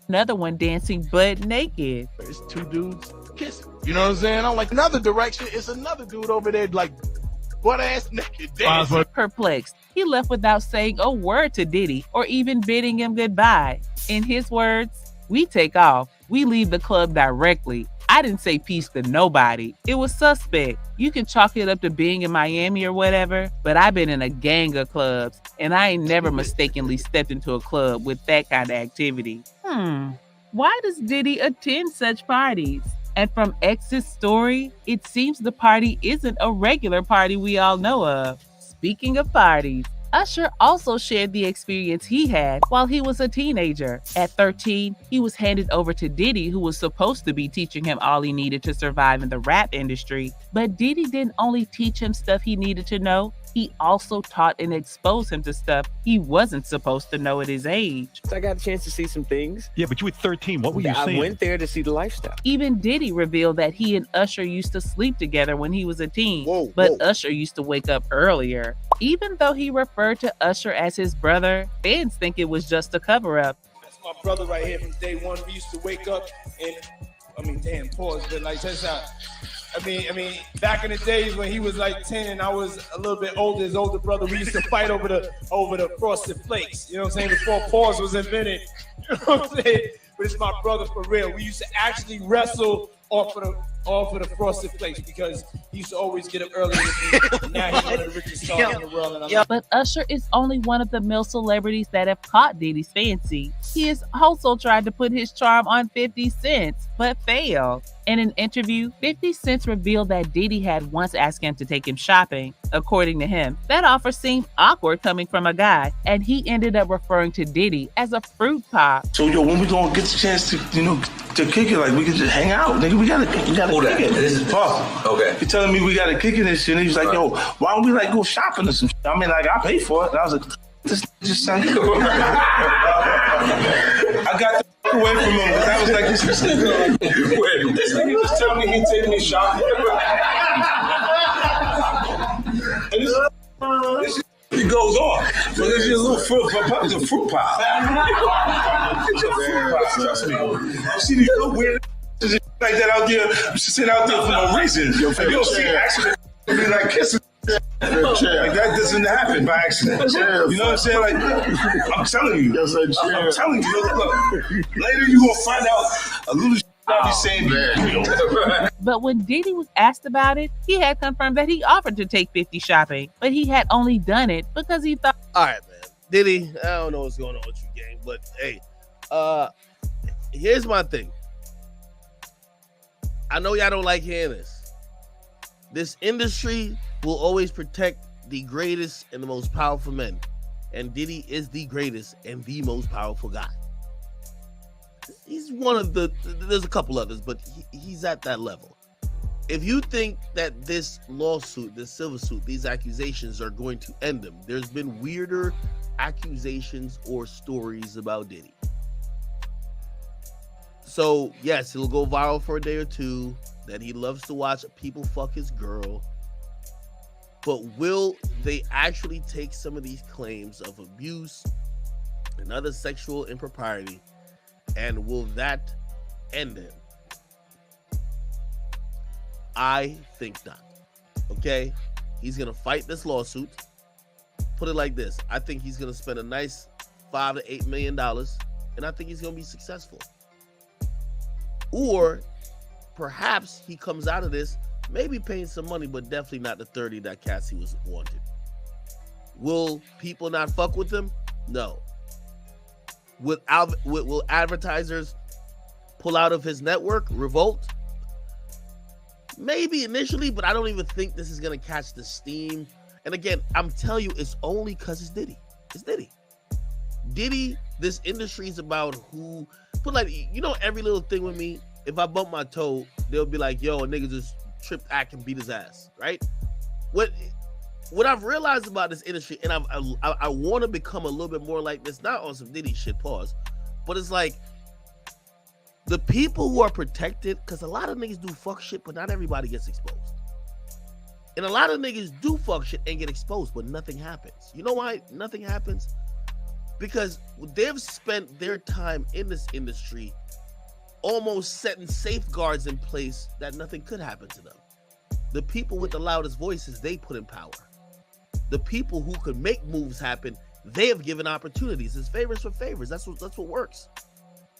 Another one dancing butt naked. It's two dudes kissing. You know what I'm saying? I'm like, another direction, it's another dude over there like butt ass naked dancing. Perplexed, he left without saying a word to Diddy or even bidding him goodbye. In his words, "We take off. We leave the club directly. I didn't say peace to nobody. It was suspect. You can chalk it up to being in Miami or whatever, but I've been in a gang of clubs, and I ain't never mistakenly stepped into a club with that kind of activity." Why does Diddy attend such parties? And from X's story, it seems the party isn't a regular party we all know of. Speaking of parties, Usher also shared the experience he had while he was a teenager. At 13, he was handed over to Diddy, who was supposed to be teaching him all he needed to survive in the rap industry. But Diddy didn't only teach him stuff he needed to know, he also taught and exposed him to stuff he wasn't supposed to know at his age. So I got a chance to see some things. Yeah, but you were 13. What were you seeing? I went there to see the lifestyle. Even Diddy revealed that he and Usher used to sleep together when he was a teen, but Usher used to wake up earlier. Even though he referred to Usher as his brother, fans think it was just a cover-up. That's my brother right here from day one. We used to wake up and, pause, but like, that's how. Back in the days when he was like 10 and I was a little bit older, his older brother, we used to fight over the frosted flakes. You know what I'm saying? Before pause was invented. You know what I'm saying? But it's my brother for real. We used to actually wrestle off of the frosted flakes because he used to always get up early with me. Now he's one of the richest stars in the world. But Usher is only one of the male celebrities that have caught Diddy's fancy. He has also tried to put his charm on 50 Cent, but failed. In an interview, 50 Cent revealed that Diddy had once asked him to take him shopping. According to him, that offer seemed awkward coming from a guy, and he ended up referring to Diddy as a fruit pop. So when we gonna get the chance to, to kick it, like we can just hang out, nigga. We gotta Who that? This is Puff. Okay. He telling me we got to kick in this shit. And he was like, yo, why don't we like go shopping or some shit? I mean, like, I pay for it. And I was like, this just saying. I got the away from him because I was like, this nigga just tell me he take me shopping. It goes on. So there's your little fruit pop. It's a fruit pop. It's a fruit pop. Trust me. You see these little weird like that out there, sit out there for no reason. You don't see accident. Be like kissing. Like that doesn't happen by accident. You know what I'm saying? Like I'm telling you. I'm telling you. Look. Later you gonna find out a little shit I'll be saying. But when Diddy was asked about it, he had confirmed that he offered to take 50 shopping, but he had only done it because he thought. All right, man. Diddy, I don't know what's going on with you, gang, but hey, here's my thing. I know y'all don't like hearing this. This industry will always protect the greatest and the most powerful men. And Diddy is the greatest and the most powerful guy. He's one of there's a couple others, but he's at that level. If you think that this lawsuit, this civil suit, these accusations are going to end him, there's been weirder accusations or stories about Diddy. So, yes, it'll go viral for a day or two that he loves to watch people fuck his girl. But will they actually take some of these claims of abuse and other sexual impropriety, and will that end him? I think not. Okay? He's going to fight this lawsuit. Put it like this. I think he's going to spend a nice $5 to $8 million, and I think he's going to be successful. Or perhaps he comes out of this maybe paying some money, but definitely not the 30 that Cassie was wanted. Will people not fuck with him? No. Will advertisers pull out of his network, revolt? Maybe initially, but I don't even think this is going to catch the steam. And again, I'm telling you, it's only because it's Diddy. It's Diddy. Diddy, this industry is about who... But like, you know, every little thing with me, if I bump my toe, they'll be like, yo, a nigga just tripped Ack and beat his ass, right? What I've realized about this industry, and I want to become a little bit more like this, not on some Diddy shit, pause, but it's like, the people who are protected, because a lot of niggas do fuck shit, but not everybody gets exposed. And a lot of niggas do fuck shit and get exposed, but nothing happens. You know why nothing happens? Because they've spent their time in this industry almost setting safeguards in place that nothing could happen to them. The people with the loudest voices, they put in power. The people who could make moves happen, they have given opportunities. It's favors for favors. That's what works.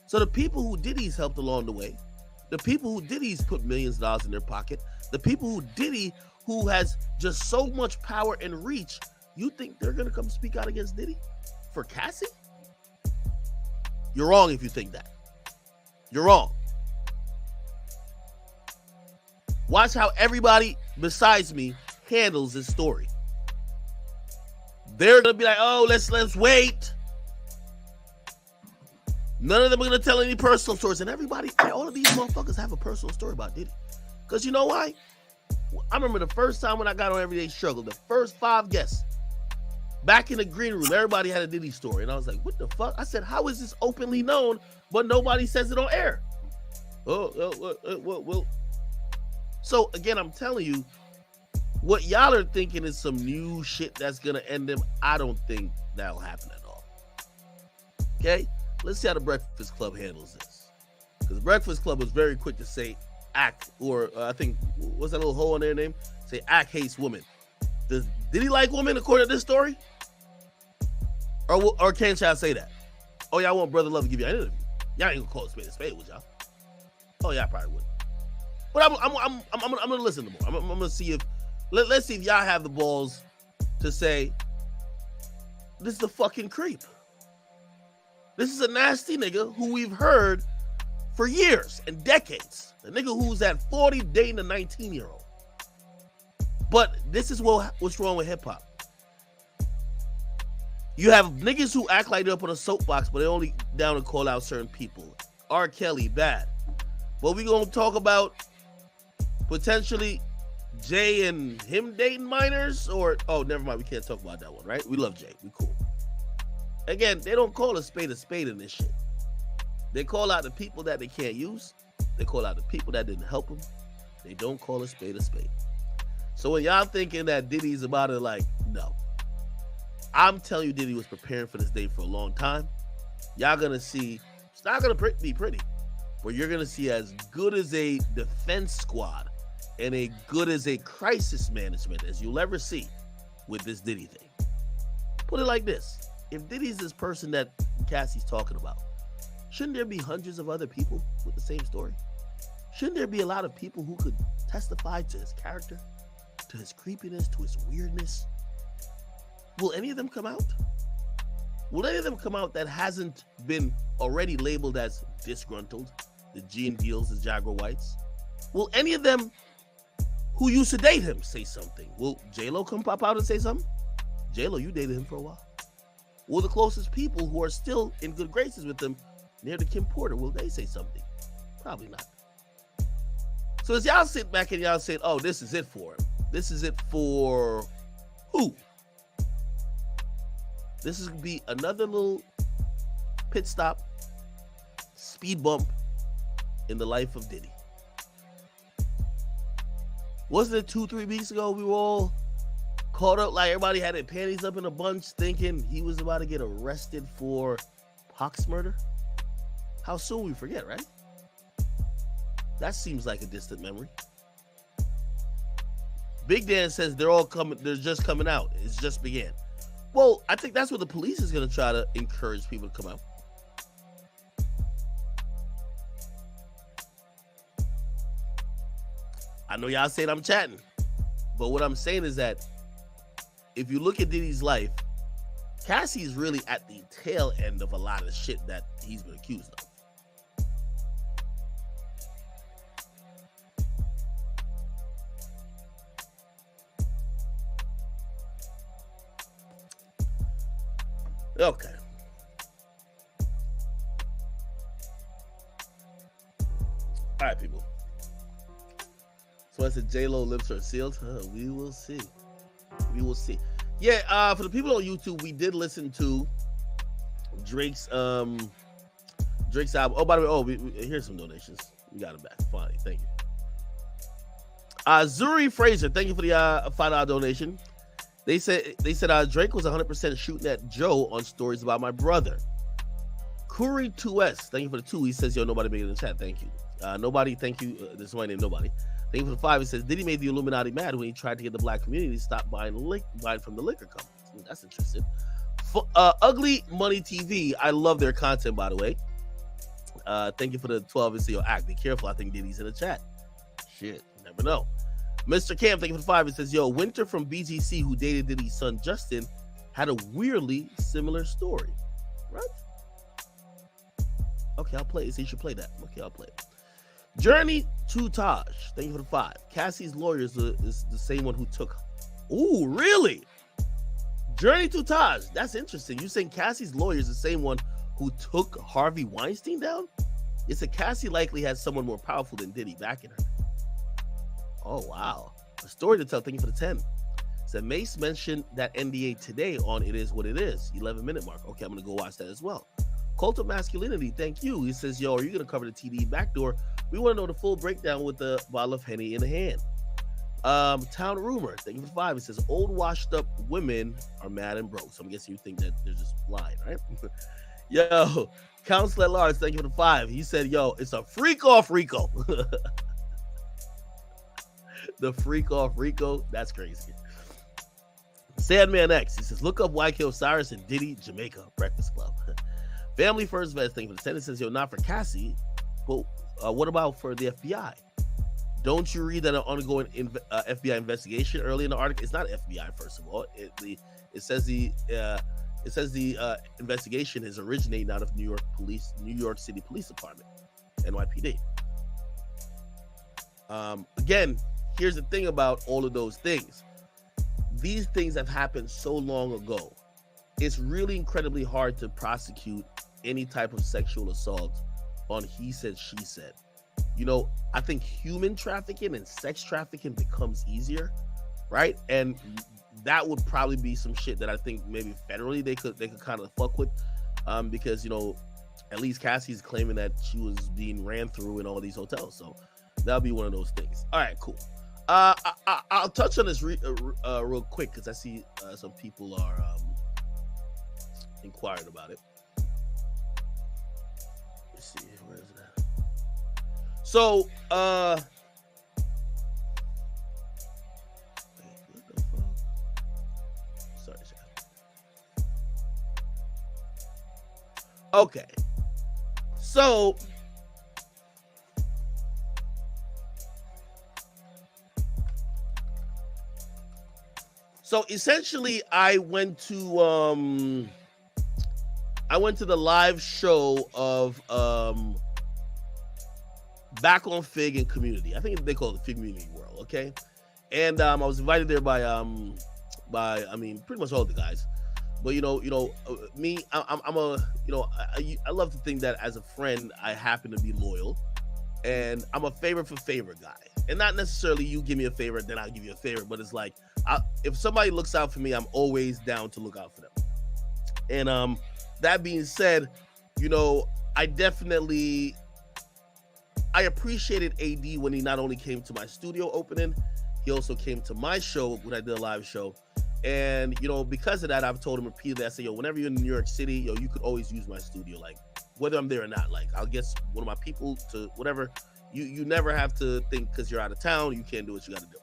So the people who Diddy's helped along the way, the people who Diddy's put millions of dollars in their pocket, the people who Diddy, who has just so much power and reach, you think they're going to come speak out against Diddy? For Cassie? You're wrong if you think that. You're wrong. Watch how everybody besides me handles this story. They're gonna be like, oh, let's wait. None of them are gonna tell any personal stories. And everybody, all of these motherfuckers have a personal story about Diddy. Because you know why? I remember the first time when I got on Everyday Struggle, the first 5 guests. Back in the green room, everybody had a Diddy story. And I was like, what the fuck? I said, how is this openly known, but nobody says it on air? Well. So, again, I'm telling you, what y'all are thinking is some new shit that's going to end him. I don't think that'll happen at all. Okay? Let's see how the Breakfast Club handles this. Because the Breakfast Club was very quick to say, Ack, or I think, what's that little hole in their name? Say, Ack hates women. Did he like women according to this story? Or can't y'all say that? Oh, y'all want Brother Love to give you an interview. Y'all ain't gonna call a spade, would y'all? Oh, y'all probably wouldn't. But I'm gonna listen to more. I'm gonna see if let's see if y'all have the balls to say this is a fucking creep. This is a nasty nigga who we've heard for years and decades. A nigga who's at 40 dating a 19-year-old. But this is what's wrong with hip hop. You have niggas who act like they're up on a soapbox, but they're only down to call out certain people. R. Kelly, bad. But we gonna talk about potentially Jay and him dating minors, or never mind, we can't talk about that one, right? We love Jay, we cool. Again, they don't call a spade in this shit. They call out the people that they can't use. They call out the people that didn't help them. They don't call a spade. So when y'all thinking that Diddy's about it, like, no. I'm telling you, Diddy was preparing for this day for a long time. Y'all gonna see, it's not gonna be pretty, but you're gonna see as good as a defense squad and a good as a crisis management as you'll ever see with this Diddy thing. Put it like this. If Diddy's this person that Cassie's talking about, shouldn't there be hundreds of other people with the same story? Shouldn't there be a lot of people who could testify to his character, to his creepiness, to his weirdness? Will any of them come out? Will any of them come out that hasn't been already labeled as disgruntled, the G and deals, the Jaguar Whites? Will any of them who used to date him say something? Will J-Lo come pop out and say something? J-Lo, you dated him for a while. Will the closest people who are still in good graces with him, near to Kim Porter, will they say something? Probably not. So as y'all sit back and y'all say, oh, this is it for him. This is it for who? This is going to be another little pit stop, speed bump in the life of Diddy. Wasn't it 2-3 weeks ago we were all caught up, like everybody had their panties up in a bunch thinking he was about to get arrested for Pac's murder? How soon we forget, right? That seems like a distant memory. Big Dan says they're just coming out. It's just began. Well, I think that's what the police is going to try to encourage people to come out. I know y'all saying I'm chatting, but what I'm saying is that if you look at Diddy's life, Cassie's really at the tail end of a lot of shit that he's been accused of. Okay. All right, people. So I said J-Lo lips are sealed. We will see. We will see. Yeah, for the people on YouTube, we did listen to Drake's album. Oh, by the way, here's some donations. We got it back. Fine, thank you. Zuri Fraser, thank you for the $5 donation. They said Drake was 100% shooting at Joe on stories about my brother. Curry 2S, thank you for the 2. He says, yo, nobody made it in the chat. Thank you. Nobody, thank you. This is my name, nobody. Thank you for the 5. He says, Diddy made the Illuminati mad when he tried to get the black community to stop buying from the liquor companies. That's interesting. Ugly Money TV, I love their content, by the way. Thank you for the 12 and CEO act. Be careful. I think Diddy's in the chat. Shit, you never know. Mr. Cam, thank you for the 5. It says, yo, Winter from BGC, who dated Diddy's son Justin, had a weirdly similar story. Right? Okay, I'll play it. So you should play that. Okay, I'll play it. Journey to Taj, thank you for the 5. Cassie's lawyer is the same one who took. Ooh, really? Journey to Taj. That's interesting. You saying Cassie's lawyer is the same one who took Harvey Weinstein down? It's that Cassie likely has someone more powerful than Diddy backing her. Oh, wow. A story to tell. Thank you for the 10. So Mace mentioned that NDA today on It Is What It Is, 11-minute mark. Okay, I'm going to go watch that as well. Cult of Masculinity, thank you. He says, yo, are you going to cover the TD backdoor? We want to know the full breakdown with the bottle of Henny in the hand. Town Rumor, thank you for 5. It says, old washed up women are mad and broke. So I'm guessing you think that they're just lying, right? Yo, Counselor Lars, thank you for the 5. He said, yo, it's a freak off Rico. The freak off Rico, that's crazy. Sandman X, he says, look up YK Osiris and Diddy, Jamaica, Breakfast Club. Family First Vest, thank you for the 10. It says, yo, not for Cassie, but what about for the FBI? Don't you read that an ongoing FBI investigation early in the article? It's not FBI, first of all. It says the investigation is originating out of New York City Police Department, NYPD. Again, here's the thing about all of those things. These things have happened so long ago. It's really incredibly hard to prosecute any type of sexual assault on he said, she said. I think human trafficking and sex trafficking becomes easier, right? And that would probably be some shit that I think maybe federally they could kind of fuck with, because at least Cassie's claiming that she was being ran through in all these hotels, so that'll be one of those things. All right, cool. I'll touch on this real quick because I see some people are inquiring about it. Let's see, where is it at? So, what the fuck? Sorry, chat. Okay. So essentially, I went to the live show of Back on Fig and Community. I think they call it the Fig Community World, okay? And I was invited there by pretty much all the guys. But me, I'm a I love to think that as a friend I happen to be loyal, and I'm a favor for favor guy. And not necessarily you give me a favor, then I'll give you a favor, but it's like if somebody looks out for me, I'm always down to look out for them. And that being said, I appreciated AD when he not only came to my studio opening, he also came to my show when I did a live show. And because of that, I've told him repeatedly, I say, whenever you're in New York City, you could always use my studio, like whether I'm there or not. Like I'll get one of my people to whatever. You never have to think because you're out of town, you can't do what you got to do.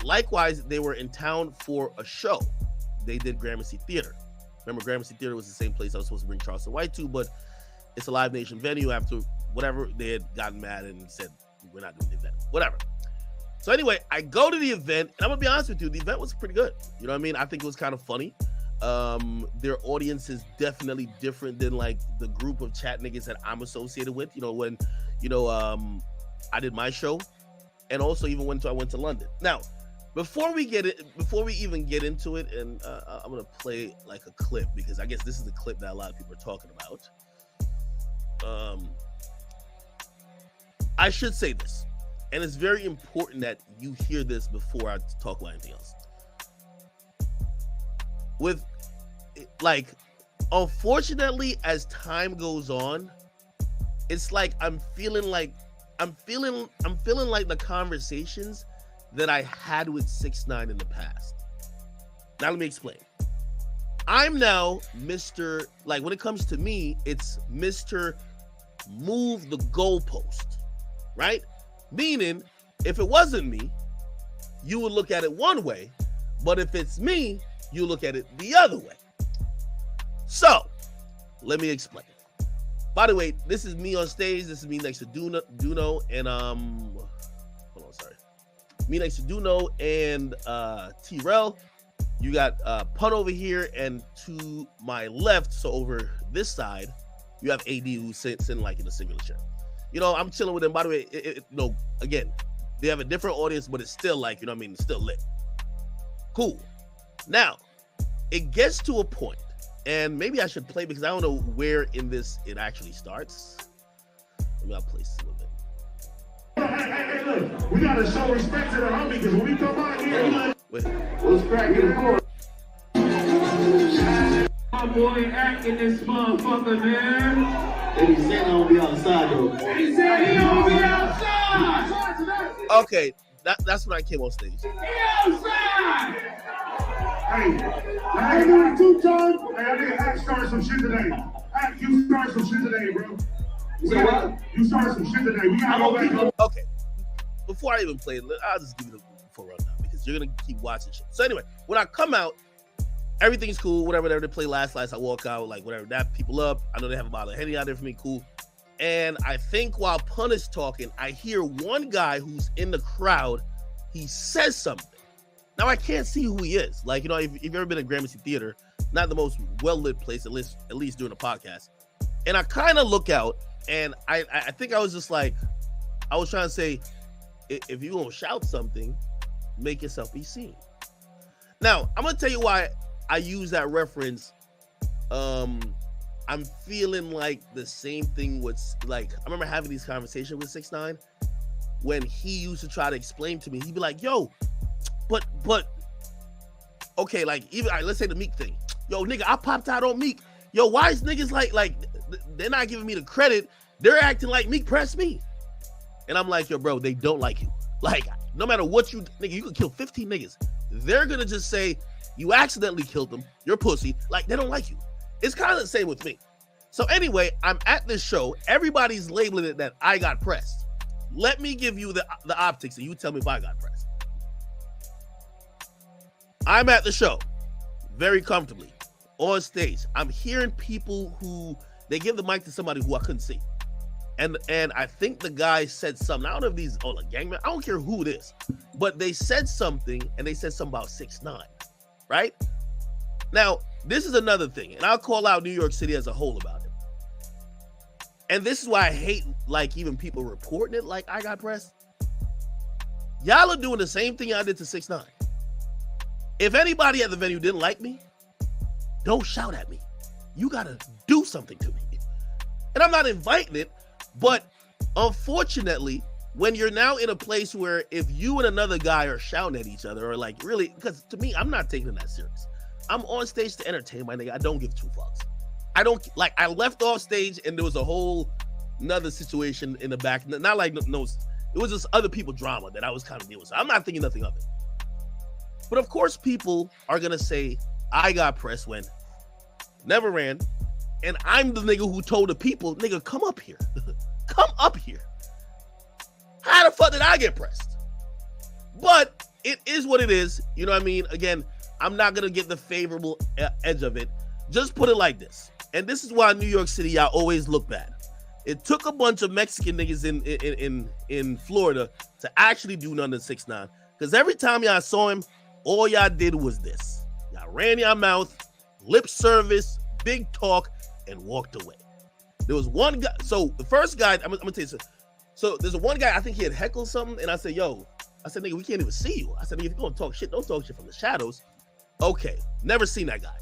Likewise, they were in town for a show. They did Gramercy Theater. Remember, Gramercy Theater was the same place I was supposed to bring Charleston White to, but it's a Live Nation venue. After whatever, they had gotten mad and said, we're not doing the event. Whatever. So anyway, I go to the event, and I'm going to be honest with you, the event was pretty good. You know what I mean? I think it was kind of funny. Their audience is definitely different than like the group of chat niggas that I'm associated with. When I did my show, and also even when I went to London. Now, before we even get into it, and I'm gonna play like a clip because I guess this is the clip that a lot of people are talking about. I should say this, and it's very important that you hear this before I talk about anything else. Unfortunately, as time goes on, it's like I'm feeling like the conversations that I had with 6ix9ine in the past. Now let me explain. I'm now Mr. Like when it comes to me, it's Mr. Move the goalpost, right? Meaning, if it wasn't me, you would look at it one way, but if it's me, you look at it the other way. So, let me explain. By the way, this is me on stage. This is me next to Duno and me next to Duno and T-Rel. You got Pun over here, and to my left, so over this side, you have AD who's sitting like in a singular chair. I'm chilling with them. By the way, again, they have a different audience, but it's still like, it's still lit. Cool. Now, it gets to a point, and maybe I should play because I don't know where in this it actually starts. Maybe I'll play this a little bit. Hey, look, we gotta show respect to the homie because when we come out here, what's cracking the court? My boy acting this motherfucker, man. And he said I don't be outside though. He said he don't be outside. Okay, that's when I came on stage. He outside. Hey, I ain't doing it 2 times. Hey, I think Act started some shit today. Act, you started some shit today, bro. So what? You started some shit today. We gotta go back. Okay. Before I even play it, I'll just give you the full rundown because you're gonna keep watching shit. So anyway, when I come out, everything's cool. Whatever they play last, I walk out, like whatever, that people up. I know they have a bottle of Henny out there for me, cool. And I think while Pun is talking, I hear one guy who's in the crowd, he says something. Now I can't see who he is. Like, if you've ever been in Gramercy Theater, not the most well-lit place, at least during the podcast. And I kind of look out, and I think I was just like, I was trying to say, if you're going to shout something, make yourself be seen. Now, I'm going to tell you why I use that reference I'm feeling like the same thing was like, I remember having these conversations with 6ix9ine when he used to try to explain to me, he'd be like, yo, but okay, like even let's say the Meek thing. Yo, nigga, I popped out on Meek. Yo, why is niggas like they're not giving me the credit? They're acting like Meek pressed me. And I'm like, yo, bro, they don't like you. Like, no matter what you could kill 15 niggas. They're gonna just say you accidentally killed them. You're pussy. Like, they don't like you. It's kind of the same with me. So anyway, I'm at this show. Everybody's labeling it that I got pressed. Let me give you the optics and you tell me if I got pressed. I'm at the show very comfortably on stage. I'm hearing people who they give the mic to somebody who I couldn't see. And I think the guy said something. I don't know if these like gangman. I don't care who it is. But they said something and they said something about 6ix9ine, right? Now, this is another thing, and I'll call out New York City as a whole about it. And this is why I hate like even people reporting it like I got pressed. Y'all are doing the same thing I did to 6ix9ine. If anybody at the venue didn't like me, don't shout at me. You gotta do something to me. And I'm not inviting it, but unfortunately, when you're now in a place where if you and another guy are shouting at each other or like really, because to me, I'm not taking that serious. I'm on stage to entertain my nigga. I don't give two fucks. I don't like. I left off stage and there was a whole another situation in the back. Not like no, it was just other people drama that I was kind of dealing with. So I'm not thinking nothing of it. But of course, people are gonna say I got pressed when never ran, and I'm the nigga who told the people, nigga, come up here, come up here. How the fuck did I get pressed? But it is what it is. You know what I mean? Again, I'm not going to get the favorable edge of it. Just put it like this. And this is why New York City, y'all always look bad. It took a bunch of Mexican niggas in Florida to actually do nothing to 6ix9ine. Because every time y'all saw him, all y'all did was this. Y'all ran your mouth, lip service, big talk, and walked away. There was one guy. So the first guy, I'm going to tell you something. So there's one guy, I think he had heckled something. And I said, yo, nigga, we can't even see you. I said, nigga, if you're going to talk shit, don't talk shit from the shadows. Okay, never seen that guy.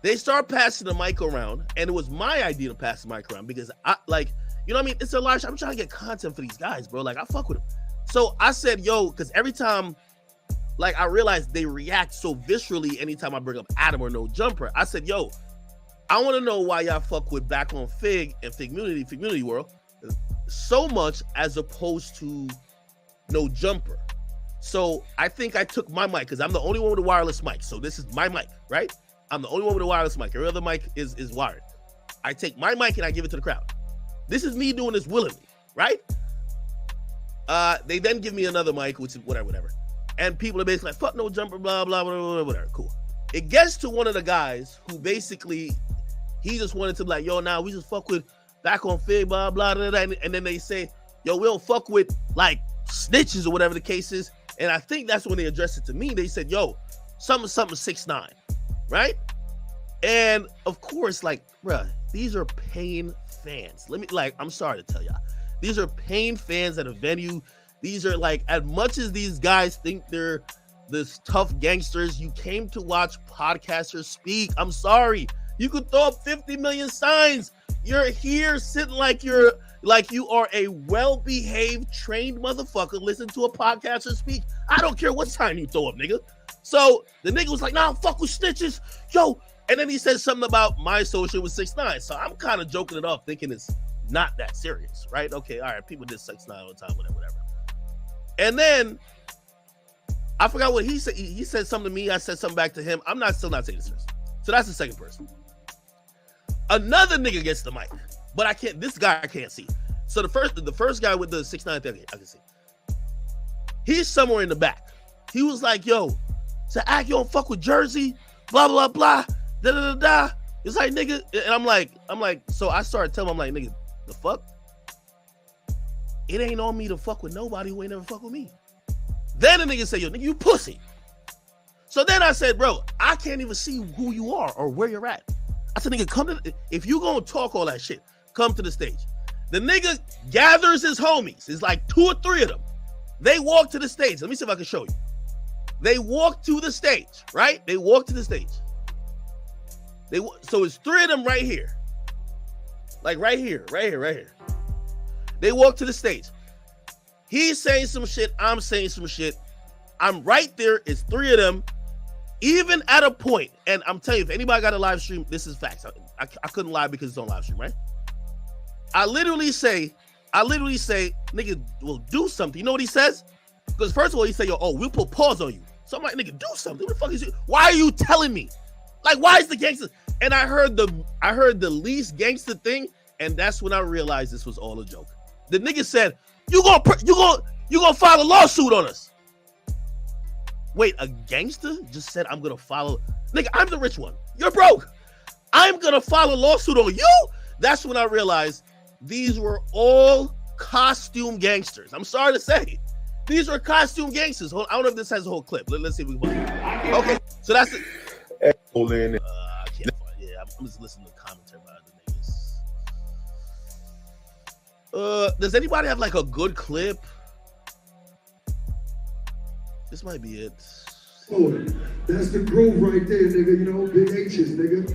They start passing the mic around, and it was my idea to pass the mic around because I like, you know what I mean? It's a large, I'm trying to get content for these guys, bro. Like, I fuck with them. So I said, yo, because every time, like, I realized they react so viscerally anytime I bring up Adam or No Jumper. I said, yo, I want to know why y'all fuck with Back on Fig and Figmunity World so much as opposed to No Jumper. So I think I took my mic because I'm the only one with a wireless mic. So this is my mic, right? I'm the only one with a wireless mic. Every other mic is wired. I take my mic and I give it to the crowd. This is me doing this willingly, right? They then give me another mic, which is whatever. And people are basically like, fuck No Jumper, blah, blah, blah, whatever. Cool. It gets to one of the guys who basically, he just wanted to be like, yo, nah, we just fuck with Back on Fig, blah, blah, blah, blah. And then they say, yo, we don't fuck with like snitches or whatever the case is. And I think that's when they addressed it to me. They said, yo, something 6ix9ine, right? And of course, like, bruh, these are paying fans. I'm sorry to tell y'all. These are paying fans at a venue. These are like, as much as these guys think they're this tough gangsters, you came to watch podcasters speak. I'm sorry. You could throw up 50 million signs. You're here sitting like you are a well-behaved, trained motherfucker. Listen to a podcaster speak. I don't care what sign you throw up, nigga. So the nigga was like, nah, fuck with snitches. Yo. And then he said something about my associate with 6ix9ine. So I'm kind of joking it off, thinking it's not that serious, right? Okay, all right, people did 6ix9ine all the time, whatever. And then I forgot what he said. He said something to me. I said something back to him. I'm still not taking it serious. So that's the second person. Another nigga gets the mic, but this guy I can't see. So the first guy with the 6ix9ine thing, I can see. He's somewhere in the back. He was like, yo, so act, you don't fuck with Jersey, blah, blah, blah, da, da, da, da. It's like, nigga, and I'm like, so I started telling him, I'm like, nigga, the fuck? It ain't on me to fuck with nobody who ain't never fuck with me. Then the nigga said, yo, nigga, you pussy. So then I said, bro, I can't even see who you are or where you're at. I said, nigga, if you gonna talk all that shit, come to the stage. The nigga gathers his homies. It's like 2 or 3 of them. They walk to the stage. Let me see if I can show you. They walk to the stage, right? They walk to the stage. So it's 3 of them right here. Like right here. They walk to the stage. He's saying some shit. I'm saying some shit. I'm right there. It's three of them. Even at a point, and I'm telling you, if anybody got a live stream, this is facts. I couldn't lie because it's on live stream, right? I literally say, nigga, well, do something. You know what he says? Because first of all, he say, yo, we'll put pause on you. So I'm like, nigga, do something. What the fuck is you? Why are you telling me? Like, why is the gangster? And I heard the least gangster thing, and that's when I realized this was all a joke. The nigga said, you gonna file a lawsuit on us. Wait, a gangster just said I'm gonna follow. Nigga, I'm the rich one. You're broke. I'm gonna file a lawsuit on you. That's when I realized these were all costume gangsters. I'm sorry to say, these were costume gangsters. I don't know if this has a whole clip. Let's see if we can find it. Okay, so that's it. I can't find it. Yeah, I'm just listening to the commentary about the niggas. Does anybody have like a good clip? This might be it. That's the groove right there, nigga. You know, big H's, nigga.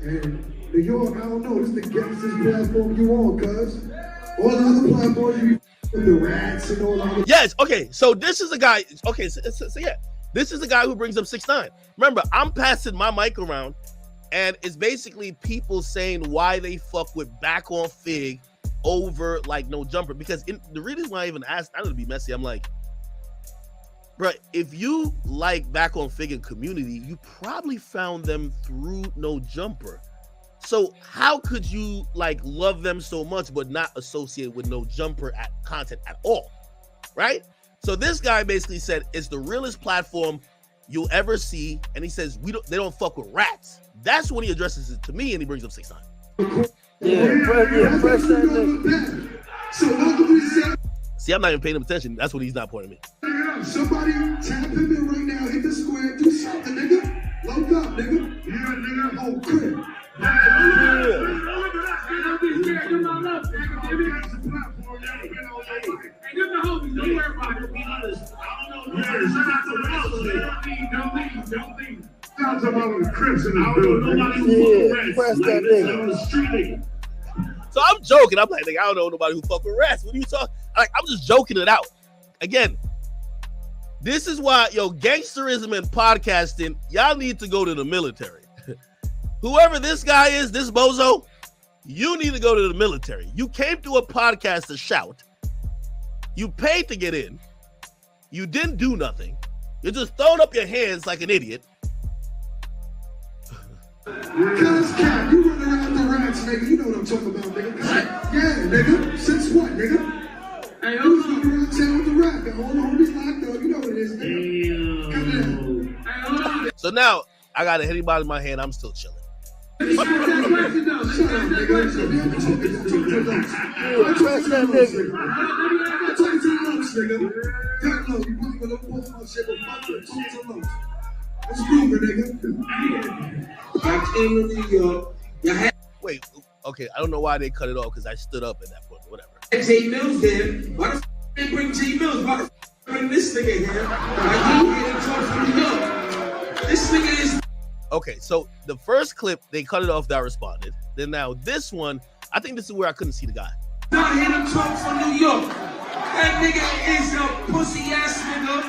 And New York, I don't know. This is the gangsters platform you on, cuz. All the other platforms, you with the rats and all that. Yes, okay. So this is a guy. Okay, so yeah. This is the guy who brings up 6ix9ine. Remember, I'm passing my mic around, and it's basically people saying why they fuck with Back on Fig over like No Jumper. Because the reason why I even asked, I don't know to be messy, I'm like, bro, if you like Back on Fig and Community, you probably found them through No Jumper. So how could you like love them so much but not associate with No Jumper content at all, right? So this guy basically said it's the realest platform you'll ever see, and he says they don't fuck with rats. That's when he addresses it to me, and he brings up 6ix9ine. Press that nigga. So how can we say? See, I'm not even paying him attention. That's what he's not pointing me. Somebody tap him in right now. Hit the square. Do something, nigga. Load up, nigga. Yeah, nigga. Oh, crap. So I'm joking. I'm like, I don't know nobody who fuck with rats. What are you talking? Like, I'm just joking it out. Again, this is why, gangsterism and podcasting, y'all need to go to the military. Whoever this guy is, this bozo, you need to go to the military. You came to a podcast to shout. You paid to get in. You didn't do nothing. You're just throwing up your hands like an idiot. Cuz Cap, you run around the rats, nigga. You know what I'm talking about, nigga. Yeah, nigga. Since what, nigga? Hey, who's running around town with the rat? The whole homies locked up. You know what it is, nigga. So now, I got a Henny Bottle in my hand. I'm still chilling. Shut up, nigga. Press that nigga. I'm talking to the lumps, nigga. That low. You probably gonna pull my shit with fuck it. Talk to the lumps. Let's move it, nigga. I came to New York. Wait, okay. I don't know why they cut it off because I stood up at that point. Whatever. J Mills there. Why the f they bring J Mills? Why the f bring this nigga here? Like he here to talk from New York. This nigga is. Okay, so the first clip they cut it off that I responded. Then now this one, I think this is where I couldn't see the guy. Not here to talk from New York. That nigga is a pussy ass nigga.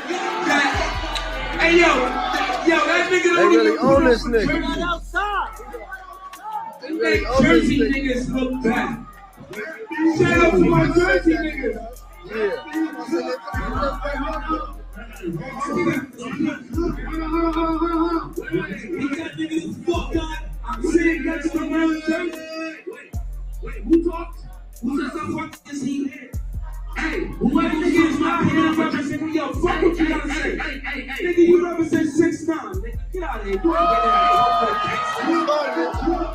Hey yo, that nigga don't really even own this nigga. Right outside. They really make own this Jersey nigga. niggas look bad. Shout out to my Jersey niggas. I'm sitting next to my Jersey. Wait, who talks? Who says I'm talking? Is he here? Hey, whoever nigga is not here to represent me, yo, fuck what you gotta say. Hey, nigga, you represent 6ix9ine, nigga. Get out of here. You ain't getting out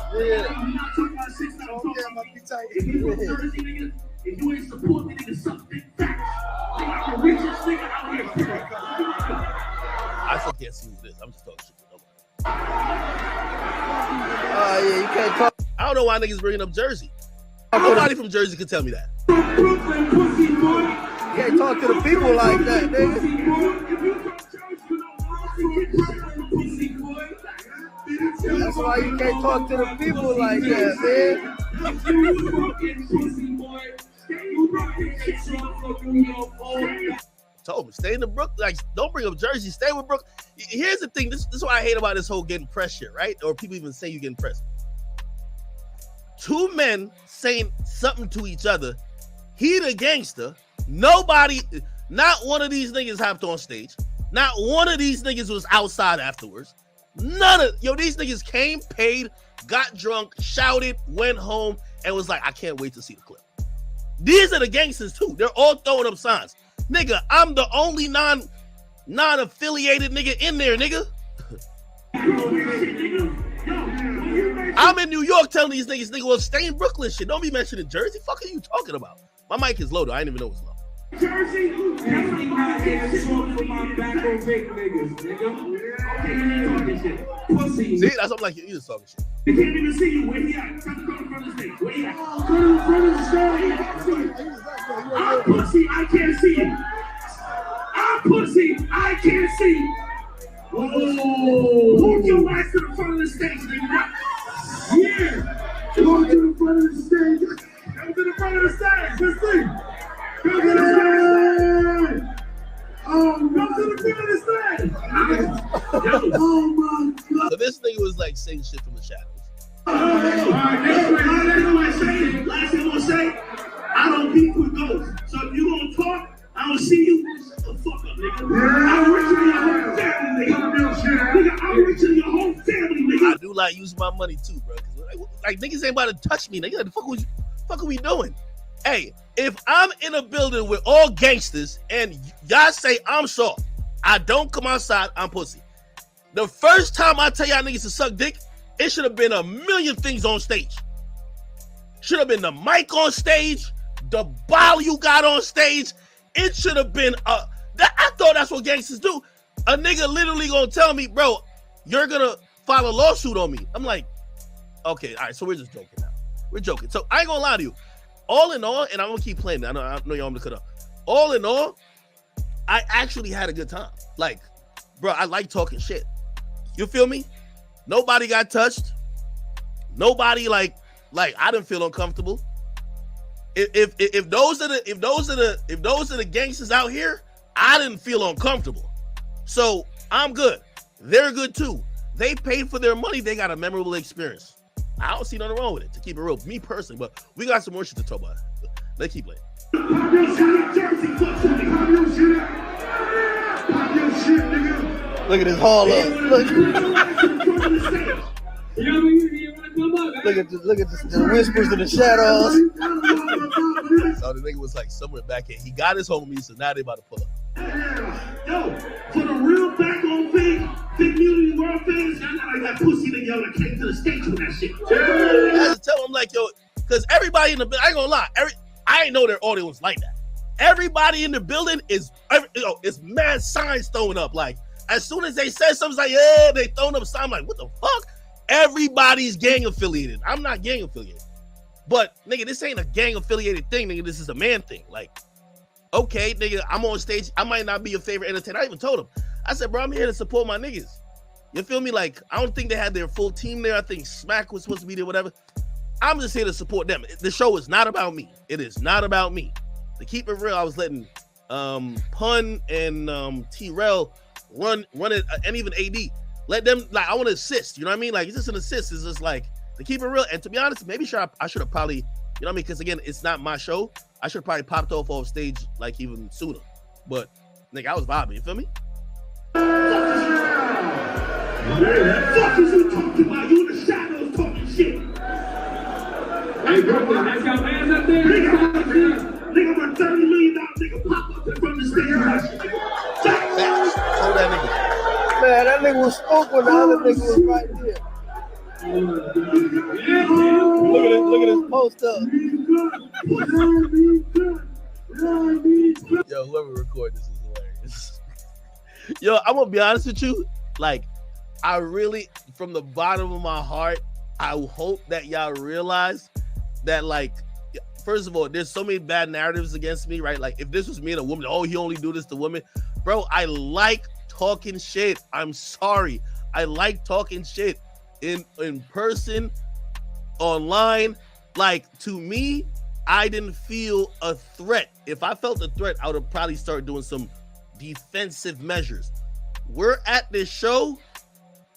of here. You're not talking about 6ix9ine. I'm talking about if you from Jersey, nigga, if you ain't support me, nigga, suck big facts. Nigga, I'm the richest nigga out here, period. I still can't see who it is. I'm just talking shit. Yeah, you can't talk. I don't know why niggas bringing up Jersey. Nobody from Jersey can tell me that. Brooklyn, pussy boy. You can't talk to the people like that, nigga. That's why you can't talk to the people like that, man. Told him, stay in the Brook. Like, don't bring up Jersey. Stay with Brook. Here's the thing. This is what I hate about this whole getting pressed shit, right? Or people even say you getting pressed. Two men saying something to each other. He the gangster. Nobody, not one of these niggas hopped on stage. Not one of these niggas was outside afterwards. These niggas came, paid, got drunk, shouted, went home, and was like, I can't wait to see the clip. These are the gangsters too. They're all throwing up signs. Nigga, I'm the only non-affiliated nigga in there, nigga. I'm in New York telling these nigga, well, stay in Brooklyn shit. Don't be mentioning Jersey. Fuck are you talking about? My mic is low though. I didn't even know it was low. Jersey, see, that's what I'm like, you just talking shit. They can't even see you. Where he at? Come to the front of the stage. Where he at? Go to the front of the stage. I'm pussy, I can't see you. I'm pussy, I can't see you. Whoa. Walk your ass to the front of the stage, nigga. Yeah. Go to the front of the stage. Go to the front of the stage. Let's see. Go to the front of the stage. Oh, go to the front of the stage. Oh my God. So this nigga was like saying shit from the shadows. All right, last thing I'm gonna say, I don't beef with ghosts. So if you gonna talk, I don't see you. Shut the fuck up, nigga. I'm richer than your whole family, nigga. I'm richer than your whole family, nigga. I do like using my money too, bro. Like niggas ain't about to touch me, nigga. The fuck are we doing? Hey, if I'm in a building with all gangsters and y'all say I'm soft, I don't come outside, I'm pussy. The first time I tell y'all niggas to suck dick, it should have been a million things on stage. Should have been the mic on stage, the bottle you got on stage. It should have been I thought that's what gangsters do. A nigga literally gonna tell me, bro, you're gonna file a lawsuit on me. I'm like, okay, all right, so we're just joking now. We're joking. So I ain't gonna lie to you. All in all, and I'm gonna keep playing. I know y'all want to cut up. All in all, I actually had a good time. Like, bro, I like talking shit. You feel me? Nobody got touched. Nobody like I didn't feel uncomfortable. If those are the gangsters out here, I didn't feel uncomfortable. So I'm good. They're good too. They paid for their money. They got a memorable experience. I don't see nothing wrong with it, to keep it real. Me personally, but we got some more shit to talk about. Let's keep playing. Pop your shit, nigga. Look at this haul up. Look at the whispers in the shadows. So the nigga was like somewhere back here. He got his homies, so now they about to pull up. Yo, for the real back on big community world fans, y'all not like that pussy nigga that came to the stage with that shit. I had to tell him like, yo, because everybody in the building, I ain't gonna lie, I ain't know their audio was like that. Everybody in the building is mad signs throwing up. Like, as soon as they said something, like, yeah, they throwing up signs. I'm like, what the fuck? Everybody's gang affiliated. I'm not gang affiliated. But, nigga, this ain't a gang affiliated thing, nigga. This is a man thing. Like, okay, nigga, I'm on stage. I might not be your favorite entertainer. I even told him. I said, bro, I'm here to support my niggas. You feel me? Like, I don't think they had their full team there. I think Smack was supposed to be there, whatever. I'm just here to support them. The show is not about me. It is not about me. To keep it real, I was letting Pun and T-Rel run it, and even AD. Let them, like, I want to assist. You know what I mean? Like, it's just an assist. It's just like, to keep it real. And to be honest, maybe I should have probably, you know what I mean? Because again, it's not my show. I should have probably popped off stage like even sooner. But, nigga, I was vibing. You feel me? Fuck is you talking about? You in the shadows talking shit. Hey, Brooklyn, that's your hands up there. Nigga, for $30 million, nigga, pop up in front of the stage. Hold that nigga. Man, that nigga was spoke when the other nigga was right there. Look at this post up. Yo, whoever recorded this is hilarious. Yo, I'm gonna be honest with you. Like, I really, from the bottom of my heart, I hope that y'all realize that, like, first of all, there's so many bad narratives against me, right? Like, if this was me and a woman, oh, he only do this to women. Bro, I like talking shit. I'm sorry. I like talking shit in person, online. Like, to me, I didn't feel a threat. If I felt a threat, I would have probably started doing some defensive measures. We're at this show,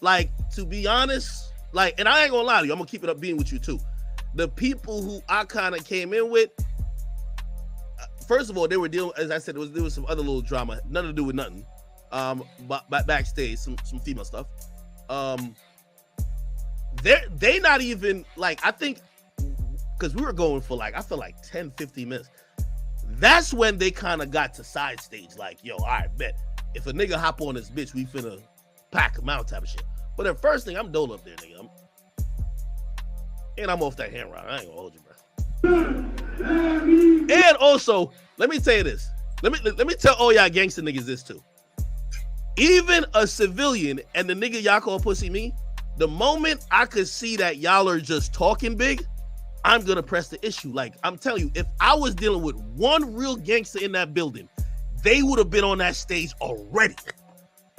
like, to be honest, like, and I ain't gonna lie to you, I'm gonna keep it up being with you too. The people who I kind of came in with, first of all, they were dealing, as I said, there was some other little drama, nothing to do with nothing. But backstage, some female stuff. They not even, like, I think, because we were going for, like, I feel like 10, 15 minutes. That's when they kind of got to side stage, like, yo, all right, bet. If a nigga hop on this bitch, we finna pack him out type of shit. But the first thing, I'm dole up there, nigga. And I'm off that hand round. I ain't gonna hold you, bro. And also, let me tell you this. Let me tell all y'all gangster niggas this too. Even a civilian and the nigga y'all call pussy me, the moment I could see that y'all are just talking big, I'm gonna press the issue. Like, I'm telling you, if I was dealing with one real gangster in that building, they would have been on that stage already.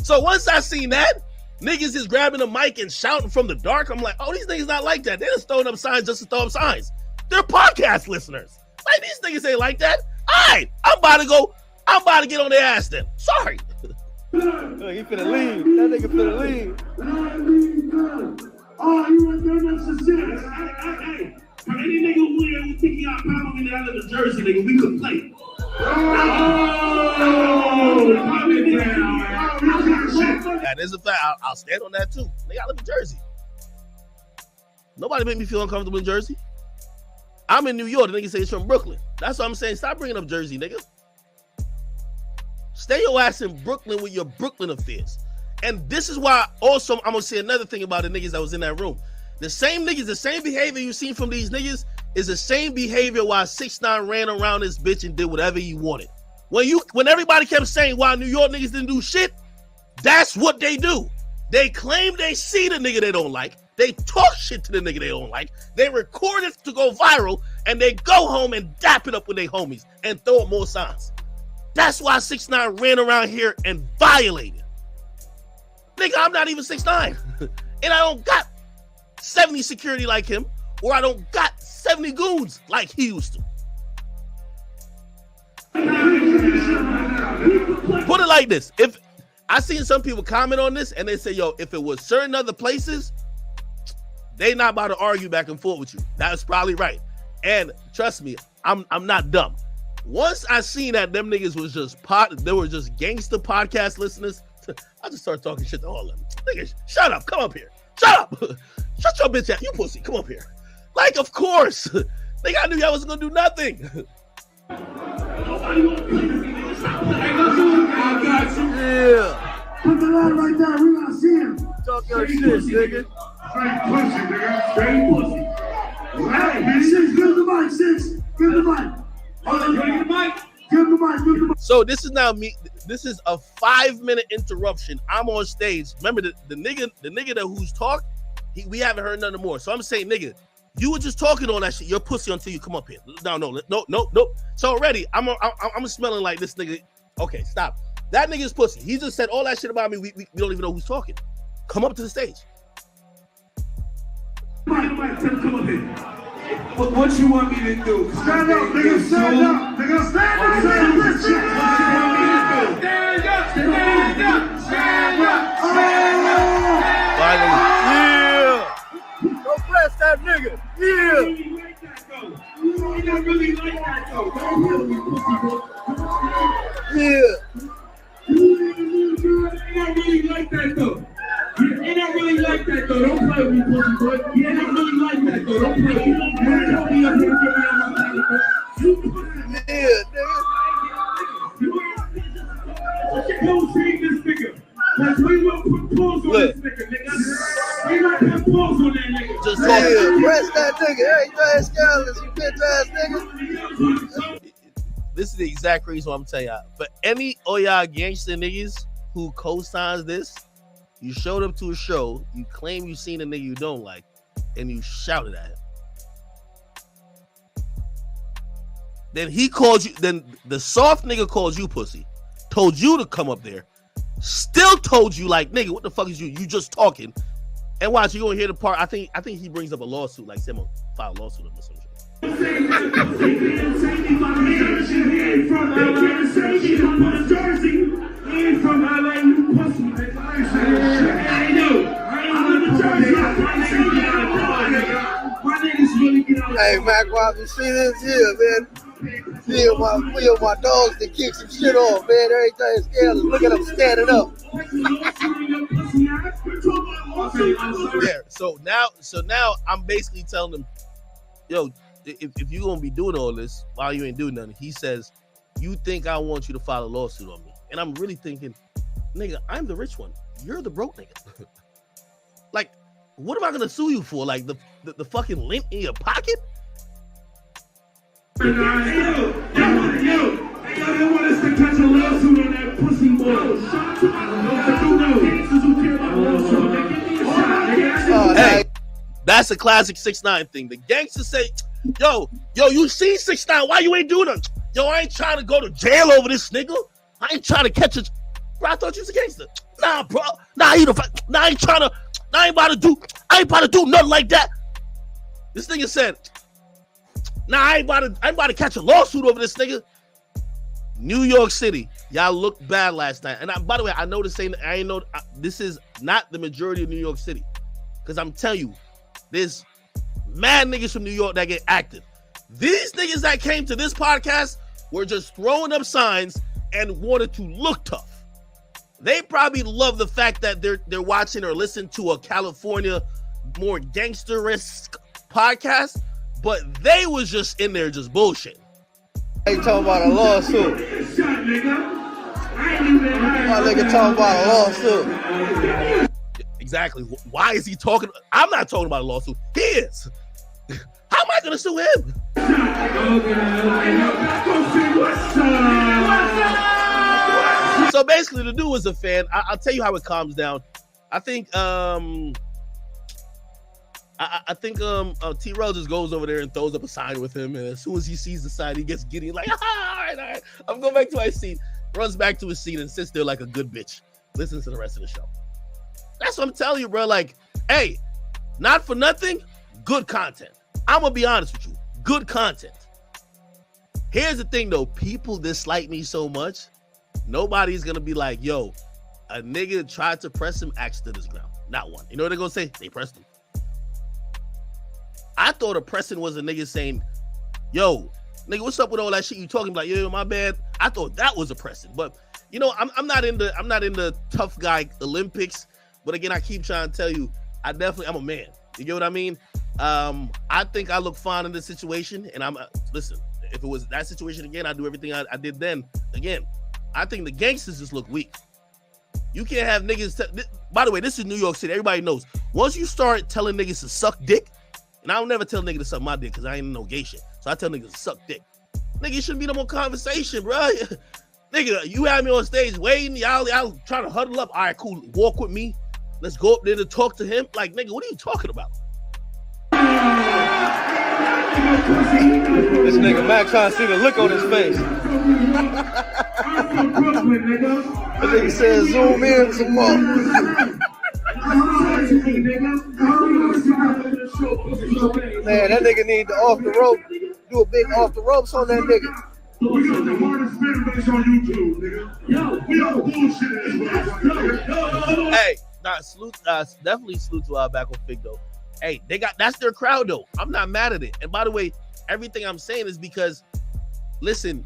So once I seen that, niggas is grabbing the mic and shouting from the dark, I'm like, oh, these niggas not like that. They just throwing up signs just to throw up signs. They're podcast listeners. Like, these niggas ain't like that. All right, I'm about to get on their ass then. Sorry. Look, he finna leave. That nigga finna leave. Oh, you want to know some shit? Hey. For any nigga who ain't thinking y'all probably out of the jersey, nigga, we could play. That is a fact. I'll stand on that too. Nigga, I live in Jersey. Nobody made me feel uncomfortable in Jersey. I'm in New York. The nigga say he's from Brooklyn. That's what I'm saying. Stop bringing up Jersey, nigga. Stay your ass in Brooklyn with your Brooklyn affairs. And this is why also I'm gonna say another thing about the niggas that was in that room. The same niggas, the same behavior you seen from these niggas is the same behavior why 6ix9ine ran around this bitch and did whatever he wanted. When everybody kept saying why New York niggas didn't do shit, that's what they do. They claim they see the nigga they don't like. They talk shit to the nigga they don't like. They record it to go viral, and they go home and dap it up with their homies and throw up more signs. That's why 6ix9ine ran around here and violated. Nigga, I'm not even 6ix9ine. And I don't got 70 security like him, or I don't got 70 goons like he used to. Put it like this. If I seen some people comment on this and they say, yo, if it was certain other places, they not about to argue back and forth with you. That's probably right. And trust me, I'm not dumb. Once I seen that them niggas was just they were just gangster podcast listeners, I just started talking shit to all of them. Niggas, shut up, come up here. Shut up. Shut your bitch out. You pussy, come up here. Like, of course. Nigga, I knew y'all wasn't gonna do nothing. Yeah. Put the light right there. We gonna see him. Talk your shit, nigga. Straight pussy, nigga. Straight pussy. Hey, 6, give the mic, 6. Give the mic. Hold on, give the mic. Give the mic. Give the mic. So this is now me. This is a 5-minute interruption. I'm on stage. Remember the nigga that who's talked, we haven't heard nothing more. So I'm saying, nigga, you were just talking on that shit. You're pussy until you come up here. No. So already, I'm smelling like this nigga. Okay, stop. That nigga's pussy. He just said all that shit about me. We don't even know who's talking. Come up to the stage. Come up here. What you want me to do? Stand up, nigga. Stand up. Nigga, stand up. Stand up. Stand up. Stand up. Stand up. Finally. Yeah. Don't press that nigga. Yeah. You don't really like that though. Yeah. You don't really like that though. They don't really like that though. Don't play with me, pussy boy. They don't really like that though. Don't play with me. Don't be up here giving out my nigga. Yeah, nigga. Don't see this nigga. Cause we will put pause on this nigga, nigga. We gonna put pause on that nigga. Just yeah, press that nigga. Hey, you ass scandalous, you bitch ass nigga. This is the exact reason why I'm telling y'all. For any of y'all gangster niggas who co-signs this, you showed up to a show, you claim you seen a nigga you don't like, and you shouted at him. Then he called you, then the soft nigga called you pussy, told you to come up there, still told you like, nigga, what the fuck is you? You just talking. And watch, you gonna hear the part, I think he brings up a lawsuit, like someone filed a lawsuit or some shit. Hey, Mac, you see this here, man? Me and my dogs that kick some shit off, man. Everything's scandalous. Look at them standing up. Yeah. So now I'm basically telling them, yo, if you're gonna be doing all this while you ain't doing nothing, he says, you think I want you to file a lawsuit on me? And I'm really thinking, nigga, I'm the rich one. You're the broke nigga. Like, what am I gonna sue you for? Like the fucking lint in your pocket? Hey, yo, they want us to catch a lawsuit on that pussy boy. Hey, that's a classic 6ix9ine thing. The gangsters say, yo, you see 6ix9ine, why you ain't doing it? Yo, I ain't trying to go to jail over this nigga. I ain't trying to catch a... Bro, I thought you was a gangster. Nah, bro. Nah, I ain't about to do nothing like that. This nigga said, nah, I ain't about to catch a lawsuit over this nigga. New York City, y'all looked bad last night. And by the way, I know this this is not the majority of New York City. Because I'm telling you, there's mad niggas from New York that get active. These niggas that came to this podcast were just throwing up signs and wanted to look tough. They probably love the fact that they're watching or listening to a California more gangster-esque podcast, but they was just in there just bullshit. They talking about a lawsuit. My nigga talking about a lawsuit. Exactly. Why is he talking? I'm not talking about a lawsuit. He is. How am I gonna sue him? So basically, the dude was a fan. I'll tell you how it calms down. I think T-Rail just goes over there and throws up a sign with him, and as soon as he sees the sign, he gets giddy, like, all right. I'm going back to my seat. Runs back to his seat and sits there like a good bitch. Listens to the rest of the show. That's what I'm telling you, bro. Like, hey, not for nothing, good content. I'm gonna be honest with you, good content. Here's the thing, though. People dislike me so much, nobody's gonna be like, yo, a nigga tried to press him, axe to this ground. Not one. You know what they're gonna say? They pressed him. I thought a pressing was a nigga saying, yo, nigga, what's up with all that shit you talking about? Yo, my bad. I thought that was a pressing. But you know, I'm not in the tough guy Olympics. But again, I keep trying to tell you, I'm a man. You get what I mean? I think I look fine in this situation, and listen, if it was that situation again, I'd do everything I did then. Again, I think the gangsters just look weak. You can't have niggas. By the way, this is New York City. Everybody knows. Once you start telling niggas to suck dick, and I'll never tell niggas to suck my dick because I ain't no gay shit. So I tell niggas to suck dick. Nigga, you shouldn't be no more conversation, bro. Nigga, you had me on stage waiting. Y'all trying to huddle up. All right, cool. Walk with me. Let's go up there to talk to him. Like, nigga, what are you talking about? This nigga Mac trying to see the look on his face. That nigga said zoom in some more. Man, that nigga need to off the rope. Do a big off the ropes on that nigga. We got the hardest fan base on YouTube, nigga. We all bullshit. Hey, definitely salute to back on Fig though. Hey, that's their crowd though. I'm not mad at it. And by the way, everything I'm saying is because, listen,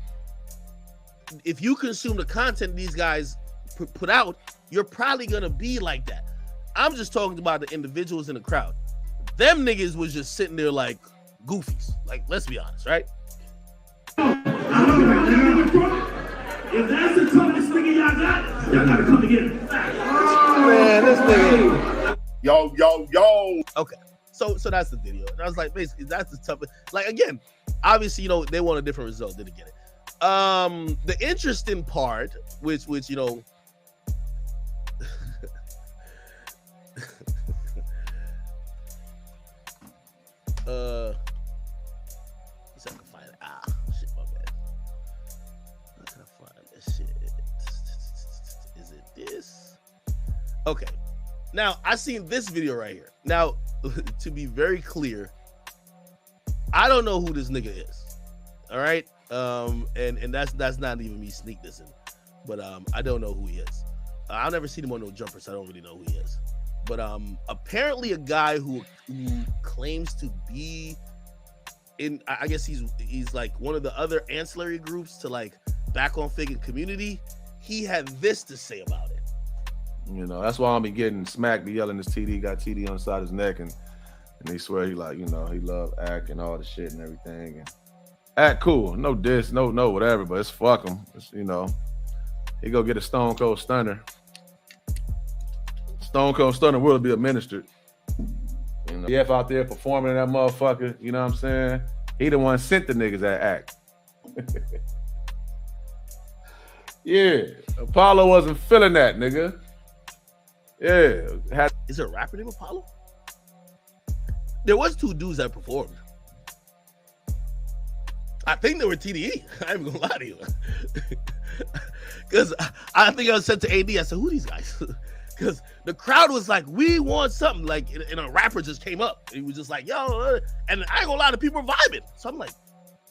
if you consume the content these guys put out, you're probably gonna be like that. I'm just talking about the individuals in the crowd. Them niggas was just sitting there like goofies. Like, let's be honest, right? If that's the toughest nigga y'all got, y'all gotta come together. Man, this nigga. Yo. Okay. So that's the video. And I was like, basically, that's the toughest. Like, again, obviously, you know, they want a different result. Didn't get it. The interesting part, which you know, let's see if I can find it. Shit, my bad. How can I find this shit? Is it this? Okay. Now, I seen this video right here. Now, to be very clear, I don't know who this nigga is. All right. And that's not even me sneak dissing, but I don't know who he is. I've never seen him on no jumper, so I don't really know who he is. But apparently a guy who claims to be in, I guess he's like one of the other ancillary groups to like Back on Fig and Community. He had this to say about it. You know, that's why I'll be getting smacked, be yelling this TD, got TD on the side of his neck, and he swear he like, you know, he love Act and all the shit and everything. And Act cool, no diss, no whatever, but it's fuck him. It's, you know, he go get a Stone Cold Stunner. Stone Cold Stunner will be administered. You know, DF out there performing in that motherfucker, you know what I'm saying? He the one sent the niggas that Act. Yeah, Apollo wasn't feeling that, nigga. Yeah. Is there a rapper named Apollo? There was 2 dudes that performed. I think they were TDE. I ain't gonna lie to you. Because I think I was sent to AD. I said, who are these guys? Because the crowd was like, we want something. Like, and a rapper just came up. He was just like, yo. And I ain't gonna lie, the people were vibing. So I'm like,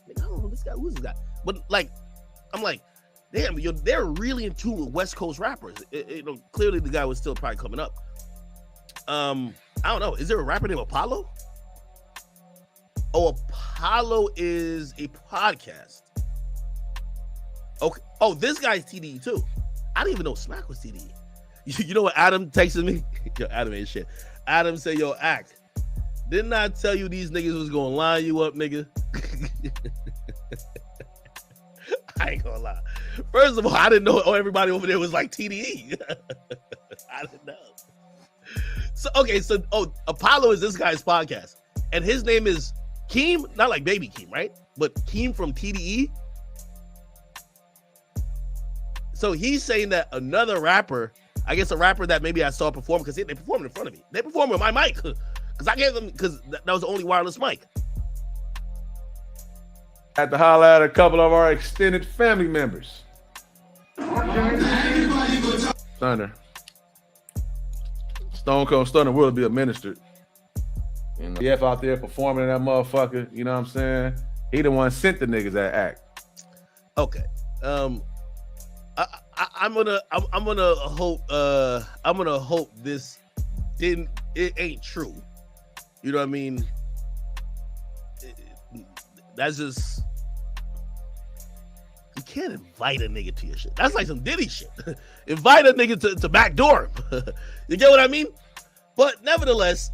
I don't know this guy. Who's this guy? But like, I'm like, damn, they're really in tune with West Coast rappers. Clearly the guy was still probably coming up. I don't know. Is there a rapper named Apollo? Oh, Apollo is a podcast. Okay. Oh, this guy's TDE too. I didn't even know Smack was TDE. You know what Adam texted me? Yo, Adam ain't shit. Adam said, yo, Act, didn't I tell you these niggas was gonna line you up, nigga? I ain't gonna lie. First of all, I didn't know everybody over there was like TDE. I didn't know. So, okay, so Apollo is this guy's podcast. And his name is Keem, not like Baby Keem, right? But Keem from TDE. So he's saying that another rapper, I guess a rapper that maybe I saw perform, because they performed in front of me. They performed with my mic. Because I gave them, because that was the only wireless mic. Had to holler at a couple of our extended family members. Stunner. Stone Cold Stunner will be administered. You know, DF out there performing in that motherfucker, you know what I'm saying? He the one sent the niggas that Act. Okay. I'm gonna hope this ain't true. You know what I mean? That's just, you can't invite a nigga to your shit. That's like some Diddy shit. Invite a nigga to backdoor him. You get what I mean? But nevertheless,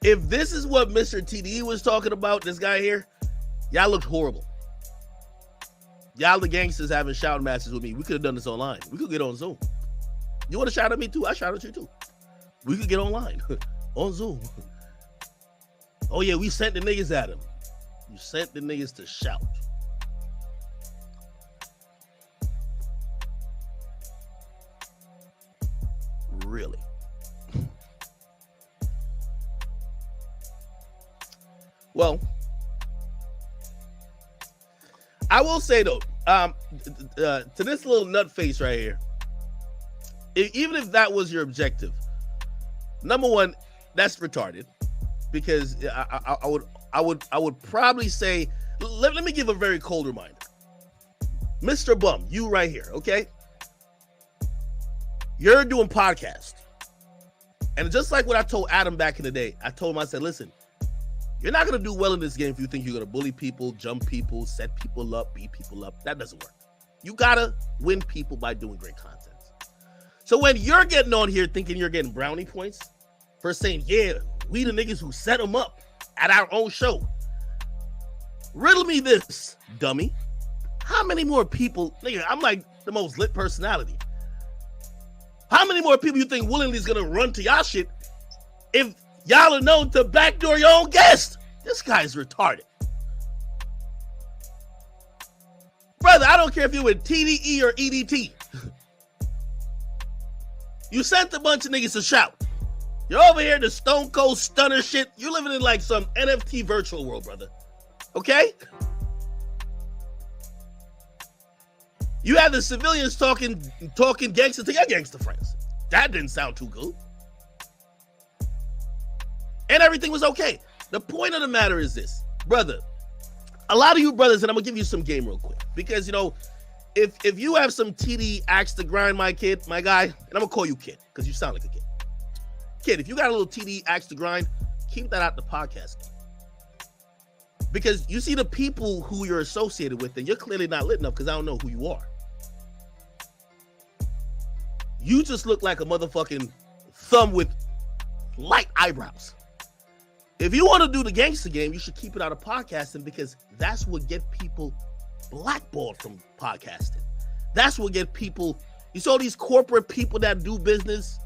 if this is what Mr. TDE was talking about, this guy here, y'all looked horrible. Y'all the gangsters having shouting matches with me. We could have done this online. We could get on Zoom. You want to shout at me too? I shout at you too. We could get online on Zoom. Oh yeah, we sent the niggas at him. You sent the niggas to shout. Really? Well, I will say though, to this little nutface right here, even if that was your objective, number one, that's retarded. Because I would probably say, let me give a very cold reminder. Mr. Bum, you right here, okay? You're doing podcast. And just like what I told Adam back in the day, I told him, I said, listen, you're not going to do well in this game if you think you're going to bully people, jump people, set people up, beat people up. That doesn't work. You got to win people by doing great content. So when you're getting on here thinking you're getting brownie points for saying, yeah, we the niggas who set them up at our own show. Riddle me this, dummy. How many more people, nigga, I'm like the most lit personality. How many more people you think willingly is gonna run to y'all shit if y'all are known to backdoor your own guest? This guy's retarded. Brother, I don't care if you're with TDE or EDT. You sent a bunch of niggas to shout. You're over here, the Stone Cold Stunner shit. You're living in like some NFT virtual world, brother. Okay? You had the civilians talking gangster to your gangster friends. That didn't sound too good. And everything was okay. The point of the matter is this, brother. A lot of you brothers, and I'm gonna give you some game real quick because you know, if you have some TD axe to grind, my kid, my guy, and I'm gonna call you kid because you sound like a kid. Kid, if you got a little TD axe to grind, keep that out the podcast. Because you see the people who you're associated with, and you're clearly not lit enough because I don't know who you are. You just look like a motherfucking thumb with light eyebrows. If you want to do the gangster game, you should keep it out of podcasting because that's what get people blackballed from podcasting. That's what get people, you saw these corporate people that do business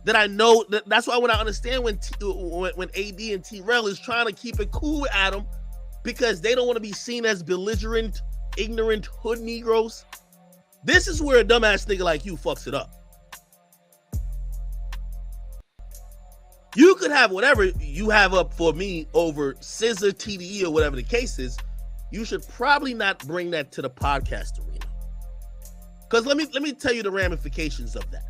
that I know, that's why when I understand when AD and T-Rel is trying to keep it cool with Adam because they don't want to be seen as belligerent, ignorant hood Negroes. This is where a dumbass nigga like you fucks it up. You could have whatever you have up for me over Scissor, TDE, or whatever the case is. You should probably not bring that to the podcast arena. Because let me tell you the ramifications of that.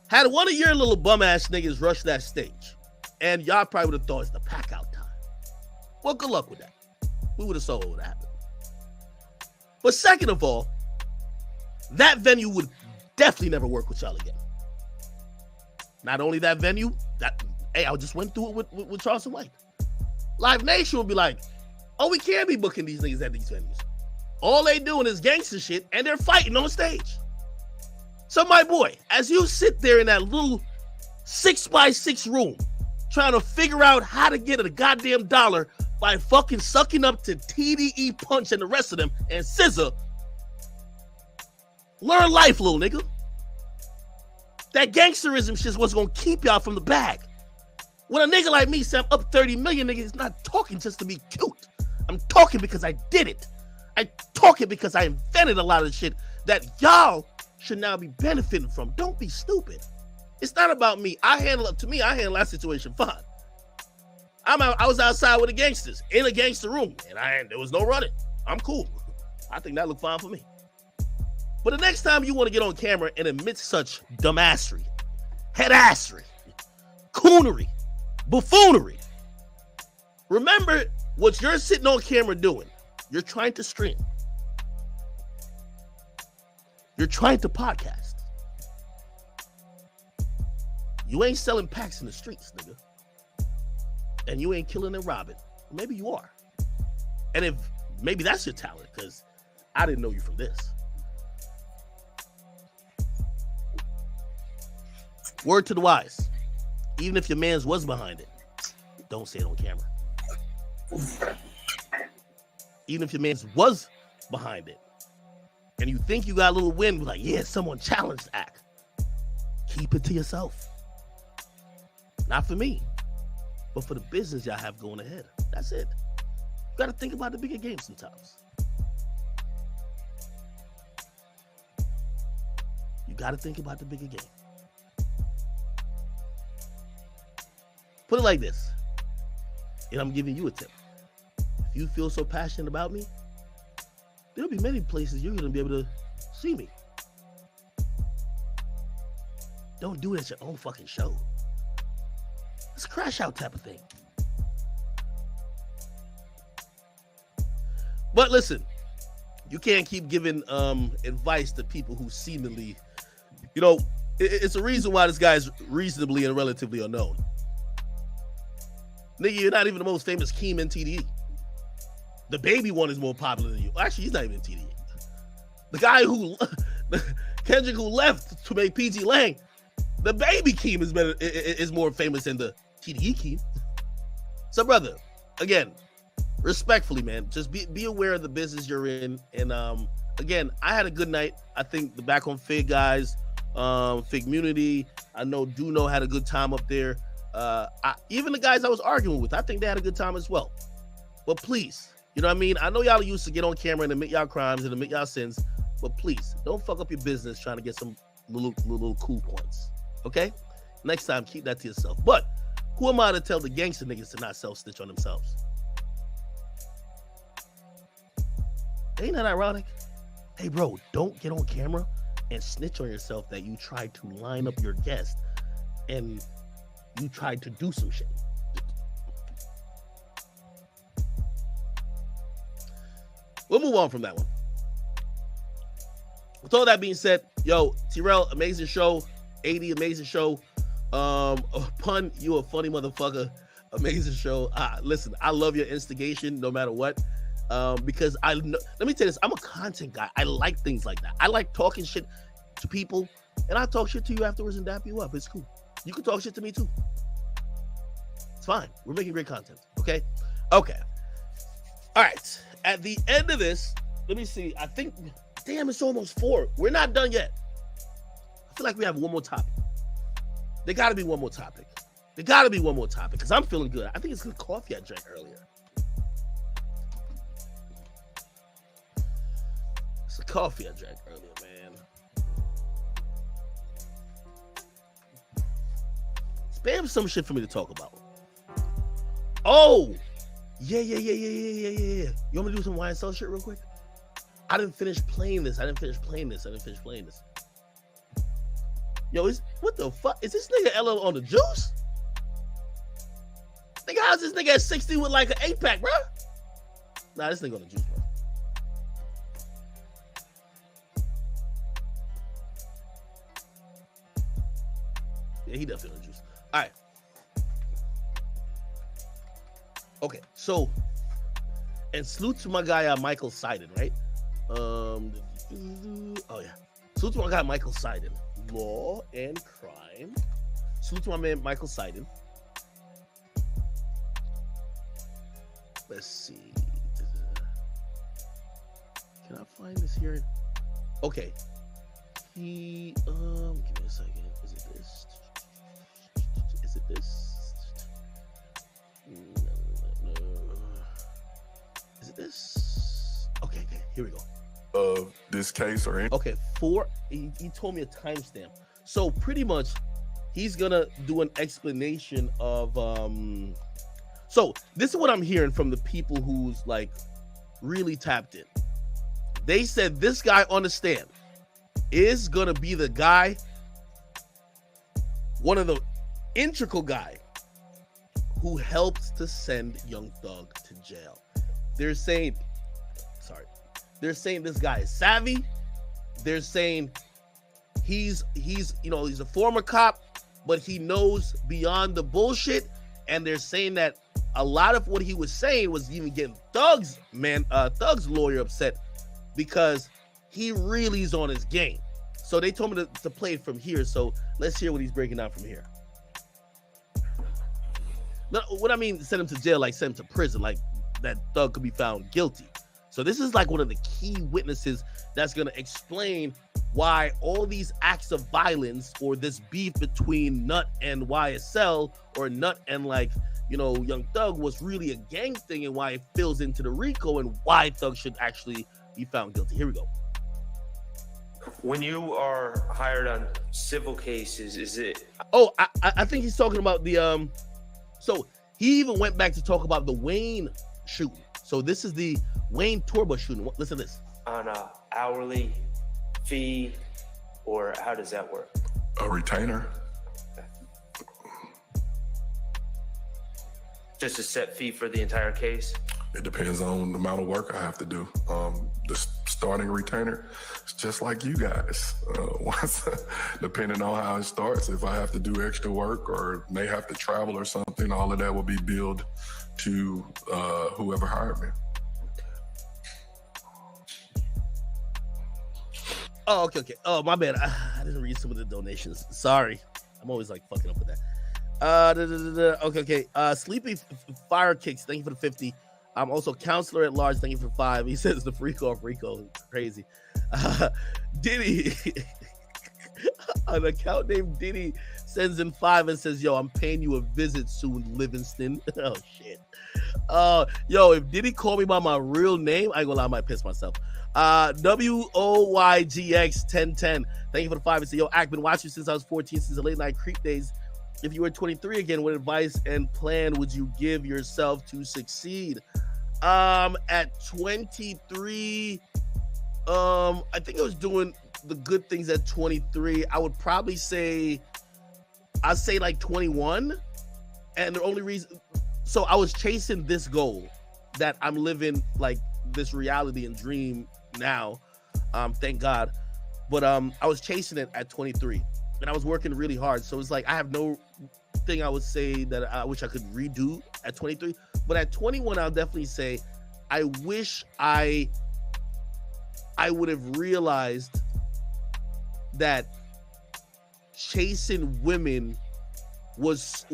Had one of your little bum ass niggas rush that stage, and y'all probably would have thought it's the pack out time. Well, good luck with that. We would have saw what would happen. But second of all, that venue would definitely never work with y'all again. Not only that venue, I just went through it with Charleston White. Live Nation would be like, oh, we can't be booking these niggas at these venues. All they doing is gangster shit, and they're fighting on stage. So my boy, as you sit there in that little 6x6 room, trying to figure out how to get a goddamn dollar by fucking sucking up to TDE Punch and the rest of them and Scissor, learn life, little nigga. That gangsterism shit is what's gonna keep y'all from the bag. When a nigga like me say I'm up 30 million, nigga, is not talking just to be cute. I'm talking because I did it. I talking because I invented a lot of shit that y'all should now be benefiting from. Don't be stupid. It's not about me. I handle that situation fine. I was outside with the gangsters in a gangster room, and there was no running. I'm cool. I think that looked fine for me. But the next time you want to get on camera and admit such dumbassery, headassery, coonery, buffoonery, remember what you're sitting on camera doing. You're trying to stream. You're trying to podcast. You ain't selling packs in the streets, nigga. And you ain't killing and robbing. Maybe you are. And if maybe that's your talent, because I didn't know you from this. Word to the wise. Even if your man's was behind it, don't say it on camera. Even if your man's was behind it, and you think you got a little win, like, yeah, someone challenged the act. Keep it to yourself. Not for me, but for the business y'all have going ahead. That's it. You got to think about the bigger game sometimes. You got to think about the bigger game. Put it like this, and I'm giving you a tip. If you feel so passionate about me, there'll be many places you're going to be able to see me. Don't do it at your own fucking show. It's a crash out type of thing. But listen, you can't keep giving advice to people who seemingly, you know, it's a reason why this guy's reasonably and relatively unknown. Nigga, you're not even the most famous Keem in TDE. The baby one is more popular than you. Actually, he's not even in TDE. The guy who, Kendrick, who left to make PG Lang, the baby Keem is more famous than the TDE Keem. So, brother, again, respectfully, man, just be aware of the business you're in. And again, I had a good night. I think the Back on Fig guys, Fig Community, I know Duno had a good time up there. Even the guys I was arguing with, I think they had a good time as well. But please, you know what I mean? I know y'all used to get on camera and admit y'all crimes and admit y'all sins, but please don't fuck up your business trying to get some little cool points. Okay? Next time, keep that to yourself. But who am I to tell the gangster niggas to not self-snitch on themselves? Ain't that ironic? Hey, bro, don't get on camera and snitch on yourself that you tried to line up your guest and you tried to do some shit. we'll move on from that one. With all that being said, yo, Terrell, amazing show. 80, amazing show. Pun, you a funny motherfucker. Amazing show. Listen, I love your instigation no matter what. Because let me tell you this, I'm a content guy. I like things like that. I like talking shit to people, and I talk shit to you afterwards and dap you up. It's cool. You can talk shit to me too. It's fine. We're making great content. Okay. All right. At the end of this, let me see. I think, damn, it's almost 4. We're not done yet. I feel like we have one more topic. There got to be one more topic. Because I'm feeling good. I think it's the coffee I drank earlier. It's the coffee I drank earlier, man. Spam some shit for me to talk about. Oh, yeah. You want me to do some YSL shit real quick? I didn't finish playing this. Yo, what the fuck? Is this nigga LL on the juice? Nigga, how's this nigga at 60 with like an 8-pack, bro? Nah, this nigga on the juice, bro. Yeah, he definitely on the juice. All right. Okay, so, and salute to my guy Michael Seiden, right? Oh yeah, salute to my guy Michael Seiden, Law and Crime. Salute to my man Michael Seiden. Let's see. Can I find this here? Okay. He give me a second. Is it this? No. Is it this? Okay, here we go. Of this case or any? Okay, 4. He told me a timestamp. So pretty much, he's gonna do an explanation of. So this is what I'm hearing from the people who's like really tapped in. They said this guy on the stand is gonna be the guy, one of the integral guy who helped to send Young Thug to jail. They're saying this guy is savvy. They're saying he's a former cop, but he knows beyond the bullshit. And they're saying that a lot of what he was saying was even getting Thug's lawyer upset because he really is on his game. So they told me to play it from here. So let's hear what he's breaking down from here. No, what I mean, send him to jail, like send him to prison, like that Thug could be found guilty. So this is like one of the key witnesses that's going to explain why all these acts of violence or this beef between Nut and YSL or Nut and Young Thug was really a gang thing and why it fills into the RICO and why Thug should actually be found guilty. Here we go. When you are hired on civil cases, is it? Oh, I think he's talking about the So he even went back to talk about the Wayne shooting. So this is the Wayne Torba shooting. Listen to this. On a hourly fee, or how does that work? A retainer. Just a set fee for the entire case? It depends on the amount of work I have to do. The starting retainer, it's just like you guys. Depending on how it starts, if I have to do extra work or may have to travel or something, all of that will be billed to whoever hired me. Oh, okay. Oh, my bad. I didn't read some of the donations. Sorry. I'm always like fucking up with that. Okay. Sleepy Fire Kicks, thank you for the 50. I'm also Counselor at Large, thank you for 5. He says the freak off Rico. Crazy. Diddy, an account named Diddy sends in 5 and says, yo, I'm paying you a visit soon, Livingston. Oh, shit. Yo, if Diddy called me by my real name, I ain't gonna lie, I might piss myself. WOYGX1010, thank you for the 5. It's yo, I've been watching since I was 14, since the late night creep days. If you were 23 again, what advice and plan would you give yourself to succeed? At 23, I think I was doing the good things at 23. I would probably say, I'd say like 21. And the only reason, so I was chasing this goal that I'm living like this reality and dream now. Thank God. But I was chasing it at 23 and I was working really hard. So it's like I have no thing I would say that I wish I could redo at 23. But at 21, I'll definitely say I wish I would have realized that chasing women was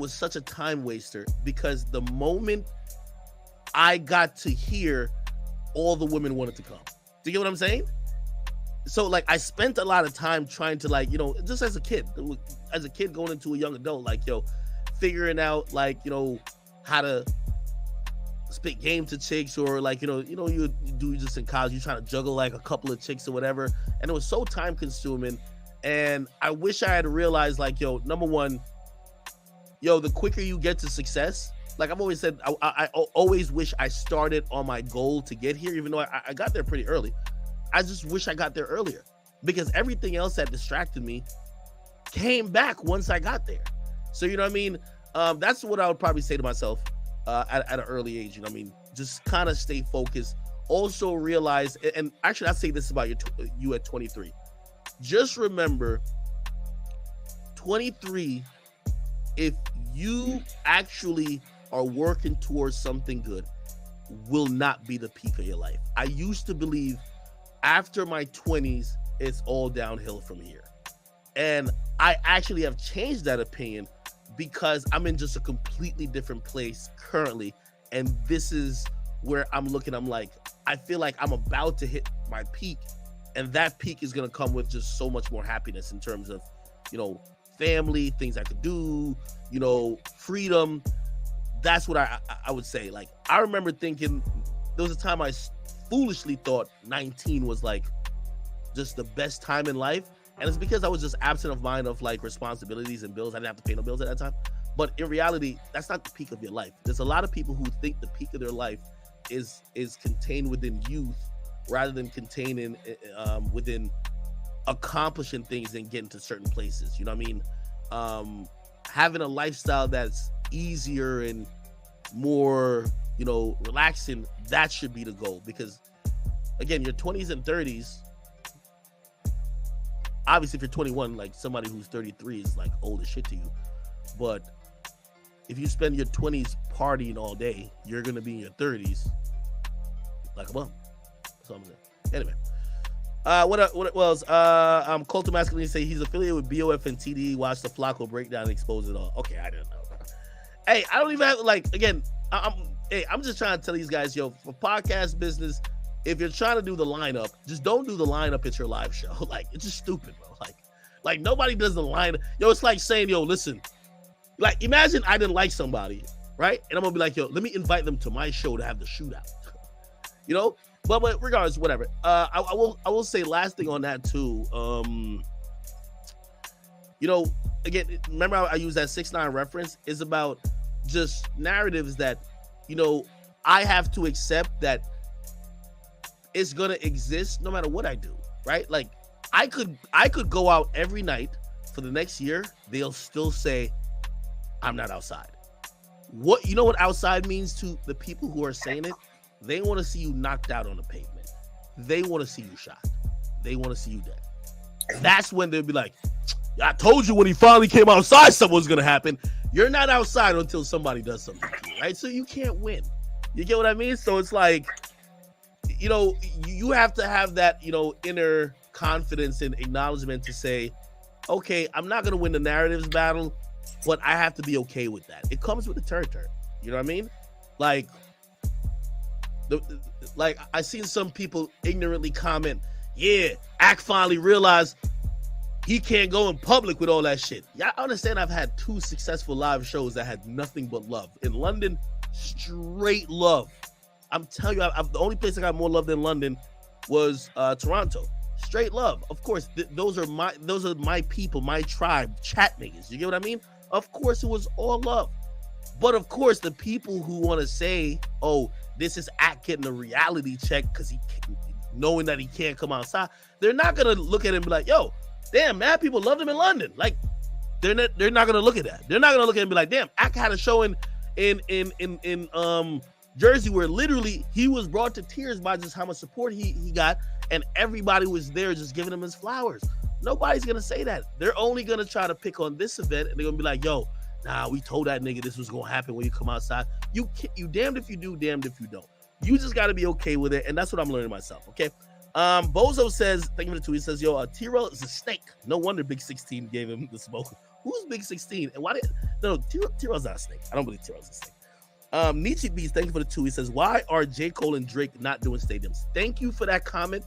such a time waster, because the moment I got to hear, all the women wanted to come. Do you get what I'm saying? So like I spent a lot of time trying to, like, you know, just as a kid going into a young adult, like, yo, figuring out, like, you know, how to spit game to chicks, or like, you do just in college, you're trying to juggle like a couple of chicks or whatever. And it was so time consuming. And I wish I had realized, like, yo, number one, yo, the quicker you get to success, like I've always said, I always wish I started on my goal to get here, even though I got there pretty early. I just wish I got there earlier, because everything else that distracted me came back once I got there. So, you know what I mean? That's what I would probably say to myself at an early age. You know what I mean? Just kind of stay focused. Also realize, and actually I'll say this about you at 23. Just remember, 23, if you actually are working towards something good, will not be the peak of your life. I used to believe after my 20s, it's all downhill from here. And I actually have changed that opinion, because I'm in just a completely different place currently. And this is where I'm looking, I'm like, I feel like I'm about to hit my peak. And that peak is going to come with just so much more happiness in terms of, you know, family, things I could do, you know, freedom. That's what I would say. Like, I remember thinking, there was a time I foolishly thought 19 was like just the best time in life. And it's because I was just absent of mind of like responsibilities and bills. I didn't have to pay no bills at that time. But in reality, that's not the peak of your life. There's a lot of people who think the peak of their life is contained within youth, rather than containing within accomplishing things and getting to certain places. You know what I mean? Having a lifestyle that's easier and more, you know, relaxing, that should be the goal. Because again, your 20s and 30s, obviously if you're 21, like somebody who's 33 is like old as shit to you. But if you spend your 20s partying all day, you're gonna be in your 30s like a bum. That's all I'm saying. Anyway, what else? Cult of Masculinity say he's affiliated with BOF and TDE. Watch the Flacco breakdown and expose it all. Okay, I didn't know. Hey, I don't even have, like, again, I'm just trying to tell these guys, yo, for podcast business, if you're trying to do the lineup, just don't do the lineup at your live show. Like, it's just stupid, bro. Like nobody does the lineup. Yo, it's like saying, yo, listen, like, imagine I didn't like somebody, right? And I'm gonna be like, yo, let me invite them to my show to have the shootout. You know? But regardless, whatever. I will say last thing on that too. You know, again, remember I used that 6ix9ine reference, is about just narratives that, you know, I have to accept that it's gonna exist no matter what I do, right? Like I could go out every night for the next year, they'll still say I'm not outside. What, you know what outside means to the people who are saying it? They want to see you knocked out on the pavement. They want to see you shot. They want to see you dead. That's when they'll be like, I told you when he finally came outside, something was going to happen. You're not outside until somebody does something to you, right? So you can't win. You get what I mean? So it's like, you know, you have to have that, you know, inner confidence and acknowledgement to say, okay, I'm not going to win the narratives battle, but I have to be okay with that. It comes with the territory. You know what I mean? Like, like I seen some people ignorantly comment, yeah, Ak finally realized he can't go in public with all that shit. Yeah, I understand. I've had 2 successful live shows that had nothing but love. In London, straight love. I'm telling you, the only place I got more love than London was Toronto. Straight love. Of course, those are my people, my tribe, chat niggas. You get what I mean? Of course, it was all love. But of course, the people who want to say, oh, this is Ak getting a reality check because he knowing that he can't come outside, they're not gonna look at him and be like, yo, damn, mad people loved him in London. Like, they're not gonna look at that. They're not gonna look at him and be like, damn, Ak had a show in Jersey, where literally he was brought to tears by just how much support he got, and everybody was there just giving him his flowers. Nobody's gonna say that. They're only gonna try to pick on this event, and they're gonna be like, "Yo, nah, we told that nigga this was gonna happen when you come outside." You damned if you do, damned if you don't. You just gotta be okay with it, and that's what I'm learning myself. Okay. Bozo says, thank you for the tweet. He says, "Yo, T-Rail is a snake. No wonder Big 16 gave him the smoke." Who's Big 16? And why did T-Rail's not a snake? I don't believe T-Rail's a snake. Nietzsche Beast, thank you for the tweet. He says, "Why are J. Cole and Drake not doing stadiums?" Thank you for that comment.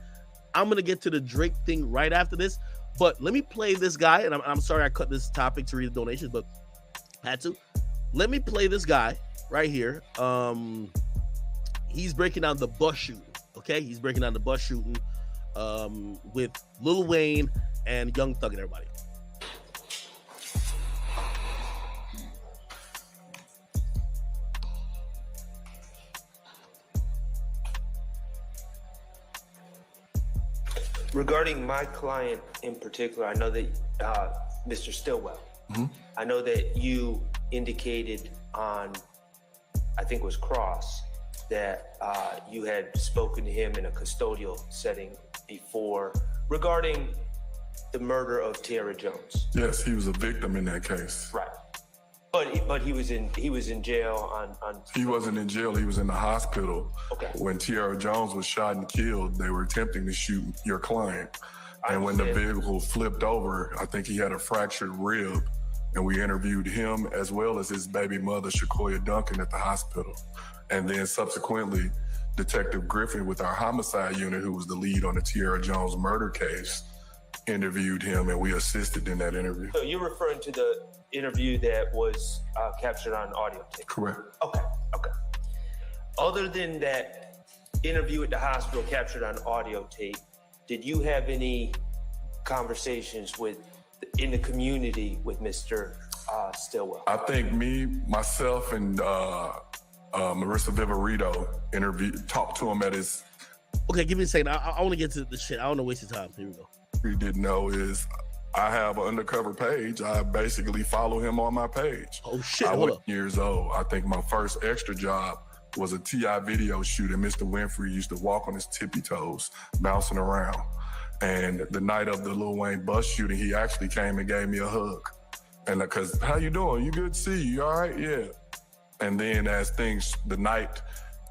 I'm gonna get to the Drake thing right after this, but let me play this guy. And I'm sorry I cut this topic to read the donations, but had to. Let me play this guy right here. He's breaking down the bus shooting. Okay, he's breaking down the bus shooting with Lil Wayne and Young Thug and everybody. Regarding my client in particular, I know that Mr. Stillwell, I know that you indicated on, I think it was Cross, that you had spoken to him in a custodial setting before regarding the murder of Tierra Jones. Yes, he was a victim in that case. Right. But he was in jail on He wasn't in jail, he was in the hospital. Okay. When Tierra Jones was shot and killed, they were attempting to shoot your client. And when the vehicle flipped over, I think he had a fractured rib, and we interviewed him as well as his baby mother, Shakoya Duncan, at the hospital. And then subsequently, Detective Griffin with our homicide unit, who was the lead on the Tierra Jones murder case, interviewed him, and we assisted in that interview. So you're referring to the interview that was captured on audio tape? Correct. Okay. Other than that interview at the hospital captured on audio tape, did you have any conversations in the community with Mr. Stillwell? I think myself, and Marissa Viverito talked to him at his... Okay, give me a second. I want to get to the shit. I don't want to waste your time. Here we go. You didn't know is I have an undercover page. I basically follow him on my page. Oh shit! I Hold was up. years old. I think my first extra job was a TI video shoot, and Mr. Winfrey used to walk on his tippy toes, bouncing around. And the night of the Lil Wayne bus shooting, he actually came and gave me a hug. And because, how you doing? You good to see you? You all right? Yeah. And then as the night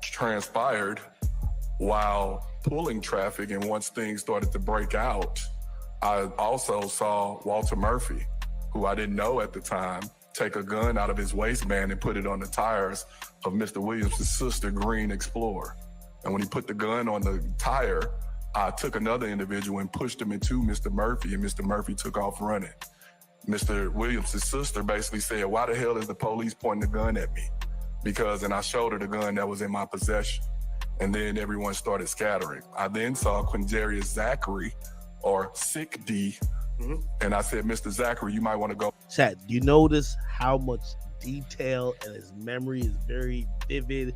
transpired, while pulling traffic, and once things started to break out, I also saw Walter Murphy, who I didn't know at the time, take a gun out of his waistband and put it on the tires of Mr. Williams' sister, Green Explorer. And when he put the gun on the tire, I took another individual and pushed him into Mr. Murphy, and Mr. Murphy took off running. Mr. Williams' sister basically said, "Why the hell is the police pointing the gun at me?" And I showed her the gun that was in my possession. And then everyone started scattering. I then saw Quindarius Zachary, or Sick D, and I said, "Mr. Zachary, you might want to go." Chat, do you notice how much detail, and his memory is very vivid,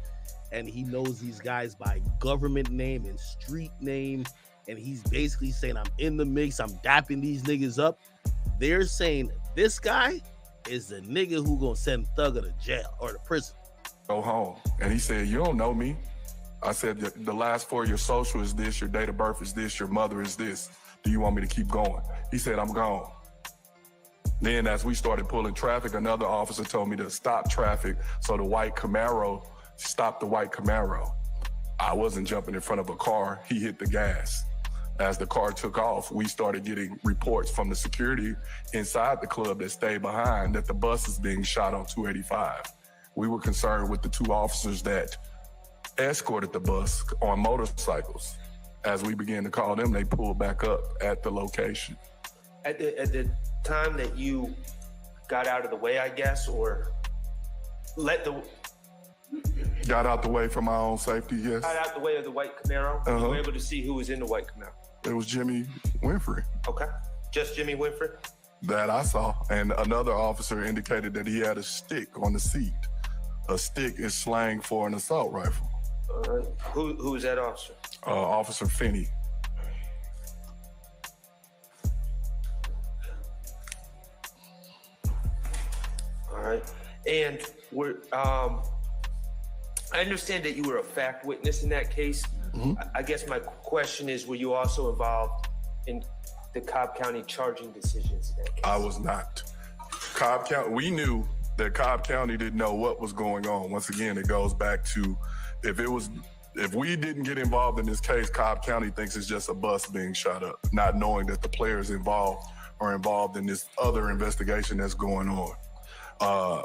and he knows these guys by government name and street name, and he's basically saying, "I'm in the mix, I'm dapping these niggas up." They're saying this guy is the nigga who gonna send Thugger to jail or to prison. Go home. And he said, "You don't know me." I said, "The last 4 of your social is this, your date of birth is this, your mother is this. Do you want me to keep going?" He said, "I'm gone." Then as we started pulling traffic, another officer told me to stop traffic. So the white Camaro stopped the white Camaro. I wasn't jumping in front of a car. He hit the gas. As the car took off, we started getting reports from the security inside the club that stayed behind that the bus is being shot on 285. We were concerned with the 2 officers that escorted the bus on motorcycles. As we began to call them, they pulled back up at the location. At the time that you got out of the way, I guess, or got out the way for my own safety, yes. Got out the way of the white Camaro. You were able to see who was in the white Camaro. It was Jimmy Winfrey. Okay, just Jimmy Winfrey? That I saw. And another officer indicated that he had a stick on the seat. A stick is slang for an assault rifle. All right. Who was that officer? Officer Finney. All right. And I understand that you were a fact witness in that case. I guess my question is, were you also involved in the Cobb County charging decisions in that case? I was not. Cobb County, we knew that Cobb County didn't know what was going on. Once again, it goes back to if we didn't get involved in this case, Cobb County thinks it's just a bus being shot up, not knowing that the players involved are involved in this other investigation that's going on.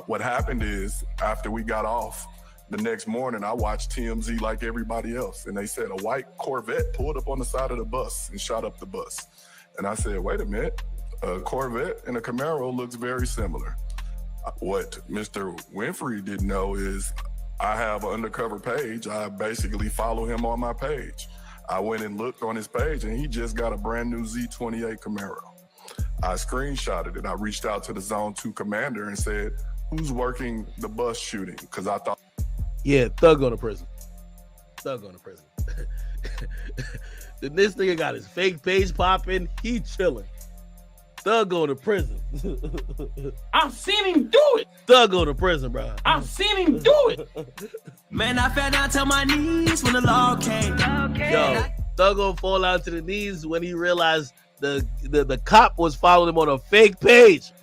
What happened is, after we got off, the next morning, I watched TMZ like everybody else, and they said a white Corvette pulled up on the side of the bus and shot up the bus. And I said, wait a minute, a Corvette and a Camaro looks very similar. What Mr. Winfrey didn't know is I have an undercover page. I basically follow him on my page. I went and looked on his page, and he just got a brand new Z28 Camaro. I screenshotted it. I reached out to the Zone 2 commander and said, who's working the bus shooting? Because I thought... Yeah, Thug going to prison. Thug going to prison. Then this nigga got his fake page popping. He chilling. Thug going to prison. I've seen him do it. Thug going to prison, bro. I've seen him do it. Man, I fell down to my knees when the law came. Yo, Thug gonna fall out to the knees when he realized the cop was following him on a fake page.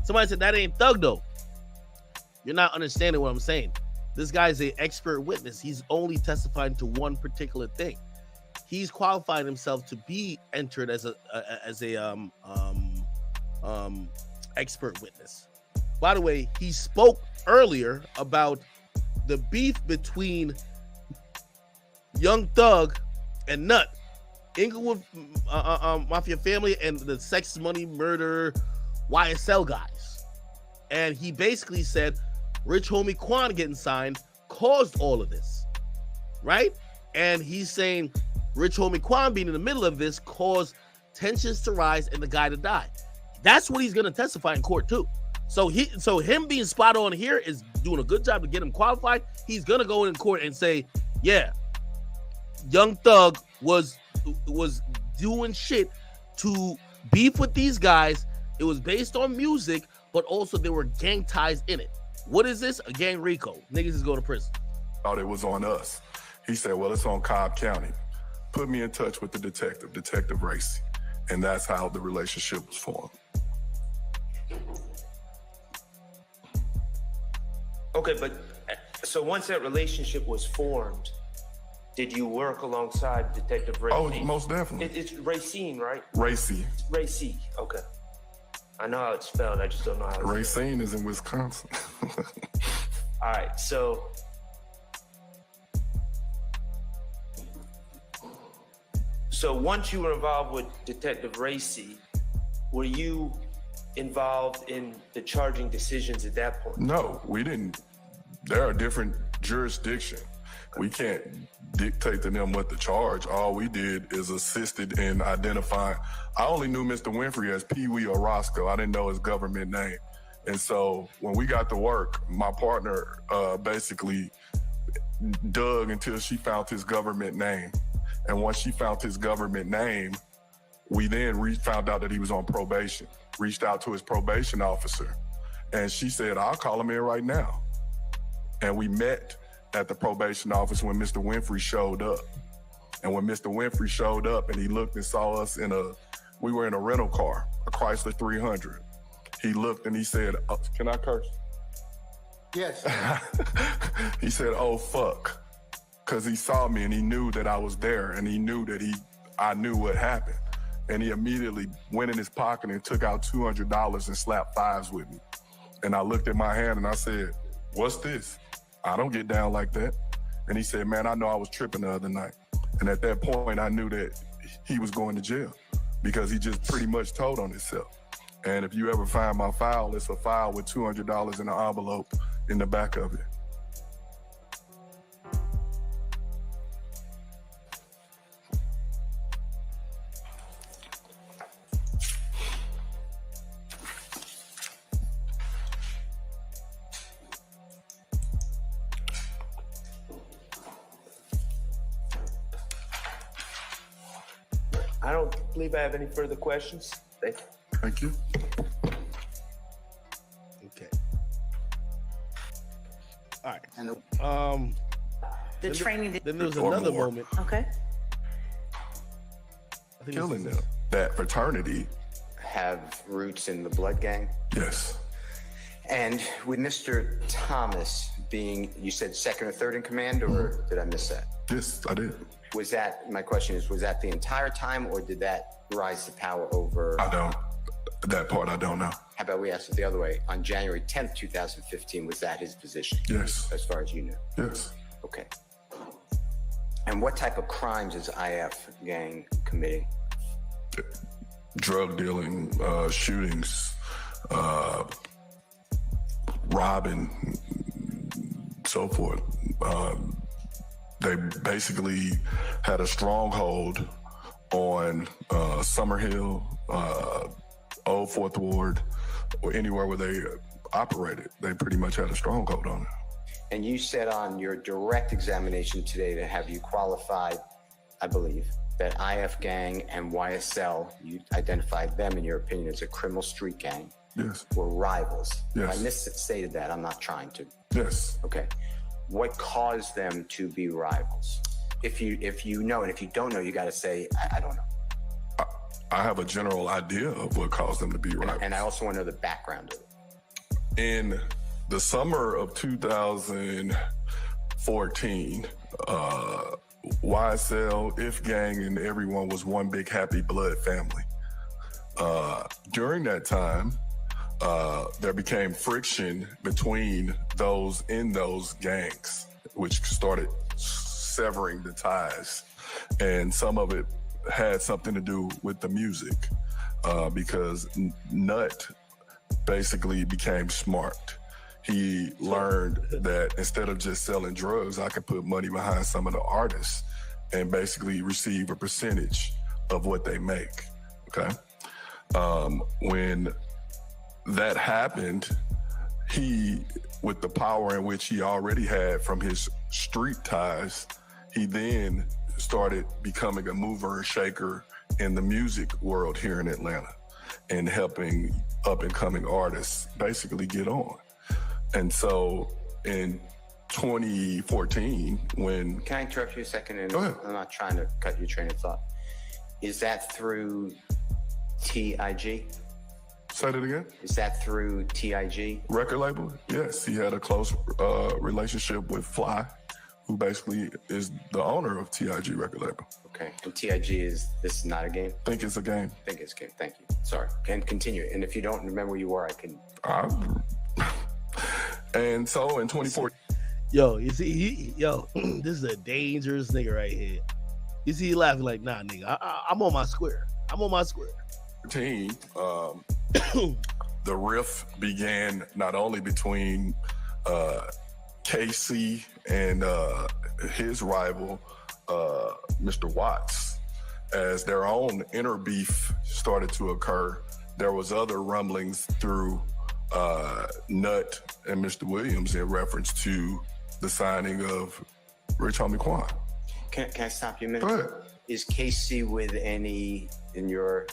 Somebody said that ain't Thug though. You're not understanding what I'm saying. This guy's an expert witness. He's only testifying to one particular thing. He's qualified himself to be entered as a expert witness. By the way, he spoke earlier about the beef between Young Thug and Nut, Inglewood Mafia family, and the sex, money, murder, YSL guys. And he basically said Rich Homie Quan getting signed caused all of this, right? And he's saying Rich Homie Quan being in the middle of this caused tensions to rise and the guy to die. That's what he's going to testify in court too. So him being spot on here is doing a good job to get him qualified. He's going to go in court and say, yeah, Young Thug was doing shit to beef with these guys. It was based on music, but also there were gang ties in it. What is this? A gang RICO. Niggas is going to prison. Thought it was on us. He said, well, it's on Cobb County. Put me in touch with the detective, Detective Racy. And that's how the relationship was formed. Okay, but so once that relationship was formed, did you work alongside Detective Racy? Oh, most definitely. It's Racine, right? Racy. Racy, okay. I know how it's spelled, I just don't know how it's Racine is in Wisconsin. All right, so once you were involved with Detective Racy, were you involved in the charging decisions at that point? No, we didn't. There are different jurisdictions. We can't dictate to them what to charge. All we did is assisted in identifying. I only knew Mr. Winfrey as Pee Wee or Roscoe. I didn't know his government name. And so when we got to work, my partner basically dug until she found his government name. And once she found his government name, we then found out that he was on probation, reached out to his probation officer. And she said, I'll call him in right now. And we met at the probation office when Mr. Winfrey showed up. And when Mr. Winfrey showed up and he looked and saw us we were in a rental car, a Chrysler 300. He looked and he said, oh, can I curse? Yes. He said, oh, fuck. Because he saw me and he knew that I was there and he knew that I knew what happened. And he immediately went in his pocket and took out $200 and slapped fives with me. And I looked at my hand and I said, what's this? I don't get down like that. And he said, man, I know I was tripping the other night. And at that point, I knew that he was going to jail because he just pretty much told on himself. And if you ever find my file, it's a file with $200 in an envelope in the back of it. I don't believe I have any further questions. Thank you. Thank you. Okay. All right. Then training. Then there was Or another more. moment. Okay. I think Killing them. That fraternity. Have roots in the blood gang? Yes. And with Mr. Thomas being, you said second or third in command, or did I miss that? Yes, I did. Was that, my question is, was that the entire time, or did that rise to power over? I don't. That part I don't know. How about we ask it the other way? On January 10th, 2015, was that his position? Yes. As far as you know? Yes. Okay. And what type of crimes is IF gang committing? Drug dealing, shootings, robbing, so forth. They basically had a stronghold on Summerhill, Old Fourth Ward, or anywhere where they operated. They pretty much had a stronghold on it. And you said on your direct examination today to have you qualified, I believe, that IF gang and YSL, you identified them in your opinion as a criminal street gang. Yes. Were rivals. Yes. If I misstated that, I'm not trying to. Yes. Okay. What caused them to be rivals? If you know, and if you don't know, you got to say, I don't know. I have a general idea of what caused them to be rivals. And I also want to know the background of it. In the summer of 2014, YSL, If Gang, and everyone was one big happy blood family. During that time, there became friction between those in those gangs, which started severing the ties. And some of it had something to do with the music, because Nut basically became smart. He learned that instead of just selling drugs, I could put money behind some of the artists and basically receive a percentage of what they make, okay? When that happened, he, with the power in which he already had from his street ties, he then started becoming a mover and shaker in the music world here in Atlanta and helping up and coming artists basically get on. And so in 2014, when... Can I interrupt you a second? And Go ahead. I'm not trying to cut your train of thought. Is that through TIG? Say that again? Is that through TIG? Record label? Yes, he had a close relationship with Fly, who basically is the owner of TIG record label. Okay, and TIG this is not a game? Think it's a game. Think it's a game, thank you. Sorry, can continue. And if you don't remember where you were, I can... And so in 2014... Yo, you see, this is a dangerous nigga right here. You see, he laughing like, nah, nigga, I'm on my square. I'm on my square. 2014, the rift began not only between KC and his rival, Mr. Watts, as their own inner beef started to occur. There was other rumblings through Nut and Mr. Williams in reference to the signing of Rich Homie Quan. Can I stop you a minute? Go ahead. Is KC with any, in your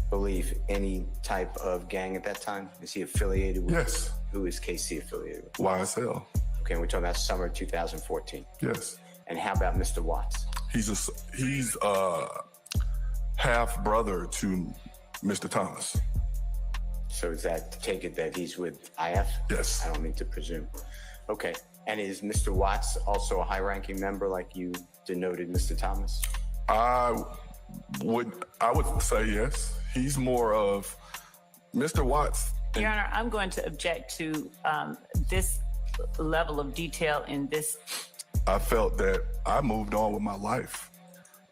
belief, any type of gang at that time? Is he affiliated with? Yes. Who is KC affiliated with? YSL. Okay, and we're talking about summer 2014. Yes. And how about Mr. Watts? He's half brother to Mr. Thomas. So is that to take it that he's with IF? Yes. I don't mean to presume. Okay. And is Mr. Watts also a high-ranking member like you denoted Mr. Thomas? I would say yes. He's more of Mr. Watts. Your Honor, I'm going to object to this level of detail in this. I felt that I moved on with my life.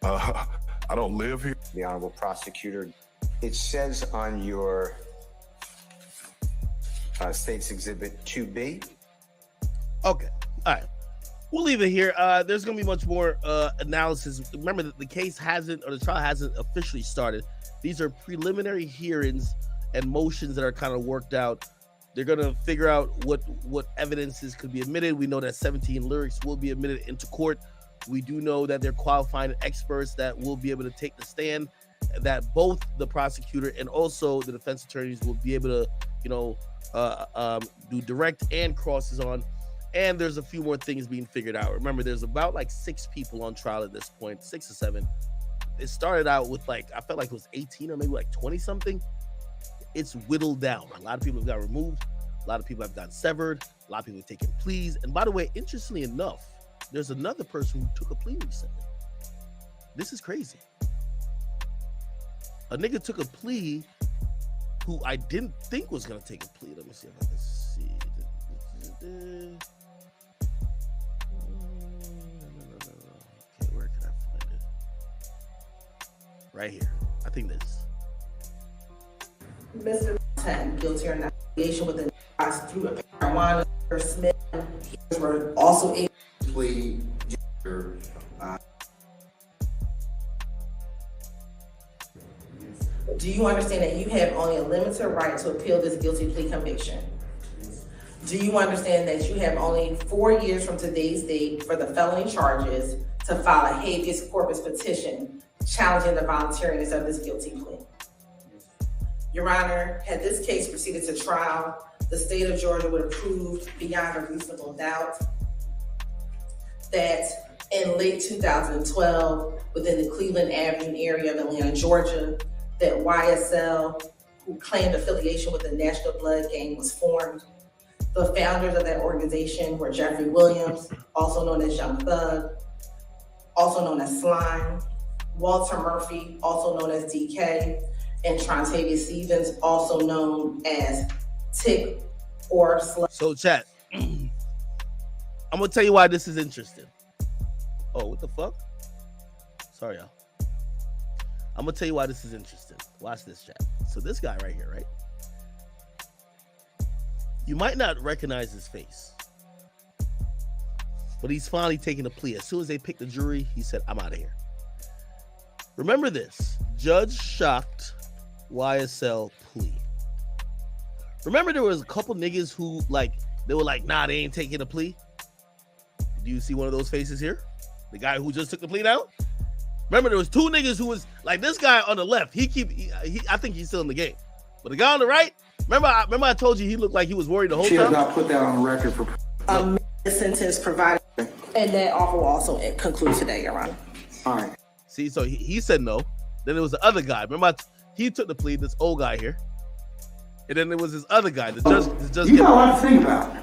I don't live here. The Honorable Prosecutor, it says on your State's Exhibit 2B. Okay, all right. We'll leave it here. There's going to be much more analysis. Remember that the case hasn't, or the trial hasn't officially started. These are preliminary hearings and motions that are kind of worked out. They're going to figure out what evidences could be admitted. We know that 17 lyrics will be admitted into court. We do know that they're qualifying experts that will be able to take the stand, that both the prosecutor and also the defense attorneys will be able to, do direct and crosses on. And there's a few more things being figured out. Remember, there's about like 6 people on trial at this point, 6 or 7. It started out with like, I felt like it was 18 or maybe like 20 something. It's whittled down. A lot of people have got removed. A lot of people have gotten severed. A lot of people have taken pleas. And by the way, interestingly enough, there's another person who took a plea recently. This is crazy. A nigga took a plea who I didn't think was going to take a plea. Let me see if I can see. Okay, where can I find it? Right here. I think this. Mr. Patton, guilty or not, affiliation with the through a marijuana or Smith, were also able to plead. Do you understand that you have only a limited right to appeal this guilty plea conviction? Do you understand that you have only 4 years from today's date for the felony charges to file a habeas corpus petition challenging the voluntariness of this guilty plea? Your Honor, had this case proceeded to trial, the state of Georgia would have proved beyond a reasonable doubt that in late 2012, within the Cleveland Avenue area of Atlanta, Georgia, that YSL, who claimed affiliation with the National Blood Gang, was formed. The founders of that organization were Jeffrey Williams, also known as Young Thug, also known as Slime, Walter Murphy, also known as DK, and Trontavious Stevens, also known as Tick or Slug. So chat, I'm gonna tell you why this is interesting. Oh, what the fuck? Sorry, y'all. I'm gonna tell you why this is interesting. Watch this, chat. So this guy right here, right? You might not recognize his face, but he's finally taking a plea. As soon as they picked the jury, he said, I'm out of here. Remember this, judge shocked YSL plea. Remember there was a couple niggas who they were like, nah, they ain't taking a plea. Do you see one of those faces here? The guy who just took the plea now? Remember there was 2 niggas who was like, this guy on the left, I think he's still in the game. But the guy on the right, remember I told you he looked like he was worried the whole time? She has not put that on record for The sentence provided, and that offer will also conclude today, Your Honor. All right. See, so he said no. Then there was the other guy. Remember, he took the plea, this old guy here. And then there was this other guy. The judge You got a lot to think about.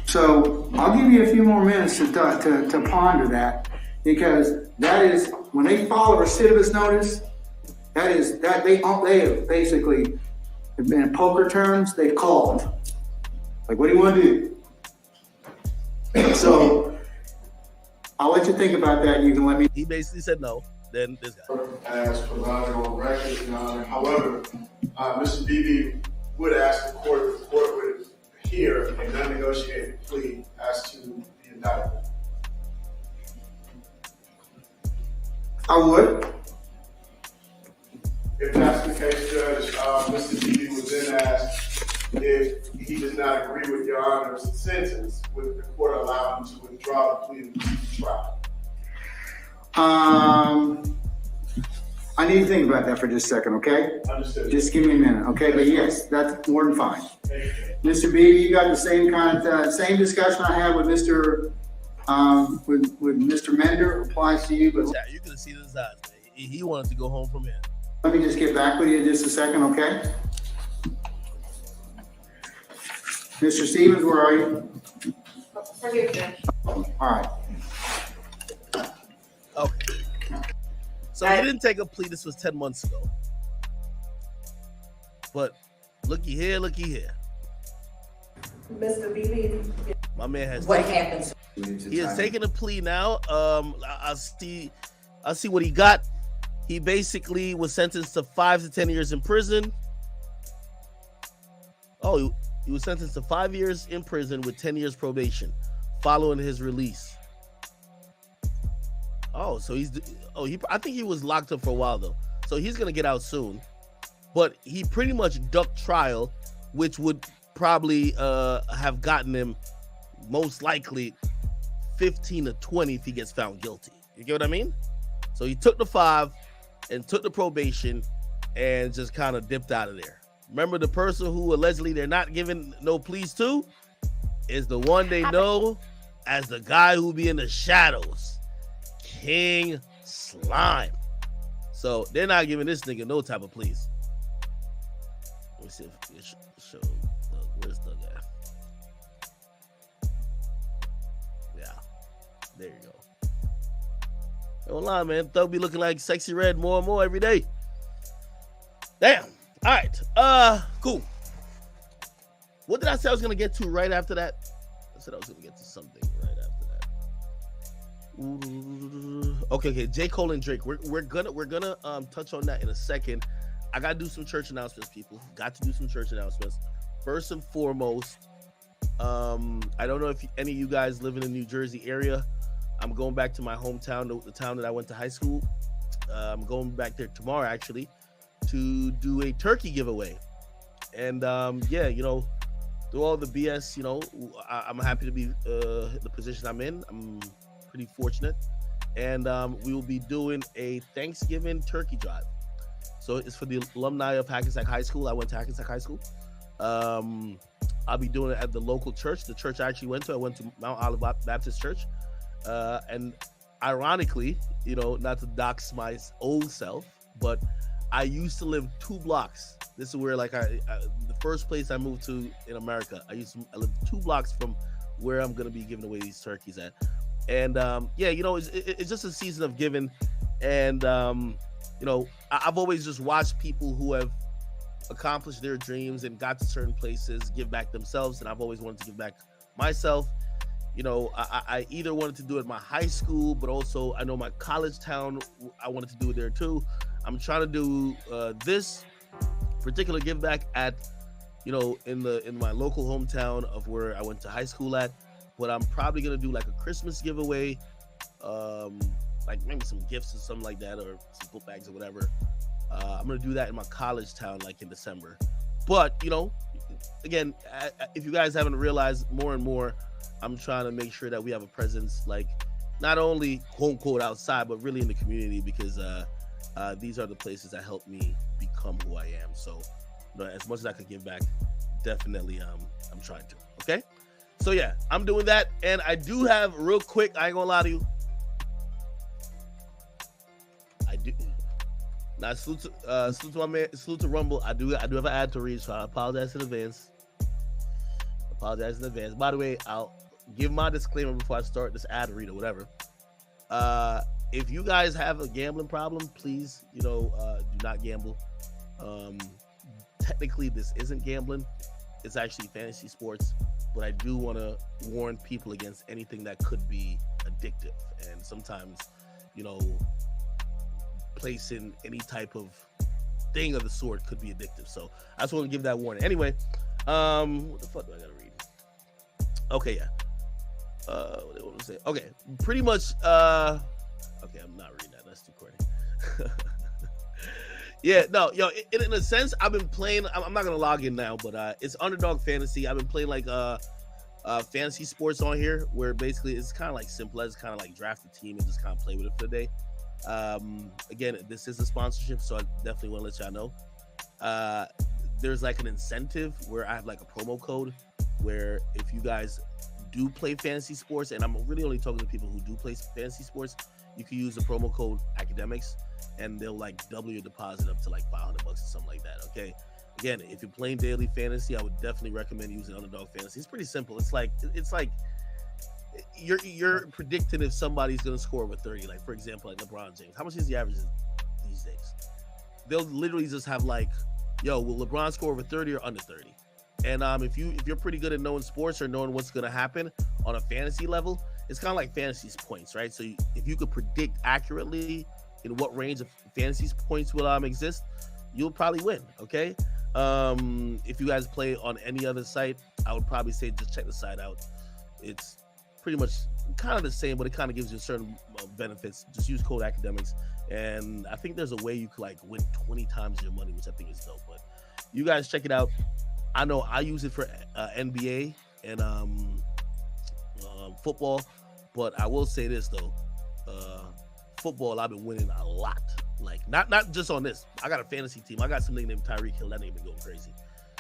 So I'll give you a few more minutes to ponder that, because that is, when they file a recidivist notice, that they have basically, in poker terms, they called. Like, what do you want to do? So I'll let you think about that. You can let me. He basically said no. Then this guy. As provided on record, Your Honor. However, Mr. DIDDY would ask the court would hear a non-negotiated plea as to the indictment. I would. If that's the case, Judge, Mr. DIDDY would then ask if he does not agree with Your Honor's sentence, would the court allow him to withdraw the plea and proceed to trial? I need to think about that for just a second, okay? Understood. Just give me a minute, okay? But yes, that's more than fine. Mr. B, you got the same same discussion I had with Mr. Mr. Mender applies to you, but Yeah, you could see this eyes. He wanted to go home from here. let me just get back with you in just a second, okay? Mr. Stevens, where are you? All right. Okay. So he didn't take a plea. This was 10 months ago. But looky here. Mr. BB, My man has what happens? He has taken a plea now. I'll see what he got. He basically was sentenced to 5 to 10 years in prison. Oh, he was sentenced to 5 years in prison with 10 years probation following his release. Oh, so I think he was locked up for a while though. So he's gonna get out soon. But he pretty much ducked trial, which would probably have gotten him most likely 15 to 20 if he gets found guilty. You get what I mean? So he took the 5 and took the probation and just kind of dipped out of there. Remember the person who allegedly they're not giving no pleas to? is the one they know as the guy who be in the shadows, King Slime. So they're not giving this nigga no type of please. Let me see if it show. Look, where's the guy? Yeah, there you go. Don't lie, man. Thug be looking like Sexy Red more and more every day. Damn. All right. Cool. What did I say I was gonna get to right after that? I said I was gonna get to something right after that. Okay. J. Cole and Drake. We're gonna touch on that in a second. I gotta do some church announcements, people. Got to do some church announcements. First and foremost, I don't know if any of you guys live in the New Jersey area. I'm going back to my hometown, the town that I went to high school. I'm going back there tomorrow, actually, to do a turkey giveaway. And yeah, you know, through all the BS, you know, I'm happy to be the position I'm in. I'm pretty fortunate. And we will be doing a Thanksgiving turkey drive. So it's for the alumni of Hackensack High School. I went to Hackensack High School. I'll be doing it at the local church. The church I actually went to Mount Olive Baptist Church. And ironically, you know, not to dox my old self, but I used to live 2 blocks. This is where, like, the first place I moved to in America. I lived 2 blocks from where I'm gonna be giving away these turkeys at. And yeah, you know, it's just a season of giving. And you know, I've always just watched people who have accomplished their dreams and got to certain places give back themselves, and I've always wanted to give back myself. You know, I either wanted to do it at my high school, but also I know my college town, I wanted to do it there too. I'm trying to do this particular give back at, you know, in my local hometown of where I went to high school at. But I'm probably gonna do like a Christmas giveaway, like maybe some gifts or something like that, or some book bags or whatever. I'm gonna do that in my college town, like in December. But you know, again, if you guys haven't realized, more and more, I'm trying to make sure that we have a presence, like not only quote unquote outside, but really in the community, because these are the places that help me become who I am. So, you know, as much as I could give back, definitely I'm trying to. Okay, so yeah, I'm doing that, and I do have real quick. I ain't gonna lie to you. I do. Now, salute to my man, salute to Rumble. I do have an ad to read, so I apologize in advance. By the way, I'll give my disclaimer before I start this ad read or whatever. If you guys have a gambling problem, please, you know, do not gamble. Technically, this isn't gambling. It's actually fantasy sports. But I do want to warn people against anything that could be addictive. And sometimes, you know, placing any type of thing of the sort could be addictive. So I just want to give that warning. Anyway, what the fuck do I gotta read? Okay, yeah. What do I want to say? Okay, pretty much. Okay, I'm not reading that. That's too corny. Yeah, no, yo. In a sense, I've been playing. I'm not gonna log in now, but it's Underdog Fantasy. I've been playing like fantasy sports on here, where basically it's kind of like simple as kind of like draft a team and just kind of play with it for the day. Again, this is a sponsorship, so I definitely want to let y'all know. There's like an incentive where I have like a promo code where if you guys do play fantasy sports, and I'm really only talking to people who do play fantasy sports, you can use the promo code Akademiks, and they'll like double your deposit up to like $500 or something like that. Okay. Again, if you're playing daily fantasy, I would definitely recommend using Underdog Fantasy. It's pretty simple. It's like you're predicting if somebody's gonna score over 30. Like for example, like LeBron James. How much is the average these days? They'll literally just have like, yo, will LeBron score over 30 or under 30? And if you're pretty good at knowing sports or knowing what's gonna happen on a fantasy level, it's kind of like fantasy points, right? So if you could predict accurately in what range of fantasy points will exist, you'll probably win. Okay. If you guys play on any other site, I would probably say just check the site out. It's pretty much kind of the same, but it kind of gives you certain benefits. Just use code Akademiks, and I think there's a way you could like win 20 times your money, which I think is dope. But you guys check it out. I know I use it for NBA and football, but I will say this though, football I've been winning a lot. Like not just on this. I got a fantasy team. I got some nigga named Tyreek Hill. That nigga been going crazy.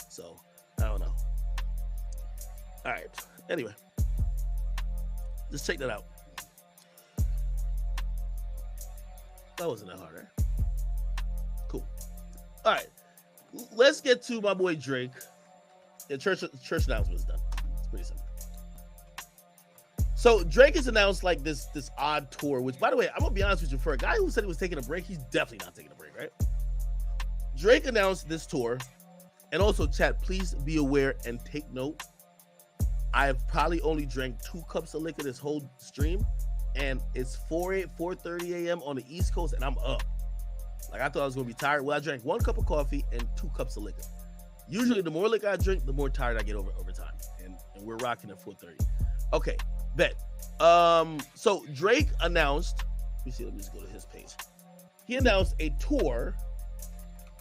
So I don't know. All right. Anyway, just check that out. That wasn't that hard, right? Cool. All right. Let's get to my boy Drake. The church announcement is done. It's pretty simple. So Drake has announced like this odd tour, which, by the way, I'm gonna be honest with you, for a guy who said he was taking a break, he's definitely not taking a break, right? Drake announced this tour, and also, chat, please be aware and take note. I have probably only drank 2 cups of liquor this whole stream, and it's 4:30 a.m. on the East Coast, and I'm up. Like, I thought I was gonna be tired. Well, I drank 1 cup of coffee and 2 cups of liquor. Usually, the more liquor I drink, the more tired I get over time, and we're rocking at 4:30. Okay. Bet. So Drake announced, let me just go to his page. He announced a tour,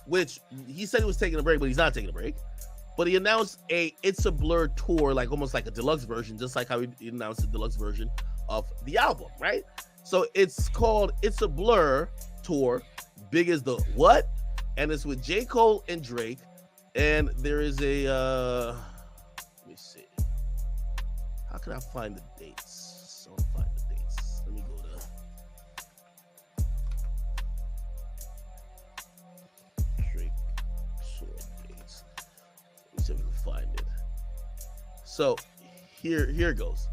which he said he was taking a break, but he's not taking a break. But he announced a It's a Blur tour, like almost like a deluxe version, just like how he announced the deluxe version of the album, right? So it's called It's a Blur Tour, big as the what? And it's with J. Cole and Drake. And there is a, let me see. How can I find the dates? So find the dates. Let me go to Drake tour dates. Let me see if we can find it. So here it goes.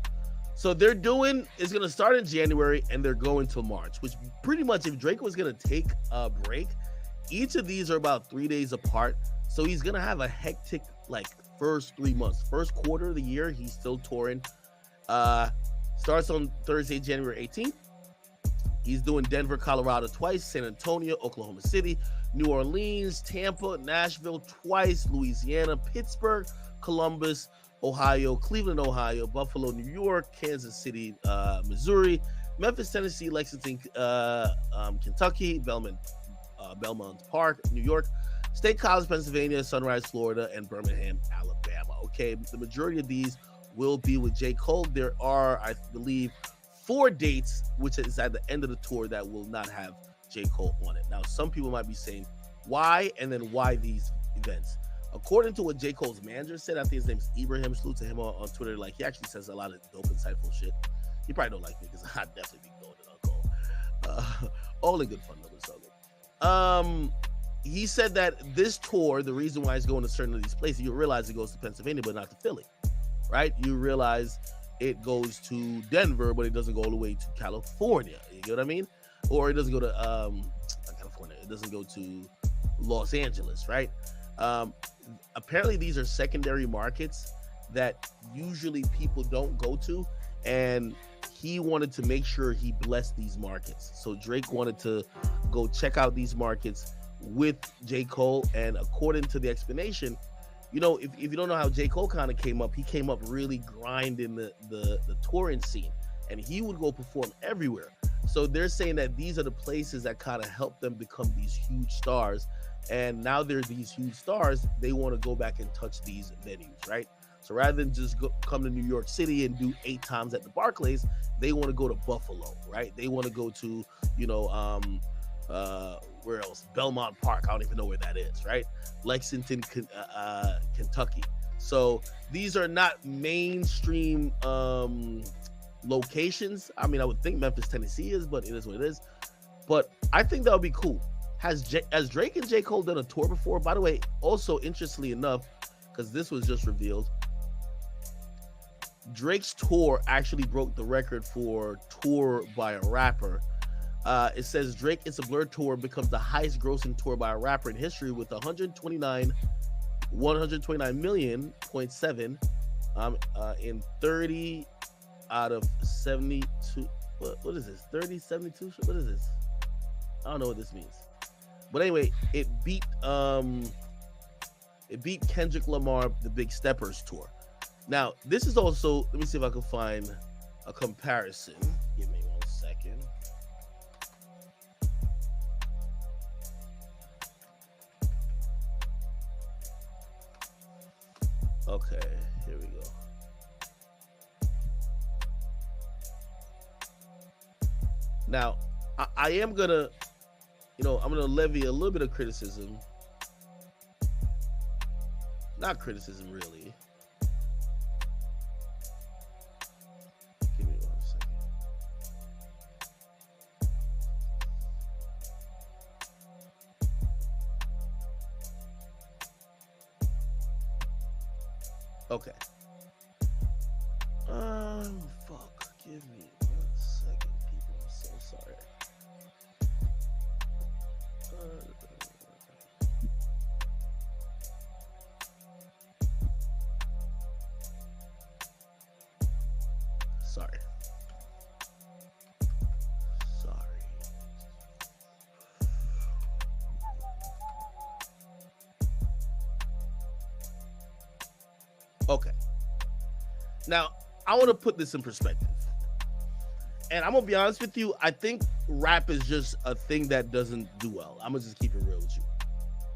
So they're doing, it's gonna start in January and they're going till March, which pretty much, if Drake was gonna take a break, each of these are about 3 days apart. So he's gonna have a hectic like first 3 months. First quarter of the year, he's still touring. Starts on Thursday, January 18th. He's doing Denver, Colorado twice, San Antonio, Oklahoma City, New Orleans, Tampa, Nashville twice, Louisiana, Pittsburgh, Columbus, Ohio, Cleveland, Ohio, Buffalo, New York, Kansas City, Missouri, Memphis, Tennessee, Lexington, Kentucky, Belmont Park, New York, State College, Pennsylvania, Sunrise, Florida, and Birmingham, Alabama. Okay, the majority of these will be with J. Cole. There are, I believe, 4 dates, which is at the end of the tour, that will not have J. Cole on it. Now, some people might be saying, why? And then why these events? According to what J. Cole's manager said, I think his name's Ibrahim, salute to him on Twitter. Like, he actually says a lot of dope, insightful shit. He probably don't like me because I definitely be going to Cole. All in good fun, though. It's all good. He said that this tour, the reason why he's going to certain of these places, you realize it goes to Pennsylvania, but not to Philly, right? You realize it goes to Denver, but it doesn't go all the way to California. You get what I mean? Or it doesn't go to California. It doesn't go to Los Angeles, right? Apparently, these are secondary markets that usually people don't go to, and he wanted to make sure he blessed these markets. So Drake wanted to go check out these markets with J. Cole, and according to the explanation, you know, if you don't know how J. Cole kind of came up, he came up really grinding the touring scene, and he would go perform everywhere. So they're saying that these are the places that kind of helped them become these huge stars, and now they're these huge stars, they want to go back and touch these venues, right? So rather than just come to New York City and do 8 times at the Barclays, they want to go to Buffalo, right? They want to go to, you know, where else? Belmont Park. I don't even know where that is, right? Lexington, Kentucky. So these are not mainstream locations. I mean, I would think Memphis, Tennessee is, but it is what it is. But I think that would be cool. Has Drake and J. Cole done a tour before? By the way, also interestingly enough, because this was just revealed, Drake's tour actually broke the record for tour by a rapper. It says Drake It's a Blur tour becomes the highest grossing tour by a rapper in history with 129 million 0.7 in 30 out of 72. What is this? 30, 72? What is this? I don't know what this means. But anyway, it beat Kendrick Lamar, the Big Steppers tour. Now, this is also, let me see if I can find a comparison. Give me 1 second. Okay, here we go. Now, I am gonna, I'm gonna levy a little bit of criticism. Not criticism, really. Okay. Fuck. Give me 1 second, people. I'm so sorry. Sorry. Okay. Now, I want to put this in perspective. And I'm going to be honest with you. I think rap is just a thing that doesn't do well. I'm going to just keep it real with you.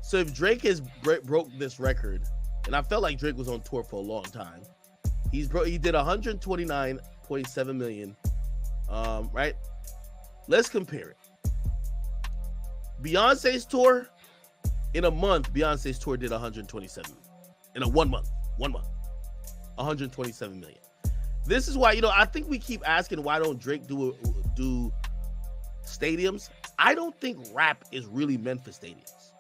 So if Drake has broke this record, and I felt like Drake was on tour for a long time. He did 129.7 million. Right? Let's compare it. Beyonce's tour, in a month, Beyonce's tour did 127 million. In a 1 month. 127 million. This is why, I think we keep asking, why don't Drake do stadiums? I don't think rap is really meant for stadiums.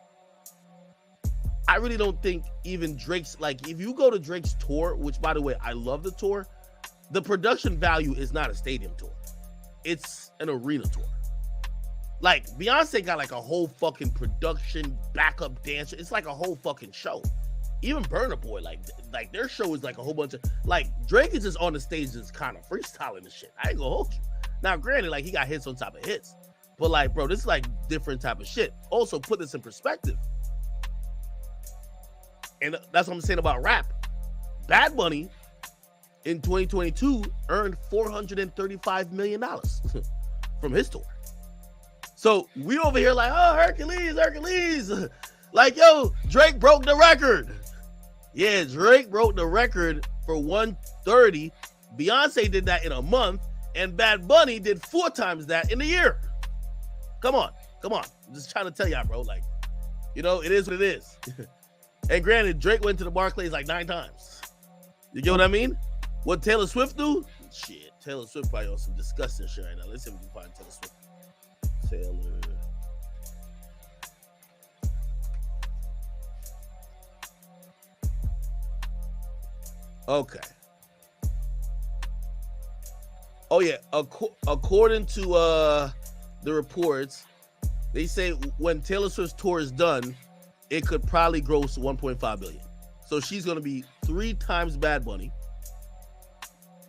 I really don't think even Drake's, like, if you go to Drake's tour, which, by the way, I love the tour, the production value is not a stadium tour. It's an arena tour. Like, Beyonce got like a whole fucking production, backup dancer. It's like a whole fucking show. Even Burna Boy, like their show is like a whole bunch of, like, Drake is just on the stage just kind of freestyling the shit. I ain't gonna hold you. Now, granted, like, he got hits on top of hits, but like, bro, this is like different type of shit. Also, put this in perspective. And that's what I'm saying about rap. Bad Bunny in 2022 earned $435 million from his tour. So we over here like, oh, Hercules. Like, yo, Drake broke the record. Yeah, Drake broke the record for 130. Beyonce did that in a month, and Bad Bunny did 4 times that in a year. Come on. I'm just trying to tell y'all, bro. Like, it is what it is. And granted, Drake went to the Barclays like 9 times. You get what I mean? What Taylor Swift do? Shit, Taylor Swift probably on some disgusting shit right now. Let's see if we can find Taylor Swift. Okay. Oh yeah. According to the reports, they say when Taylor Swift's tour is done, it could probably gross 1.5 billion. So she's gonna be 3 times Bad Bunny.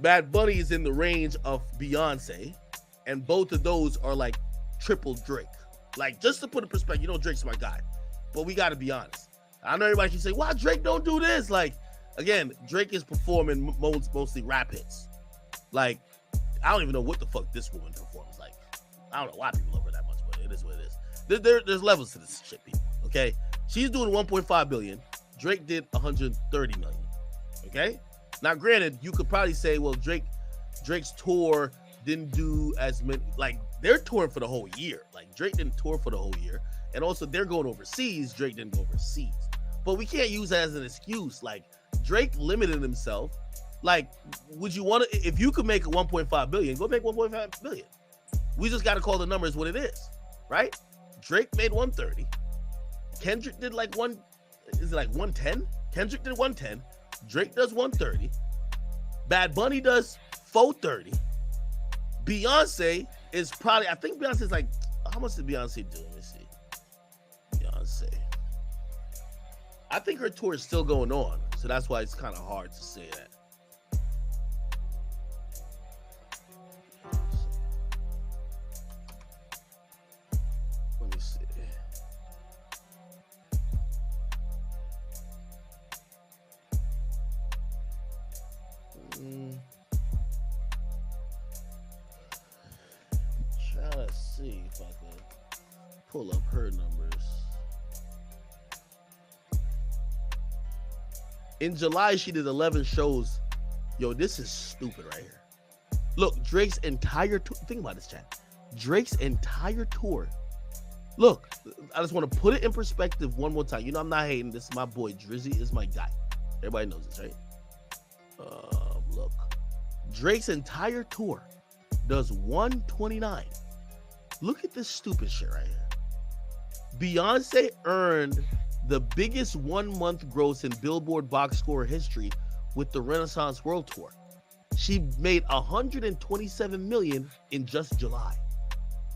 Bad Bunny is in the range of Beyonce, and both of those are like triple Drake. Like, just to put in perspective, Drake's my guy, but we gotta be honest. I know everybody can say, why Drake don't do this? Like, again, Drake is performing mostly rap hits. Like, I don't even know what the fuck this woman performs. Like, I don't know why people love her that much, but it is what it is. There's levels to this shit, people. Okay, she's doing 1.5 billion. Drake did 130 million. Okay, now granted, you could probably say, well, Drake's tour didn't do as many. Like, they're touring for the whole year. Like, Drake didn't tour for the whole year, and also they're going overseas. Drake didn't go overseas, but we can't use that as an excuse. Like, Drake limited himself. Like, would you want to, if you could make a 1.5 billion, go make 1.5 billion. We just got to call the numbers what it is, right? Drake made 130. Kendrick did like 110? Kendrick did 110. Drake does 130. Bad Bunny does 430. Beyonce is probably, I think Beyonce's like, how much did Beyonce do? Let me see. Beyonce. I think her tour is still going on, so that's why it's kind of hard to say that. Let me see. Trying to see if I can pull up her numbers. In July, she did 11 shows. Yo, this is stupid right here. Look, Drake's entire tour. Think about this, chat. Drake's entire tour. Look, I just want to put it in perspective one more time. I'm not hating. This is my boy. Drizzy is my guy. Everybody knows this, right? Look. Drake's entire tour does 129. Look at this stupid shit right here. Beyonce earned the biggest 1 month gross in Billboard box score history with the Renaissance World Tour. She made $127 million in just July.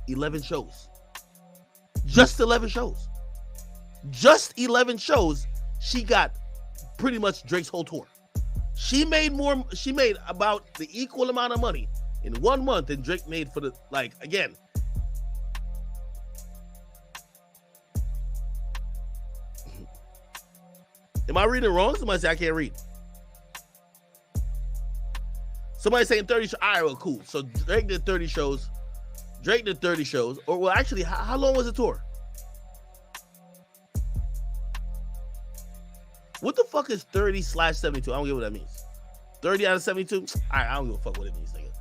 11 shows. Just 11 shows. Just 11 shows. She got pretty much Drake's whole tour. She made about the equal amount of money in 1 month than Drake made for the, like, again. Am I reading it wrong? Somebody say I can't read. Somebody saying 30 shows. All right, well, cool. So Drake did 30 shows. Drake did 30 shows. Or, well, actually, how long was the tour? What the fuck is 30/72? I don't get what that means. 30 out of 72? All right, I don't give a fuck what it means, nigga.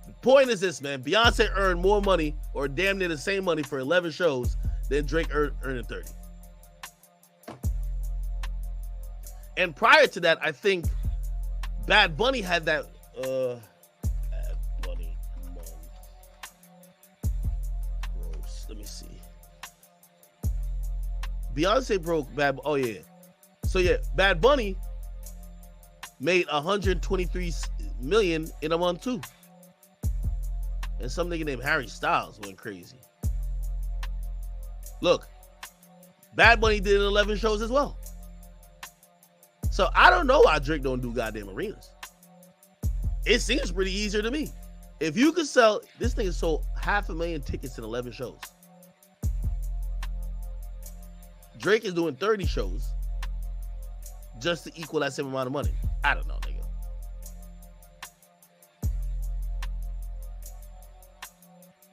The point is this, man. Beyonce earned more money, or damn near the same money for 11 shows than Drake earned in 30. And prior to that, I think Bad Bunny had that. Bad Bunny month. Gross. Let me see. Beyonce broke Bad. Oh yeah. So yeah, Bad Bunny made $123 million in a month too. And some nigga named Harry Styles went crazy. Look, Bad Bunny did 11 shows as well. So I don't know why Drake don't do goddamn arenas. It seems pretty easier to me. If you could sell, this nigga sold 500,000 tickets in 11 shows. Drake is doing 30 shows just to equal that same amount of money. I don't know, nigga.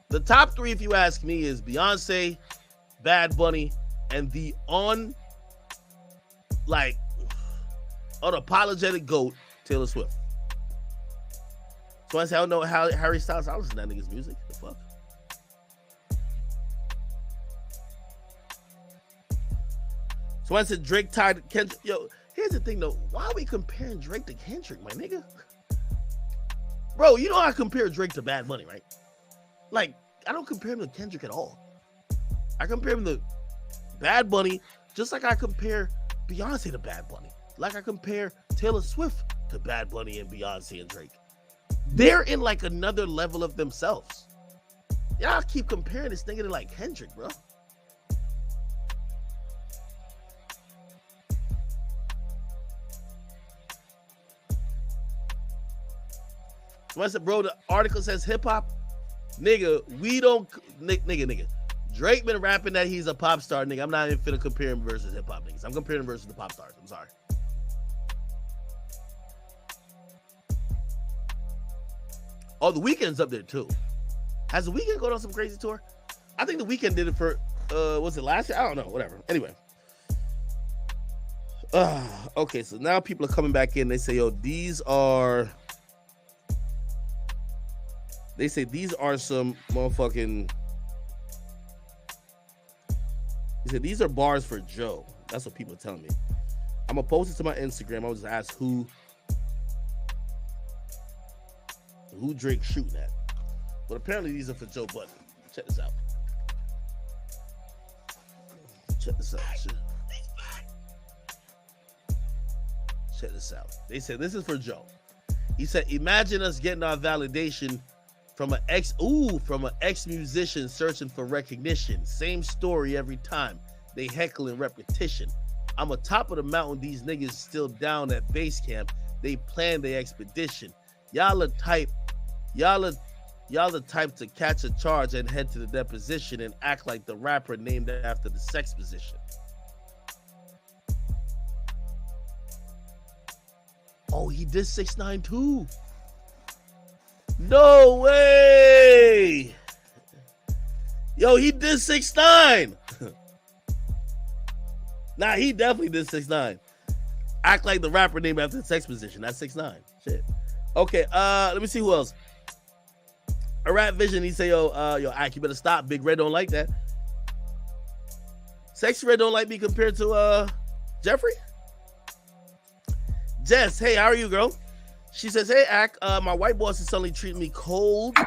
The top three, if you ask me, is Beyonce, Bad Bunny, and the unapologetic GOAT, Taylor Swift. So I say I don't know how Harry Styles. I listen to that nigga's music. The fuck? So I said Drake tied Kendrick. Yo, here's the thing though. Why are we comparing Drake to Kendrick, my nigga? Bro, you know I compare Drake to Bad Bunny, right? Like, I don't compare him to Kendrick at all. I compare him to Bad Bunny just like I compare Beyonce to Bad Bunny. Like I compare Taylor Swift to Bad Bunny and Beyonce and Drake. They're in like another level of themselves. Y'all keep comparing this nigga to like Kendrick, bro. So I said, bro, the article says hip hop. Nigga, we don't, nigga. Drake been rapping that he's a pop star, nigga. I'm not even finna compare him versus hip hop niggas. I'm comparing him versus the pop stars. I'm sorry. Oh, The Weeknd's up there too. Has The Weeknd gone on some crazy tour? I think The Weeknd did it for, was it last year? I don't know, whatever. Anyway. Okay, so now people are coming back in. They say, yo, these are some motherfucking, he said, these are bars for Joe. That's what people are telling me. I'm going to post it to my Instagram. I'll just ask who Drake's shooting at. But apparently these are for Joe Budden. Check this out. Check this out. They said this is for Joe. He said, imagine us getting our validation from an ex-musician searching for recognition. Same story every time. They heckle in repetition. I'm on top of the mountain. These niggas still down at base camp. They plan their expedition. Y'all the type to catch a charge and head to the deposition and act like the rapper named after the sex position. Oh, he did 6ix9ine too. No way. Yo, he did 6ix9ine. Nah, he definitely did 6ix9ine. Act like the rapper named after the sex position. That's 6ix9ine. Shit. Okay, let me see who else. A Rap Vision, he say, yo, Ike, you better stop. Big Red don't like that. Sexy Red don't like me compared to Jeffrey. Jess, hey, how are you, girl? She says, hey, Ak, my white boss is suddenly treating me cold,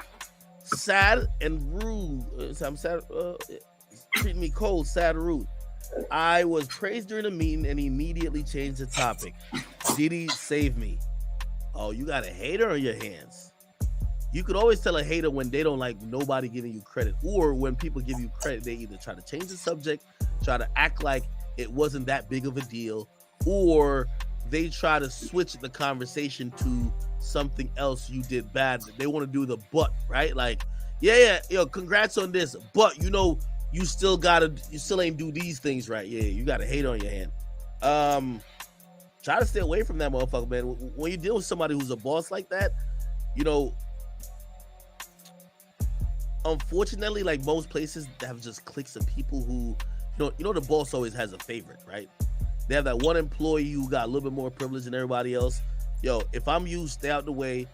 sad, and rude. I'm sad, treating me cold, sad, and rude. I was praised during the meeting and immediately changed the topic. Diddy saved me. Oh, you got a hater on your hands. You could always tell a hater when they don't like nobody giving you credit, or when people give you credit, they either try to change the subject, try to act like it wasn't that big of a deal, or they try to switch the conversation to something else you did bad. They want to do the but, right? Like, yeah, yo, congrats on this, but you know, you still ain't do these things right. Yeah, you got a hate on your hand. Try to stay away from that motherfucker, man. When you deal with somebody who's a boss like that, you know, unfortunately, like most places have just cliques of people who, you know, the boss always has a favorite, right? They have that one employee who got a little bit more privilege than everybody else. Yo, if I'm you, stay out the way.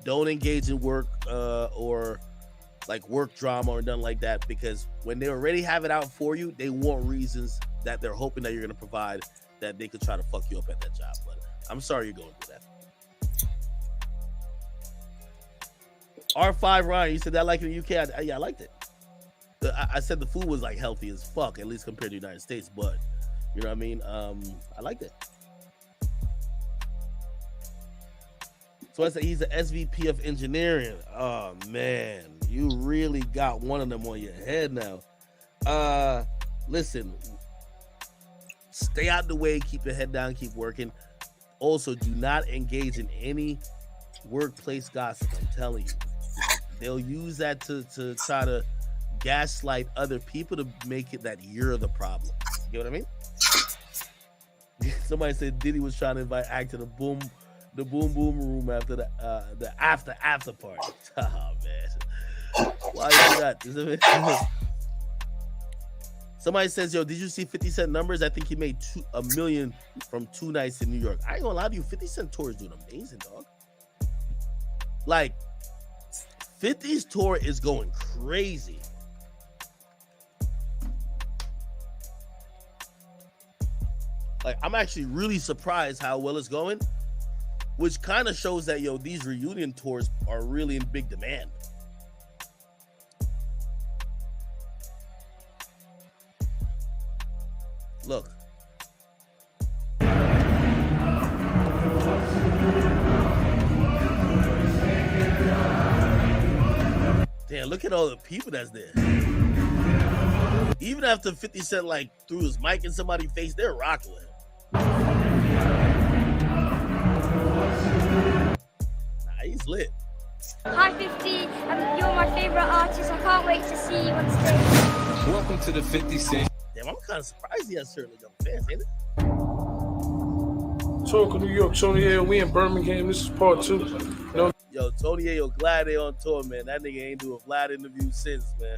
Don't engage in work or like work drama or nothing like that, because when they already have it out for you, they want reasons that they're hoping that you're going to provide that they could try to fuck you up at that job. But I'm sorry you're going through that. R5 Ryan, you said that like in the UK. Yeah, I liked it. I said the food was like healthy as fuck, at least compared to the United States, but you know what I mean? I liked it. So I said he's the SVP of engineering. Oh man, you really got one of them on your head now. Listen, stay out the way, keep your head down, keep working. Also, do not engage in any workplace gossip. I'm telling you. They'll use that to try to gaslight other people to make it that you're the problem. You know what I mean? Somebody said Diddy was trying to invite Act to the boom room after the after party. Oh man, why you do that? Somebody says, yo, did you see 50 Cent numbers? I think he made $1 million from 2 nights in New York. I ain't gonna lie to you, 50 Cent tour is doing amazing, dog. Like 50's tour is going crazy. Like, I'm actually really surprised how well it's going, which kind of shows that, yo, these reunion tours are really in big demand. Look. Damn, look at all the people that's there. Even after 50 Cent like threw his mic in somebody's face, they're rocking with him. Nah, he's lit. Hi 50, you're my favorite artist. I can't wait to see you on stage. Welcome to the 50 Cent. Damn, I'm kind of surprised he has certainly young fans, ain't it? Talk of New York, Tony Hill. We in Birmingham. This is part 2. You know? Yo, Tony Ayo, glad they on tour, man. That nigga ain't do a Vlad interview since, man.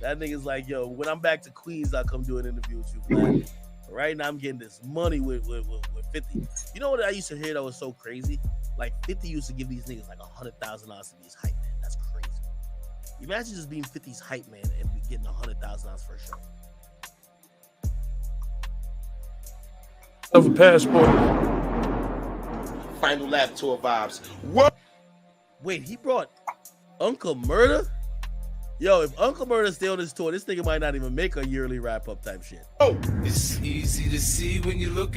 That nigga's like, yo, when I'm back to Queens, I'll come do an interview with you, Vlad. But right now, I'm getting this money with 50. You know what I used to hear that was so crazy? Like 50 used to give these niggas like $100,000 to be his hype man. That's crazy. Imagine just being 50's hype man and be getting $100,000 for a show. Of a passport. Final lap tour vibes. What? Wait, he brought Uncle Murder? Yo, if Uncle Murder stay on this tour, this nigga might not even make a yearly wrap-up type shit. Oh, it's easy to see when you look